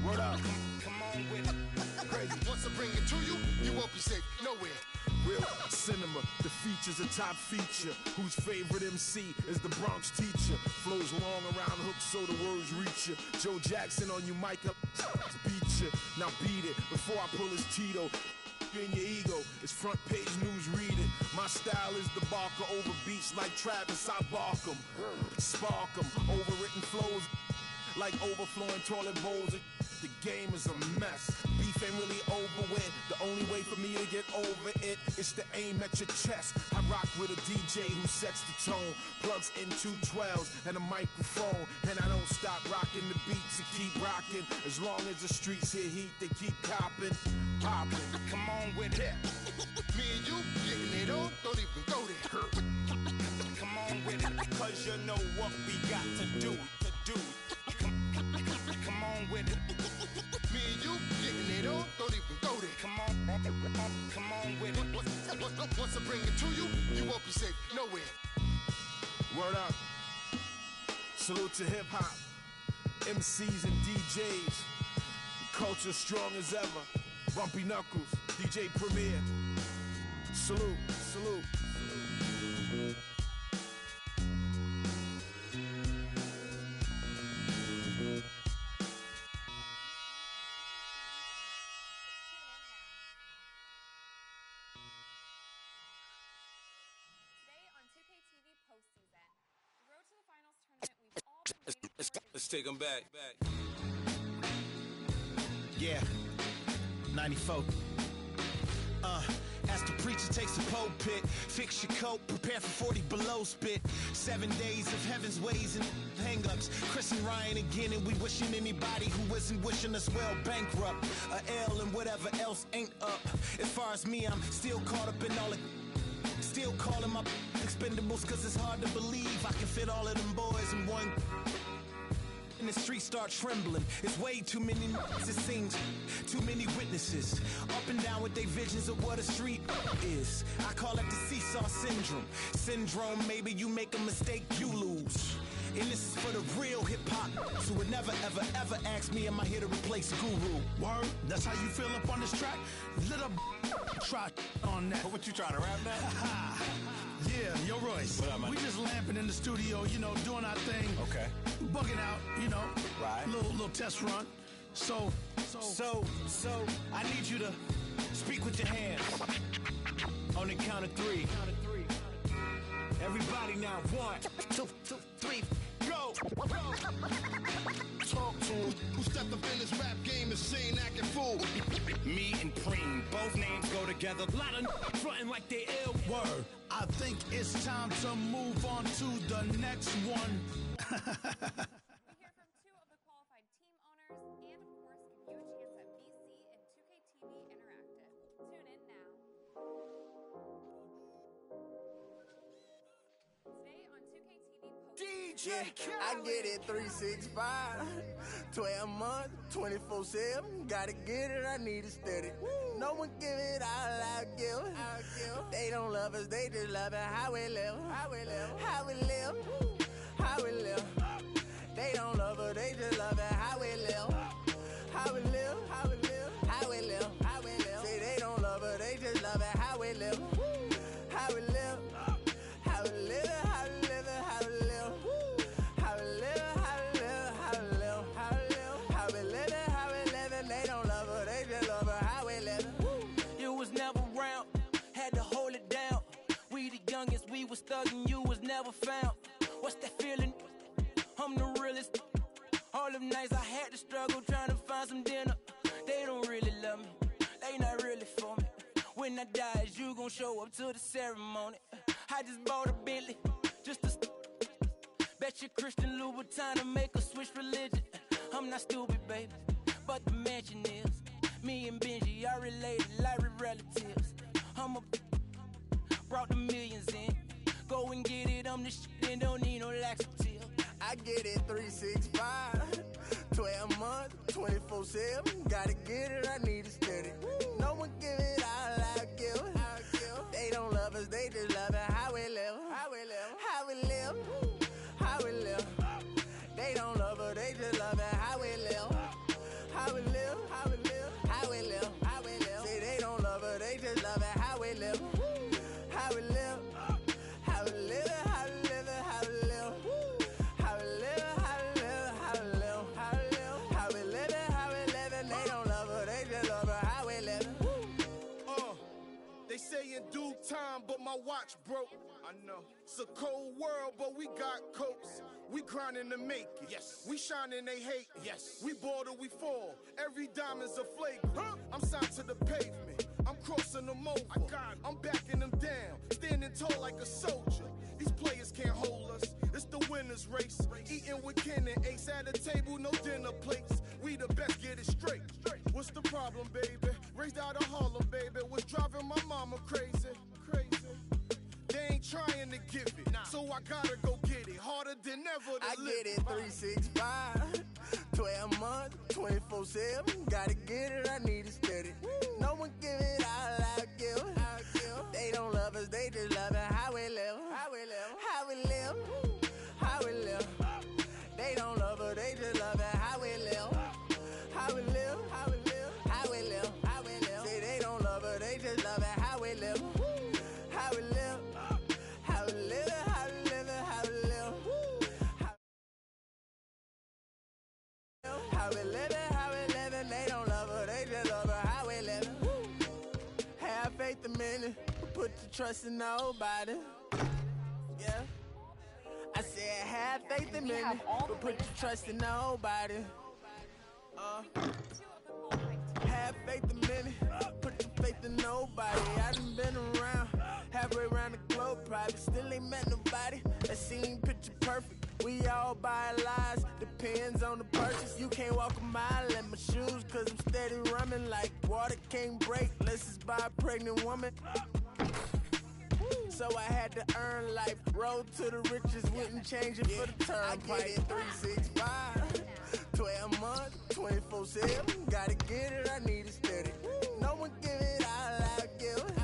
Word up, come on with it. Crazy. Once I bring it to you, you won't be safe nowhere. Real cinema, the feature's a top feature. Whose favorite MC is the Bronx teacher? Flows long around hooks so the words reach you. Joe Jackson on you, Mike up, beat you. Now beat it before I pull his Tito. In your ego, it's front page news, read it. My style is the Barker over beats like Travis, I bark 'em. Spark 'em, overwritten flows like overflowing toilet bowls. The game is a mess. Beef ain't really over with. The only way for me to get over it is to aim at your chest. I rock with a DJ who sets the tone, plugs in 212s and a microphone, and I don't stop rocking the beats and keep rocking. As long as the streets hear heat, they keep copping, popping. Come on with it. Me and you getting it on, don't even go there. Come on with it, cause you know what we got to do. Come on with it. Me and you getting it on, don't even go there. Come on with it. Once I bring it to you, you won't be safe nowhere. Word up. Salute to hip hop, MCs and DJs. Culture strong as ever. Bumpy Knuckles, DJ Premier. Salute, salute. Let's take them back. Yeah, 94. As the preacher takes the pulpit, fix your coat, prepare for 40 below spit. 7 days of heaven's ways and hang-ups. Chris and Ryan again, and we wishing anybody who isn't wishing us well bankrupt. A L and whatever else ain't up. As far as me, I'm still caught up in all the... Still calling my expendables, cause it's hard to believe I can fit all of them boys in one... And the streets start trembling. It's way too many it seems. Too many witnesses. Up and down with their visions of what a street is. I call it the seesaw syndrome. Syndrome, maybe you make a mistake, you lose. And this is for the real hip-hop, so would never, ever, ever ask me, am I here to replace Guru? Word? That's how you feel up on this track? Little try on that. What you trying to rap now? Yeah, yo, Royce. What up, man? We just lamping in the studio, you know, doing our thing. Okay. Bugging out, you know. Right. Little test run. So, I need you to speak with your hands. On the count of three. Everybody now, 1, 2, 3, go! Talk to him. Who stepped up in this rap game and seen acting fool? Me and Preem, both names go together. Lot of frontin' like they ill. Word. I think it's time to move on to the next one. We hear from 2 of the qualified team owners and, of course, give you a chance at VC and 2K TV Interactive. Tune in now. Today on 2K TV DJ, I get it 365, 12 months, 24/7. Gotta get it, I need it steady. No one give it all I give. They don't love us, they just love it. How we live, how we live, how we live, how we live. They don't love us, they just love it. How we live, how we live, how we live, how we live, how we live. Say they don't love us, they just love it. How we live, how we live, how we live, how we live, how we live, how we live, how we live, how we live, how we live, how we live, how we live. They don't love us, they just love us. How we live. You was never around, had to hold it down. We the youngest, we was thugging, you was never never found. What's that feeling? I'm the realest. All them nights I had to struggle trying to find some dinner. They don't really love me. They not really for me. When I die, is you gon' show up to the ceremony? I just bought a Bentley, just to bet you Christian Louboutin to make a switch religion. I'm not stupid, baby, but the mansion is. Me and Benji are related like we're relatives. Brought the millions in. Go and get it, I'm the shit and don't need no laxative. I get it 365, 12 months, 24/7. Gotta get it, I need it steady. No one give it all I give. They don't love us, they just love it. How we live, how we live, how we live, how we live. They don't love us, they just love it. How we live, how we live, how we live, how we live, how we live. See, they don't love us, they just love it. How we live, how we live, how we live, how we live, how we live. How we live, how we live, how we live, how we live, how we live it, how we live it. They don't love her, they just love her. How we live it. They say in due time, but my watch broke. I know. It's a cold world, but we got coats. We grinding to make it. Yes. We shining, they hate. Yes. We board or we fall. Every diamond's a flagrant. I'm signed to the pavement. I'm crossing them over. I'm backing them down. Standing tall like a soldier. These players can't hold us. It's the winner's race. Eating with Ken and Ace at a table, no dinner plates. We the best, get it straight. What's the problem, baby? Raised out of Harlem, baby. What's driving my mama crazy? They ain't trying to give it, so I gotta go get it. Harder than ever to I live. get it 365, 12 months, 24/7. Gotta get it, I need it steady. No one give it all I give. They don't love us, they just love it. How we live, how we live, how we live, how we live. They don't love us, they just love it. How we live, how we live, how we live, how we live, how we live. See, they don't love us, they just love it. How we live, how we live, how we live, how we live, how we live. How we live it, how we live it. They don't love her, they just love her. How we live it. Have faith a minute, put your trust in nobody. Yeah. I said have faith a minute, but put your trust in nobody. Have faith a minute, put your faith in nobody. I done been around, halfway around the globe, probably still ain't met nobody that seem picture perfect. We all buy lies, depends on the purchase. You can't walk a mile in my shoes, cause I'm steady running like water can't break. Let's just buy a pregnant woman. So I had to earn life, road to the riches, wouldn't change it for the turnpike. I get it 365, 12 months, 24/7. Gotta get it, I need it steady. No one give it all I give.